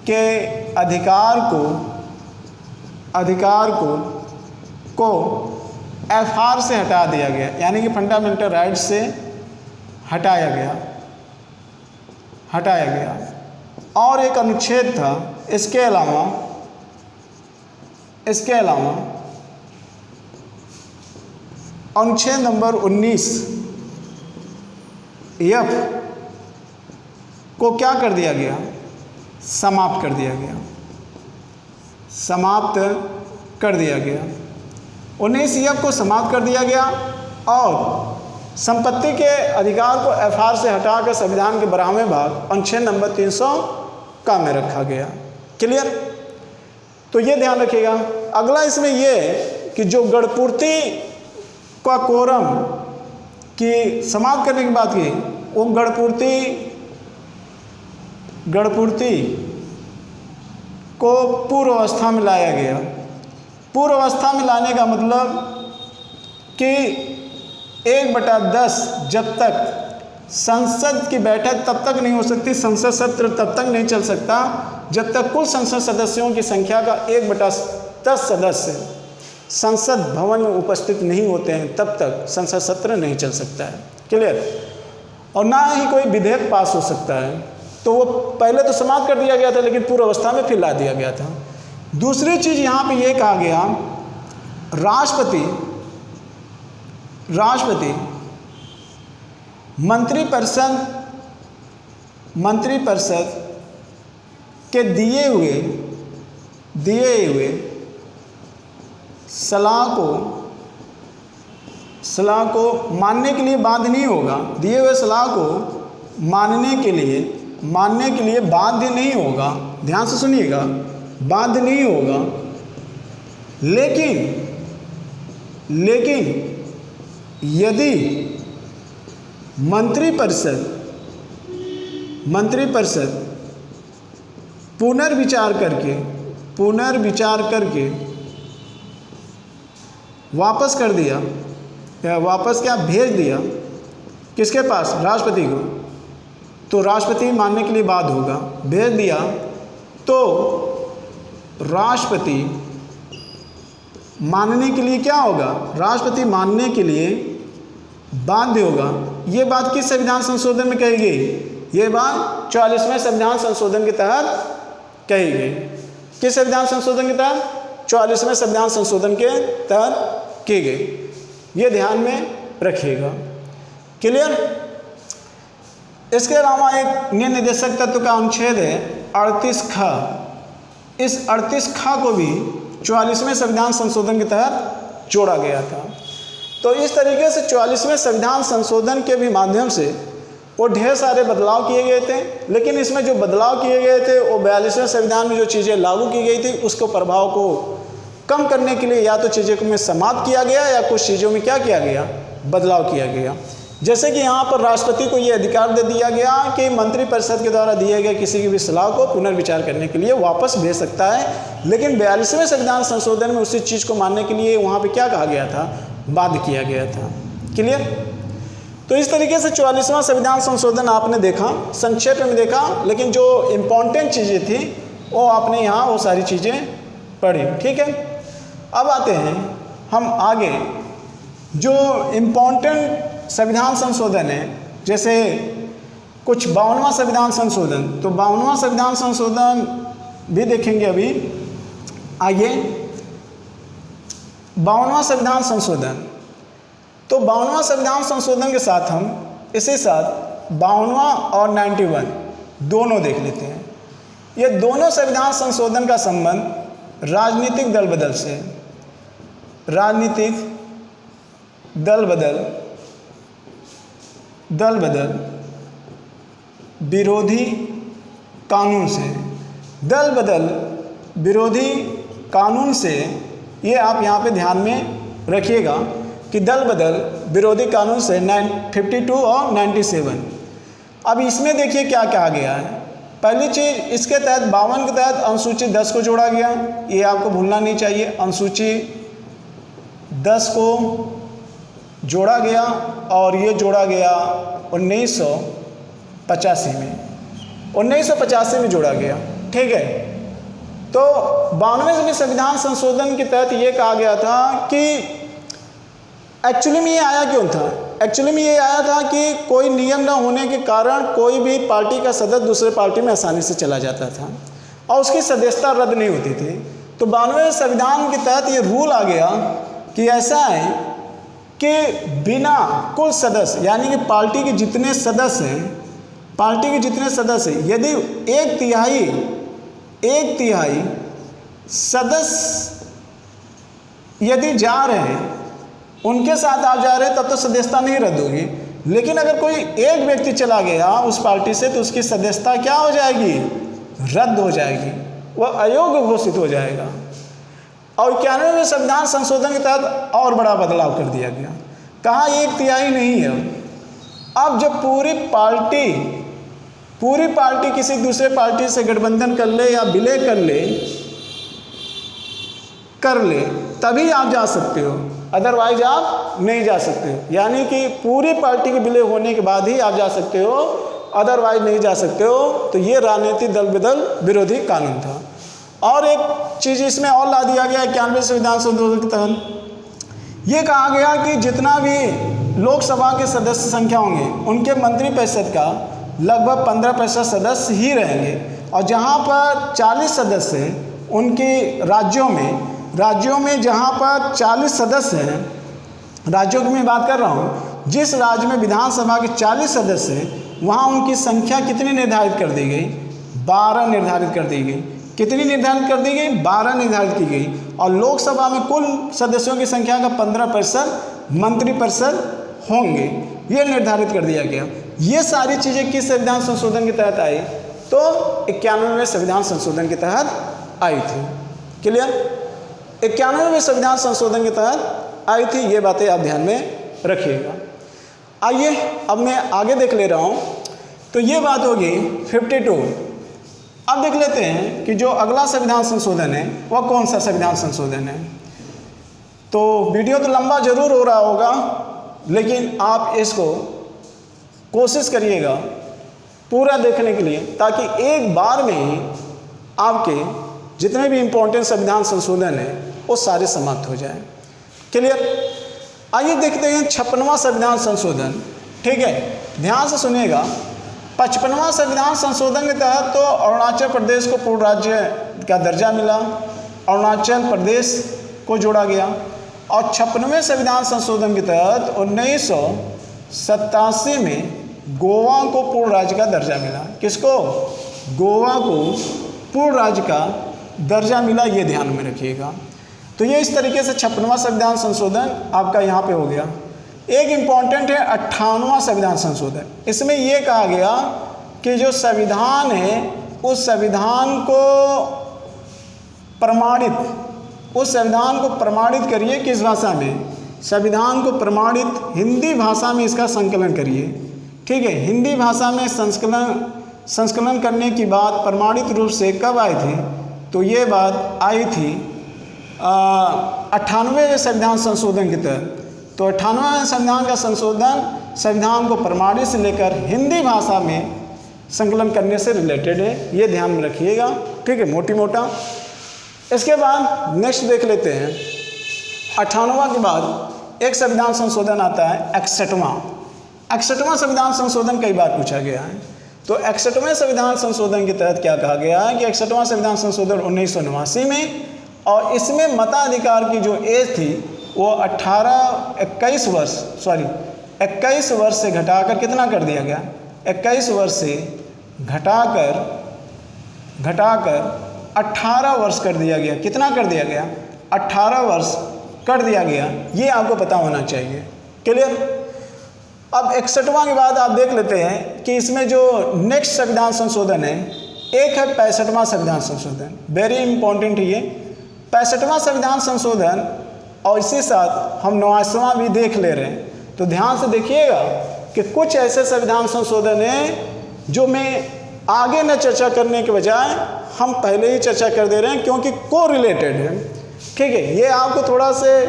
के अधिकार को एफआर से हटा दिया गया, यानी कि फंडामेंटल राइट्स से हटाया गया। और एक अनुच्छेद था इसके अलावा अनुच्छेद नंबर 19 एफ को क्या कर दिया गया? समाप्त कर दिया गया। 19 एफ को समाप्त कर दिया गया, और संपत्ति के अधिकार को एफआर से हटाकर संविधान के 12वें भाग अनुच्छेद नंबर 300 का में रखा गया। क्लियर? तो ये ध्यान रखिएगा। अगला इसमें ये कि जो गणपूर्ति का कोरम की समाप्त करने की बात की, वो गणपूर्ति को पूर्व अवस्था में लाया गया। पूर्व अवस्था में लाने का मतलब कि 1/10 जब तक संसद की बैठक तब तक नहीं हो सकती, संसद सत्र तब तक नहीं चल सकता जब तक कुल संसद सदस्यों की संख्या का 1/10 सदस्य संसद भवन में उपस्थित नहीं होते हैं, तब तक संसद सत्र नहीं चल सकता है। क्लियर? और ना ही कोई विधेयक पास हो सकता है। तो वो पहले तो समाप्त कर दिया गया था, लेकिन पूर्व अवस्था में फिर ला दिया गया था। दूसरी चीज़ यहाँ पे ये कहा गया, राष्ट्रपति मंत्रिपरिषद के दिए हुए सलाह को मानने के लिए बाध्य नहीं होगा। दिए हुए सलाह को मानने के लिए बाध्य नहीं होगा। ध्यान से सुनिएगा, बाध्य नहीं होगा। लेकिन यदि मंत्रिपरिषद पुनर्विचार करके वापस कर दिया, भेज दिया किसके पास? राष्ट्रपति को, तो राष्ट्रपति मानने के लिए बाध्य होगा। भेज दिया तो राष्ट्रपति मानने के लिए क्या होगा? राष्ट्रपति मानने के लिए बाध्य होगा। ये बात किस संविधान संशोधन में कही गई? ये बात 44वें संविधान संशोधन के तहत कही गई। किस संविधान संशोधन के तहत? 44वें संविधान संशोधन के तहत की गई। ये ध्यान में रखिएगा। क्लियर? इसके अलावा एक निर्देशक तत्व का अनुच्छेद है 38ख। इस 38ख को भी 44वें संविधान संशोधन के तहत जोड़ा गया था। तो इस तरीके से 44वें संविधान संशोधन के भी माध्यम से वो ढेर सारे बदलाव किए गए थे। लेकिन इसमें जो बदलाव किए गए थे वो 42वें संविधान में जो चीज़ें लागू की गई थी उसको प्रभाव को कम करने के लिए या तो चीज़ों को में समाप्त किया गया या कुछ चीज़ों में क्या किया गया? बदलाव किया गया। जैसे कि यहाँ पर राष्ट्रपति को ये अधिकार दे दिया गया कि मंत्रिपरिषद के द्वारा दिए गए किसी की भी सलाह को पुनर्विचार करने के लिए वापस भेज सकता है। लेकिन 42वें संविधान संशोधन में उसी चीज़ को मानने के लिए वहाँ पे क्या कहा गया था? बाध्य किया गया था। क्लियर? तो इस तरीके से 44वां संविधान संशोधन आपने देखा, संक्षेप में देखा, लेकिन जो इम्पोर्टेंट चीज़ें थी वो आपने यहाँ वो सारी चीज़ें पढ़ी। ठीक है, अब आते हैं हम आगे। जो इम्पोर्टेंट संविधान संशोधन है, जैसे कुछ 52वां संविधान संशोधन, तो 52वां संविधान संशोधन भी देखेंगे अभी आगे। 52वां संविधान संशोधन, तो 52वां संविधान संशोधन के साथ हम इसी साथ 52वां और 91 दोनों देख लेते हैं। ये दोनों संविधान संशोधन का संबंध राजनीतिक दल बदल विरोधी कानून से, दल बदल विरोधी कानून से, ये आप यहाँ पे ध्यान में रखिएगा कि दल बदल विरोधी कानून से 52 और 97। अब इसमें देखिए क्या कहा गया है। पहली चीज़, इसके तहत 52 के तहत अनुसूची 10 को जोड़ा गया। ये आपको भूलना नहीं चाहिए, अनुसूची 10 को जोड़ा गया और ये जोड़ा गया 1985 में जोड़ा गया। ठीक है, तो 92वें संविधान संशोधन के तहत ये कहा गया था कि एक्चुअली में ये आया क्यों था? एक्चुअली में ये आया था कि कोई नियम न होने के कारण कोई भी पार्टी का सदस्य दूसरे पार्टी में आसानी से चला जाता था और उसकी सदस्यता रद्द नहीं होती थी। तो 92वें संविधान के तहत ये रूल आ गया कि ऐसा है कि बिना कुल सदस्य, यानी कि पार्टी के जितने सदस्य हैं, यदि एक तिहाई सदस्य यदि जा रहे हैं, उनके साथ आप जा रहे हैं, तब तो सदस्यता नहीं रद्द होगी। लेकिन अगर कोई एक व्यक्ति चला गया उस पार्टी से तो उसकी सदस्यता क्या हो जाएगी? रद्द हो जाएगी, वह अयोग्य घोषित हो जाएगा। और 91वें संविधान संशोधन के तहत और बड़ा बदलाव कर दिया गया। कहा एक तिहाई नहीं है, अब जब पूरी पार्टी किसी दूसरे पार्टी से गठबंधन कर ले या विलय कर ले तभी आप जा सकते हो, अदरवाइज आप नहीं जा सकते हो। यानी कि पूरी पार्टी के विलय होने के बाद ही आप जा सकते हो, अदरवाइज नहीं जा सकते हो। तो ये राजनीतिक दल बदल विरोधी कानून था। और एक चीज़ इसमें और ला दिया गया 91वें संविधान संशोधन के तहत ये कहा गया कि जितना भी लोकसभा के सदस्य संख्या होंगे उनके मंत्रिपरिषद का लगभग 15% सदस्य ही रहेंगे, और जहाँ पर 40 सदस्य हैं उनके राज्यों में जहाँ पर 40 सदस्य हैं, राज्यों की मैं बात कर रहा हूँ, जिस राज्य में विधानसभा के 40 सदस्य हैं वहाँ उनकी संख्या कितनी निर्धारित कर दी गई? 12 निर्धारित कर दी गई। कितनी निर्धारित कर दी गई? 12 निर्धारित की गई। और लोकसभा में कुल सदस्यों की संख्या का 15% मंत्री परिषद होंगे, ये निर्धारित कर दिया गया। ये सारी चीज़ें किस संविधान संशोधन के तहत आई? तो 91वें संविधान संशोधन के तहत आई थी। क्लियर? 91वें संविधान संशोधन के तहत आई थी। ये बातें आप ध्यान में रखिएगा। आइए अब मैं आगे देख ले रहा हूँ। तो ये बात होगी 52। अब देख लेते हैं कि जो अगला संविधान संशोधन है वह कौन सा संविधान संशोधन है। तो वीडियो तो लंबा जरूर हो रहा होगा, लेकिन आप इसको कोशिश करिएगा पूरा देखने के लिए, ताकि एक बार में ही आपके जितने भी इम्पोर्टेंट संविधान संशोधन है वो सारे समाप्त हो जाएं। क्लियर? आइए देखते हैं 56वां संविधान संशोधन। ठीक है, ध्यान से सुनिएगा। 55वां संविधान संशोधन के तहत तो अरुणाचल प्रदेश को पूर्ण राज्य का दर्जा मिला, अरुणाचल प्रदेश को जोड़ा गया। और 56वें संविधान संशोधन के तहत 1987 में गोवा को पूर्ण राज्य का दर्जा मिला। किसको? गोवा को पूर्ण राज्य का दर्जा मिला, ये ध्यान में रखिएगा। तो ये इस तरीके से 56वां संविधान संशोधन आपका यहाँ पे हो गया। एक इम्पॉर्टेंट है 58वां संविधान संशोधन। इसमें ये कहा गया कि जो संविधान है उस संविधान को प्रमाणित करिए। किस भाषा में? संविधान को प्रमाणित हिंदी भाषा में इसका संकलन करिए। ठीक है, हिंदी भाषा में संकलन करने की बात प्रमाणित रूप से कब आई थी? तो ये बात आई थी 98वें संविधान संशोधन के तहत। तो 98वें संविधान का संशोधन संविधान को प्रमाणित से लेकर हिंदी भाषा में संकलन करने से रिलेटेड है, ये ध्यान में रखिएगा। ठीक है, मोटी मोटा। इसके बाद नेक्स्ट देख लेते हैं। 98वां के बाद एक संविधान संशोधन आता है 61वां। 61वां संविधान संशोधन कई बार पूछा गया है। तो 61वें संविधान संशोधन के तहत क्या कहा गया है कि 61वां संविधान संशोधन 1989 में, और इसमें मताधिकार की जो एज थी वो 21 वर्ष से घटाकर कितना कर दिया गया? 21 वर्ष से घटाकर 18 वर्ष कर दिया गया। कितना कर दिया गया? 18 वर्ष कर दिया गया। ये आपको पता होना चाहिए। क्लियर? अब 61वां के बाद आप देख लेते हैं कि इसमें जो नेक्स्ट संविधान संशोधन है, एक है 65वां संविधान संशोधन। वेरी इंपॉर्टेंट है ये 65वां संविधान संशोधन, और इसी साथ हम 89वां भी देख ले रहे हैं। तो ध्यान से देखिएगा कि कुछ ऐसे संविधान संशोधन हैं जो मैं आगे न चर्चा करने के बजाय हम पहले ही चर्चा कर दे रहे हैं, क्योंकि को रिलेटेड है। ठीक है, ये आपको थोड़ा से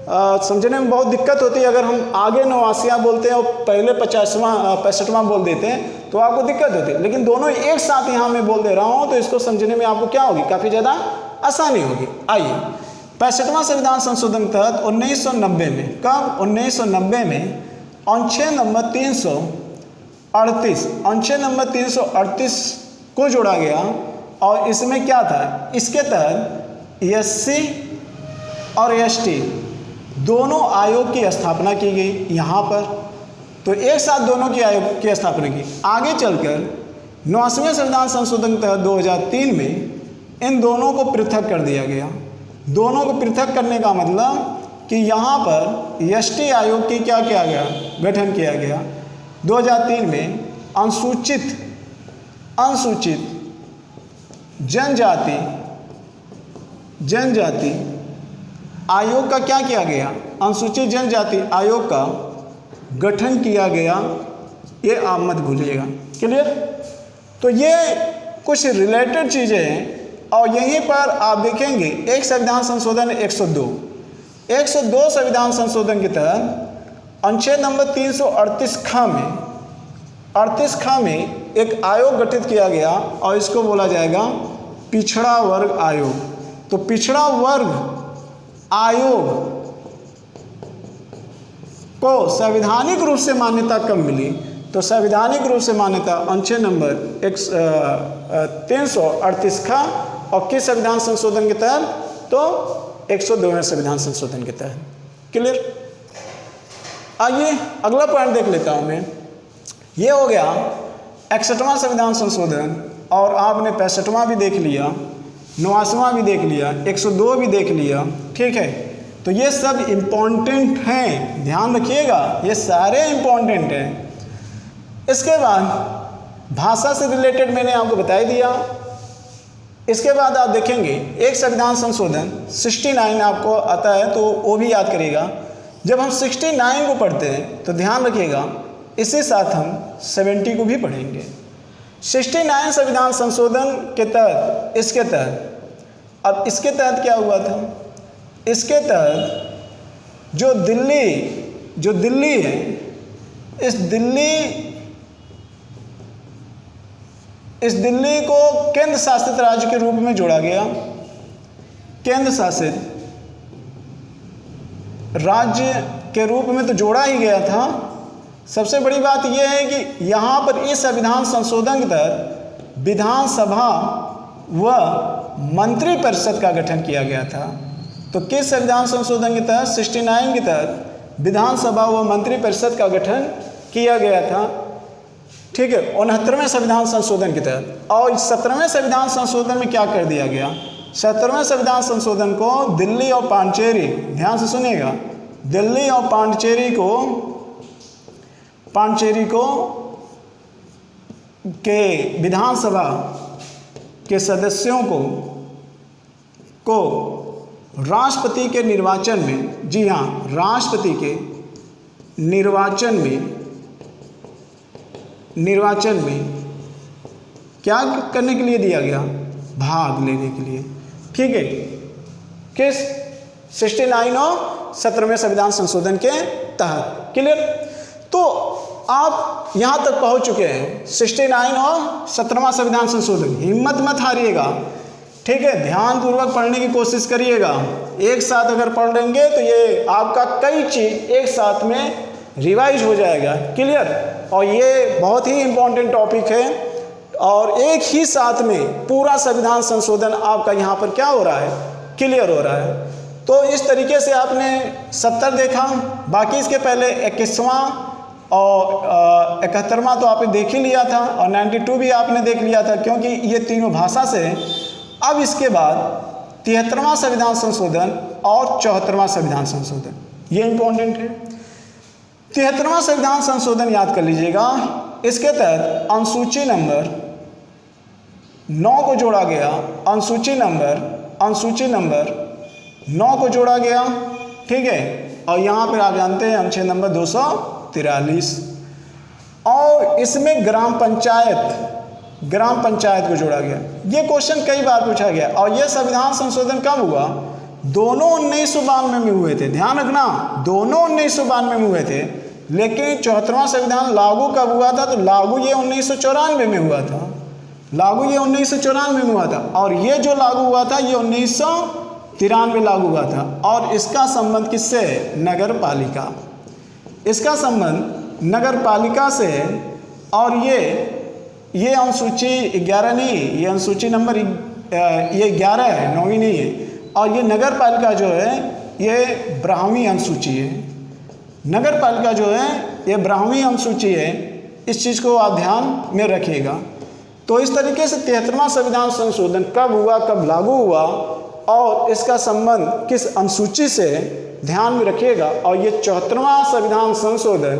समझने में बहुत दिक्कत होती है। अगर हम आगे 89वां बोलते हैं और पहले 65वां बोल देते हैं तो आपको दिक्कत होती है, लेकिन दोनों एक साथ यहाँ मैं बोल दे रहा हूँ तो इसको समझने में आपको क्या होगी? काफ़ी ज़्यादा आसानी होगी। आइए 65वां संविधान संशोधन के तहत 1990 में, कब? 1990 में अनुच्छेद नंबर 338 को जोड़ा गया। और इसमें क्या था? इसके तहत SC और ST दोनों आयोग की स्थापना की गई यहाँ पर। तो एक साथ दोनों की आयोग की स्थापना की। आगे चलकर 89वें संविधान संशोधन के तहत 2003 में इन दोनों को पृथक कर दिया गया। दोनों को पृथक करने का मतलब कि यहाँ पर ST आयोग की क्या किया गया? गठन किया गया। 2003 में अनुसूचित जनजाति आयोग का क्या किया गया? अनुसूचित जनजाति आयोग का गठन किया गया। ये आप मत भूलिएगा। क्लियर? तो ये कुछ रिलेटेड चीज़ें हैं। और यहीं पर आप देखेंगे एक संविधान संशोधन 102 संविधान संशोधन के तहत अनुच्छेद नंबर 338 ख में एक आयोग गठित किया गया और इसको बोला जाएगा पिछड़ा वर्ग आयोग। तो पिछड़ा वर्ग आयोग को संवैधानिक रूप से मान्यता कब मिली? तो संवैधानिक रूप से मान्यता अनुच्छेद नंबर 338 का और किस संविधान संशोधन के तहत? तो 102वें संविधान संशोधन के तहत। क्लियर? आइए अगला पॉइंट देख लेता हूं मैं। ये हो गया 61वां संविधान संशोधन, और आपने 65वां भी देख लिया, 89वां भी देख लिया, 102 भी देख लिया। ठीक है, तो ये सब इम्पोर्टेंट हैं, ध्यान रखिएगा, ये सारे इम्पोर्टेंट हैं। इसके बाद भाषा से रिलेटेड मैंने आपको बता ही दिया। इसके बाद आप देखेंगे एक संविधान संशोधन 69 आपको आता है, तो वो भी याद करिएगा। जब हम 69 को पढ़ते हैं तो ध्यान रखिएगा, इसी साथ हम 70 को भी पढ़ेंगे। 69 संविधान संशोधन के तहत, इसके तहत, अब इसके तहत क्या हुआ था? इसके तहत जो दिल्ली है, इस दिल्ली को केंद्र शासित राज्य के रूप में जोड़ा गया। केंद्र शासित राज्य के रूप में तो जोड़ा ही गया था। सबसे बड़ी बात यह है कि यहाँ पर इस संविधान संशोधन के तहत विधानसभा व मंत्रिपरिषद का गठन किया गया था। तो किस संविधान संशोधन के तहत? 69 के तहत विधानसभा व मंत्रिपरिषद का गठन किया गया था। ठीक है, 69वें संविधान संशोधन के तहत। और 17वें संविधान संशोधन में क्या कर दिया गया? 17वें संविधान संशोधन को दिल्ली और पांडिचेरी, ध्यान से सुनिएगा, दिल्ली और पांडिचेरी को के विधानसभा के सदस्यों को राष्ट्रपति के निर्वाचन में, जी हाँ, राष्ट्रपति के निर्वाचन में क्या करने के लिए दिया गया? भाग लेने के लिए। ठीक है, किस 69 और 17वें संविधान संशोधन के तहत। क्लियर? तो आप यहां तक पहुंच चुके हैं, 69 और 17वां संविधान संशोधन। हिम्मत मत हारिएगा, ठीक है, ध्यानपूर्वक पढ़ने की कोशिश करिएगा। एक साथ अगर पढ़ लेंगे तो ये आपका कई चीज एक साथ में रिवाइज हो जाएगा। क्लियर? और ये बहुत ही इंपॉर्टेंट टॉपिक है, और एक ही साथ में पूरा संविधान संशोधन आपका यहाँ पर क्या हो रहा है? क्लियर हो रहा है। तो इस तरीके से आपने 70 देखा, बाकी इसके पहले 21वां और 71वां तो आपने देख ही लिया था, और 92 भी आपने देख लिया था, क्योंकि ये तीनों भाषा से हैं। अब इसके बाद 73वां संविधान संशोधन और 74वां संविधान संशोधन, ये इंपॉर्टेंट है। 73वां संविधान संशोधन याद कर लीजिएगा। इसके तहत अनुसूची नंबर 9 को जोड़ा गया, अनुसूची नंबर 9 को जोड़ा गया। ठीक है, और यहाँ पर आप जानते हैं अनुच्छेद नंबर 243, और इसमें ग्राम पंचायत को जोड़ा गया। ये क्वेश्चन कई बार पूछा गया। और ये संविधान संशोधन कब हुआ? दोनों 1992 में हुए थे, ध्यान रखना, दोनों 1992 में हुए थे। लेकिन 74वां संविधान लागू कब हुआ था? तो लागू ये 1994 में हुआ था, लागू ये 1994 में हुआ था। और ये जो लागू हुआ था ये 1993 लागू हुआ था। और इसका संबंध किससे है? नगर पालिका, इसका संबंध नगर पालिका से है। और ये अनुसूची 11 नहीं, ये अनुसूची नंबर ये 11 है, 9वीं नहीं है। और ये नगर पालिका जो है ये 12वीं अनुसूची है। नगर पालिका जो है ये 12वीं अनुसूची है। इस चीज़ को आप ध्यान में रखिएगा। तो इस तरीके से 73वां संविधान संशोधन कब हुआ, कब लागू हुआ, और इसका संबंध किस अनुसूची से, ध्यान में रखिएगा। और ये 74वां संविधान संशोधन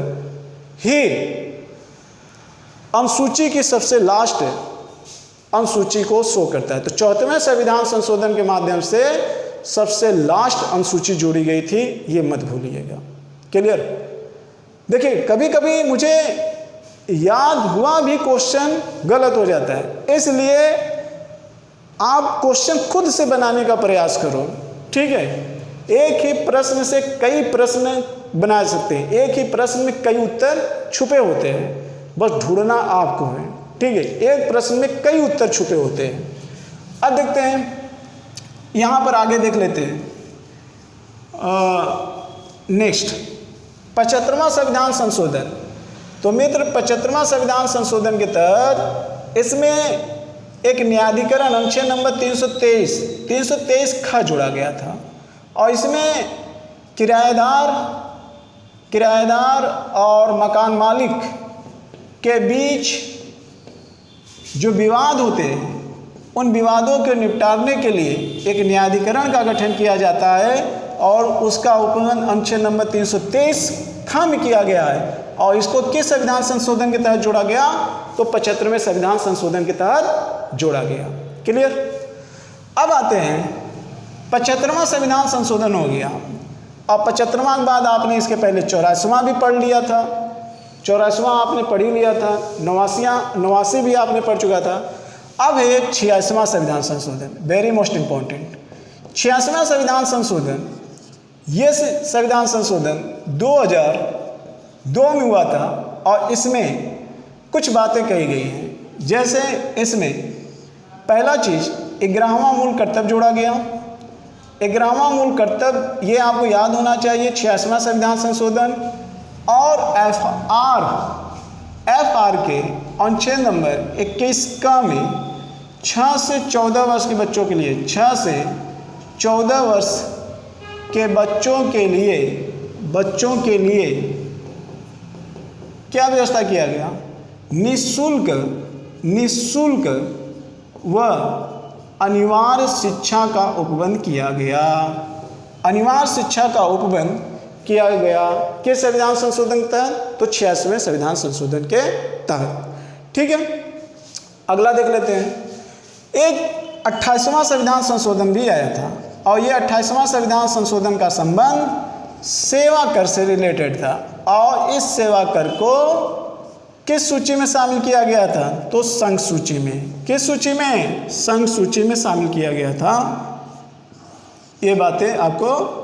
ही अनुसूची की सबसे लास्ट अनुसूची को शो करता है। तो 74वें संविधान संशोधन के माध्यम से सबसे लास्ट अनुसूची जोड़ी गई थी, ये मत भूलिएगा। क्लियर? देखिए, कभी कभी मुझे याद हुआ भी क्वेश्चन गलत हो जाता है, इसलिए आप क्वेश्चन खुद से बनाने का प्रयास करो। ठीक है, एक ही प्रश्न से कई प्रश्न बना सकते हैं, एक ही प्रश्न में कई उत्तर छुपे होते हैं, बस ढूंढना आपको है। ठीक है, एक प्रश्न में कई उत्तर छुपे होते हैं। अब देखते हैं, यहाँ पर आगे देख लेते हैं। नेक्स्ट 75वां संविधान संशोधन। तो मित्र 75वां संविधान संशोधन के तहत इसमें एक न्यायाधिकरण अनुच्छेद नंबर 323 ख जोड़ा गया था और इसमें किराएदार और मकान मालिक के बीच जो विवाद होते हैं उन विवादों के निपटारने के लिए एक न्यायाधिकरण का गठन किया जाता है और उसका उपबंध अनुच्छेद नंबर 323 ख में किया गया है। और इसको किस संविधान संशोधन के तहत जोड़ा गया? तो 75वें संविधान संशोधन के तहत जोड़ा गया। क्लियर? अब आते हैं 75वां संविधान संशोधन हो गया और 75वां के बाद आपने इसके पहले 84वां भी पढ़ लिया था, 84वां आपने पढ़ ही लिया था, 89 भी आपने पढ़ चुका था। अब है 86वां संविधान संशोधन, वेरी मोस्ट इंपॉर्टेंट 86वां संविधान संशोधन। ये संविधान संशोधन 2002 में हुआ था और इसमें कुछ बातें कही गई हैं। जैसे इसमें पहला चीज़ 11वां मूल कर्तव्य जोड़ा गया। 11वां मूल कर्तव्य ये आपको याद होना चाहिए 86वां संविधान संशोधन। और एफ आर के अनुच्छेद नंबर 21 का में 6 से 14 वर्ष के बच्चों के लिए 6 से 14 वर्ष के बच्चों के लिए क्या व्यवस्था किया गया? निःशुल्क व अनिवार्य शिक्षा का उपबंध किया गया। अनिवार्य शिक्षा का उपबंध किया गया किस संविधान संशोधन के तहत? तो 86वें संविधान संशोधन के तहत। ठीक है, अगला देख लेते हैं। एक 28वां संविधान संशोधन भी आया था और ये 28वां संविधान संशोधन का संबंध सेवा कर से रिलेटेड था और इस सेवा कर को किस सूची में शामिल किया गया था? तो संघ सूची में। किस सूची में? संघ सूची में शामिल किया गया था। ये बातें आपको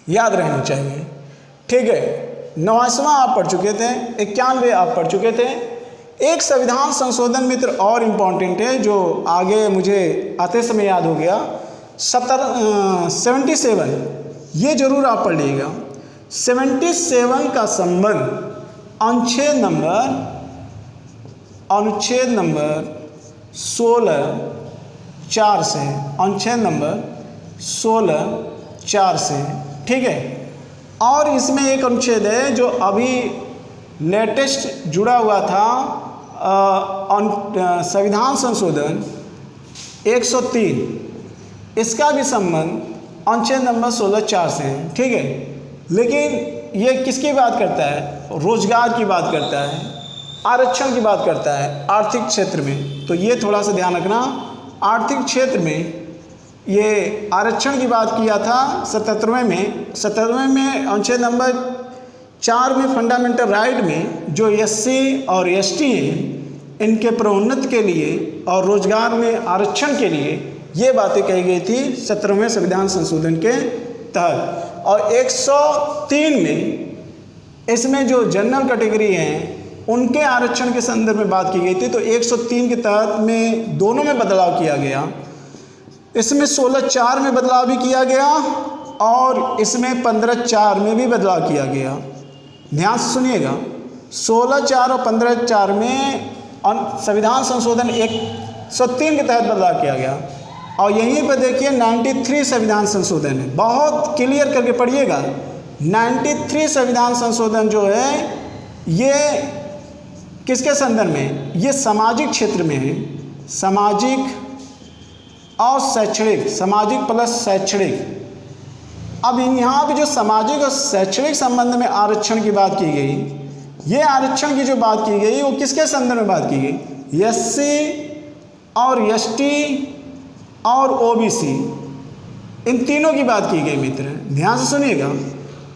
याद रहनी चाहिए। ठीक है, 89वां आप पढ़ चुके थे, 91 आप पढ़ चुके थे। एक संविधान संशोधन मित्र और इम्पॉर्टेंट है जो आगे मुझे आते समय याद हो गया, 77, ये जरूर आप पढ़ लीजिएगा। 77 का संबंध अनुच्छेद नंबर 16(4) से, अनुच्छेद नंबर 16(4) से। ठीक है, और इसमें एक अनुच्छेद है जो अभी लेटेस्ट जुड़ा हुआ था संविधान संशोधन 103, इसका भी संबंध अनुच्छेद नंबर 16(4) से है। ठीक है, लेकिन ये किसकी बात करता है? रोजगार की बात करता है, आरक्षण की बात करता है आर्थिक क्षेत्र में। तो ये थोड़ा सा ध्यान रखना, आर्थिक क्षेत्र में ये आरक्षण की बात किया था 77वें में अनुच्छेद नंबर 4 में फंडामेंटल राइट में जो एससी और एसटी हैं इनके प्रोन्नति के लिए और रोजगार में आरक्षण के लिए ये बातें कही गई थी 17वें संविधान संशोधन के तहत। और 103 में इसमें जो जनरल कैटेगरी हैं उनके आरक्षण के संदर्भ में बात की गई थी। तो 103 के तहत में दोनों में बदलाव किया गया। इसमें 16(4) में बदलाव भी किया गया और इसमें 15(4) में भी बदलाव किया गया। ध्यान से सुनिएगा, 16(4) और 15(4) में संविधान संशोधन 103 के तहत बदलाव किया गया। और यहीं पर देखिए 93 संविधान संशोधन है, बहुत क्लियर करके पढ़िएगा। 93 संविधान संशोधन जो है ये किसके संदर्भ में? ये सामाजिक क्षेत्र में है, सामाजिक और शैक्षणिक, सामाजिक प्लस शैक्षणिक। अब यहाँ पे जो सामाजिक और शैक्षणिक संबंध में आरक्षण की बात की गई, ये आरक्षण की जो बात की गई वो किसके संदर्भ में बात की गई? एससी और एसटी और ओबीसी, इन तीनों की बात की गई मित्र, ध्यान से सुनिएगा।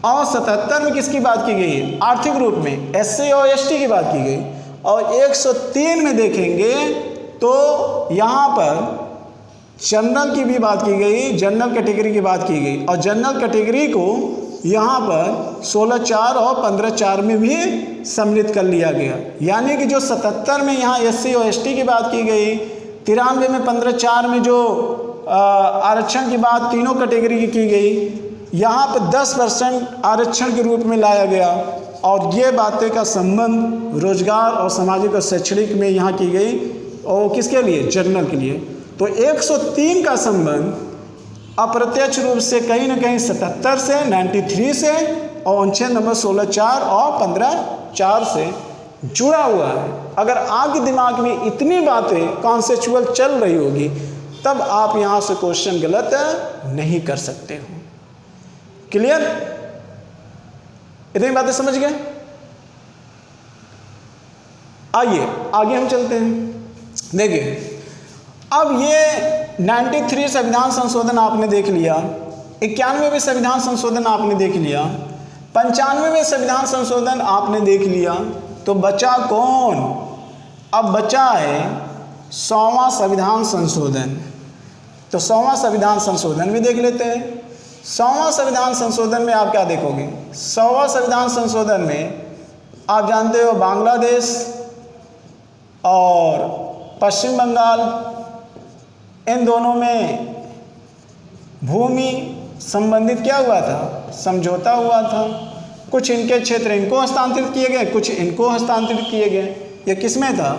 और 77 में किसकी बात की गई? आर्थिक रूप में एससी और एसटी की बात की गई। और 103 में देखेंगे तो यहाँ पर जनरल की भी बात की गई, जनरल कैटेगरी की बात की गई। और जनरल कैटेगरी को यहाँ पर 16(4) और 15(4) में भी सम्मिलित कर लिया गया। यानी कि जो 77 में यहाँ एससी और एसटी की बात की गई, 93 में 15(4) में जो आरक्षण की बात तीनों कैटेगरी की गई, यहाँ पर 10% आरक्षण के रूप में लाया गया। और ये बातें का संबंध रोजगार और सामाजिक और शैक्षणिक में यहाँ की गई और किसके लिए? जनरल के लिए। तो 103 का संबंध अप्रत्यक्ष रूप से कहीं ना कहीं 77 से, 93 से और अनुच्छेद नंबर 16(4) और 15(4) से जुड़ा हुआ है। अगर आपके दिमाग में इतनी बातें कॉन्सेप्चुअल चल रही होगी तब आप यहाँ से क्वेश्चन गलत नहीं कर सकते हो। क्लियर? इतनी बातें समझ गए? आइए आगे हम चलते हैं। देखिए, अब ये 93 संविधान संशोधन आपने देख लिया, 91वें संविधान संशोधन आपने देख लिया, 95वें संविधान संशोधन आपने देख लिया, तो बचा कौन? अब बचा है 100वां संविधान संशोधन। तो 100वां संविधान संशोधन भी देख लेते हैं। 100वां संविधान संशोधन में आप क्या देखोगे? 100वां संविधान संशोधन में आप जानते हो बांग्लादेश और पश्चिम बंगाल, इन दोनों में भूमि संबंधित क्या हुआ था? समझौता हुआ था। कुछ इनके क्षेत्र इनको हस्तांतरित किए गए, कुछ इनको हस्तांतरित किए गए। ये किस में था?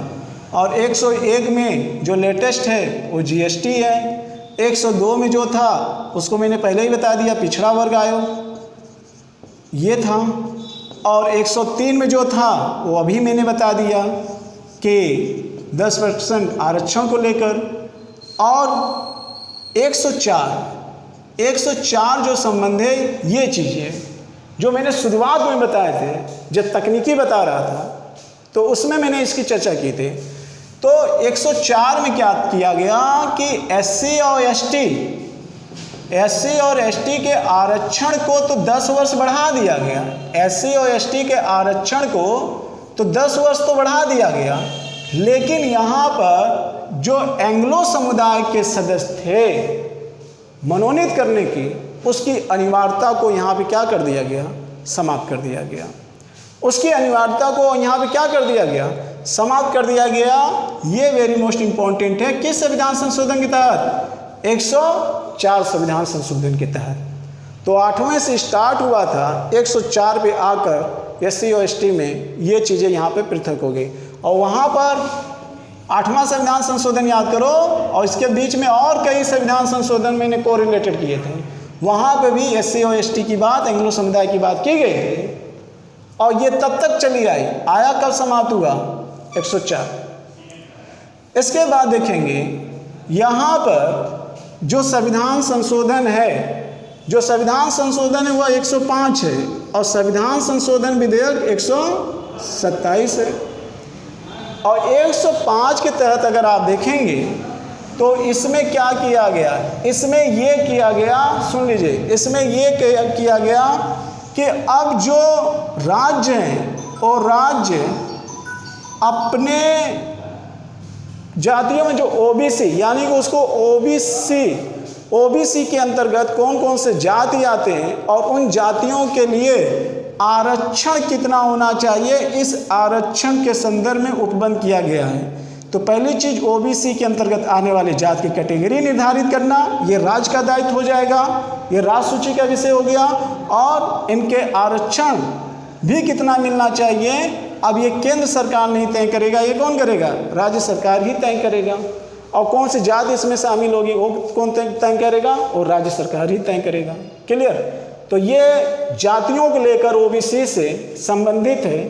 और 101 में जो लेटेस्ट है वो जीएसटी है। 102 में जो था उसको मैंने पहले ही बता दिया, पिछड़ा वर्ग आयोग ये था। और 103 में जो था वो अभी मैंने बता दिया कि 10% आरक्षण को लेकर। और 104 जो संबंध है, ये चीज़ें जो मैंने शुरुआत में बताए थे, जब तकनीकी बता रहा था तो उसमें मैंने इसकी चर्चा की थी। तो 104 में क्या किया गया कि एससी और एसटी के आरक्षण को तो 10 वर्ष बढ़ा दिया गया। एससी और एसटी के आरक्षण को तो 10 वर्ष तो बढ़ा दिया गया, लेकिन यहाँ पर जो एंग्लो समुदाय के सदस्य थे मनोनीत करने की, उसकी अनिवार्यता को यहाँ पे क्या कर दिया गया? समाप्त कर दिया गया। उसकी अनिवार्यता को यहाँ पे क्या कर दिया गया? समाप्त कर दिया गया। ये वेरी मोस्ट इंपॉर्टेंट है। किस संविधान संशोधन के तहत? 104 संविधान संशोधन के तहत। तो 8वें से स्टार्ट हुआ था, 104 पे आकर एससी और एसटी में ये चीज़ें यहाँ पे पृथक हो गई। और वहाँ पर 8वां संविधान संशोधन याद करो, और इसके बीच में और कई संविधान संशोधन मैंने कोरिलेटेड किए थे। वहाँ पे भी एससी और एसटी की बात, एंग्लो समुदाय की बात की गई थी, और ये तब तक चली आई। आया कब समाप्त हुआ? 104। इसके बाद देखेंगे यहाँ पर जो संविधान संशोधन है, जो संविधान संशोधन है वह 105 है, और संविधान संशोधन विधेयक 127 है। और 105 के तहत अगर आप देखेंगे तो इसमें क्या किया गया? इसमें ये किया गया, सुन लीजिए, इसमें ये किया गया कि अब जो राज्य हैं और राज्य अपने जातियों में जो ओबीसी, यानी कि उसको ओबीसी के अंतर्गत कौन कौन से जाति आते हैं और उन जातियों के लिए आरक्षण कितना होना चाहिए, इस आरक्षण के संदर्भ में उपबंध किया गया है। तो पहली चीज, ओबीसी के अंतर्गत आने वाले जात की कैटेगरी निर्धारित करना, ये राज्य का दायित्व हो जाएगा, ये राज्य सूची का विषय हो गया। और इनके आरक्षण भी कितना मिलना चाहिए, अब ये केंद्र सरकार नहीं तय करेगा, ये कौन करेगा? राज्य सरकार ही तय करेगा। और कौन सी जाति इसमें शामिल होगी वो कौन तय करेगा? और राज्य सरकार ही तय करेगा। क्लियर? तो ये जातियों को लेकर ओबीसी से संबंधित है,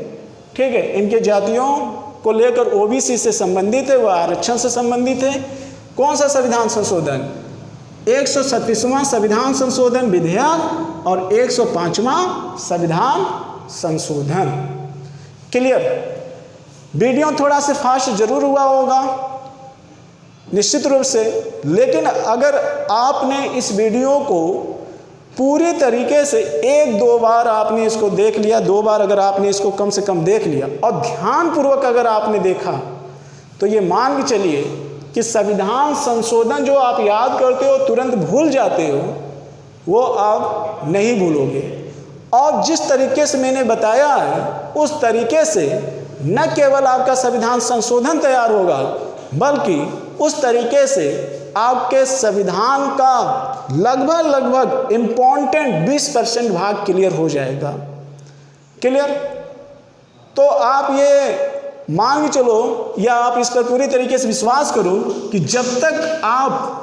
ठीक है, इनके जातियों को लेकर ओबीसी से संबंधित है, वह आरक्षण से संबंधित है। कौन सा संविधान संशोधन? 137वां संविधान संशोधन विधेयक और 105वां संविधान संशोधन। क्लियर? वीडियो थोड़ा से फास्ट जरूर हुआ होगा निश्चित रूप से, लेकिन अगर आपने इस वीडियो को पूरी तरीके से 1-2 बार आपने इसको देख लिया, 2 बार अगर आपने इसको कम से कम देख लिया और ध्यानपूर्वक अगर आपने देखा, तो ये मान के चलिए कि संविधान संशोधन जो आप याद करते हो तुरंत भूल जाते हो, वो आप नहीं भूलोगे। और जिस तरीके से मैंने बताया है उस तरीके से न केवल आपका संविधान संशोधन तैयार होगा, बल्कि उस तरीके से आपके संविधान का लगभग इम्पॉर्टेंट 20% भाग क्लियर हो जाएगा। क्लियर? तो आप ये मान के चलो या आप इस पर पूरी तरीके से विश्वास करो कि जब तक आप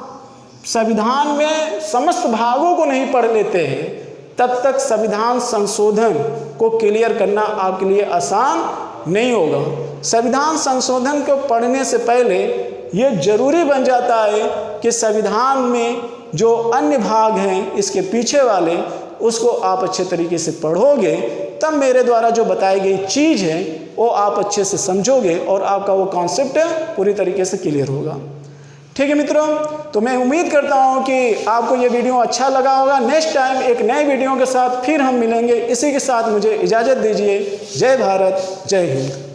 संविधान में समस्त भागों को नहीं पढ़ लेते हैं तब तक संविधान संशोधन को क्लियर करना आपके लिए आसान नहीं होगा। संविधान संशोधन को पढ़ने से पहले ये जरूरी बन जाता है कि संविधान में जो अन्य भाग हैं इसके पीछे वाले, उसको आप अच्छे तरीके से पढ़ोगे, तब मेरे द्वारा जो बताई गई चीज़ है वो आप अच्छे से समझोगे और आपका वो कॉन्सेप्ट पूरी तरीके से क्लियर होगा। ठीक है मित्रों, तो मैं उम्मीद करता हूँ कि आपको ये वीडियो अच्छा लगा होगा। नेक्स्ट टाइम एक नए वीडियो के साथ फिर हम मिलेंगे। इसी के साथ मुझे इजाज़त दीजिए। जय भारत, जय हिंद।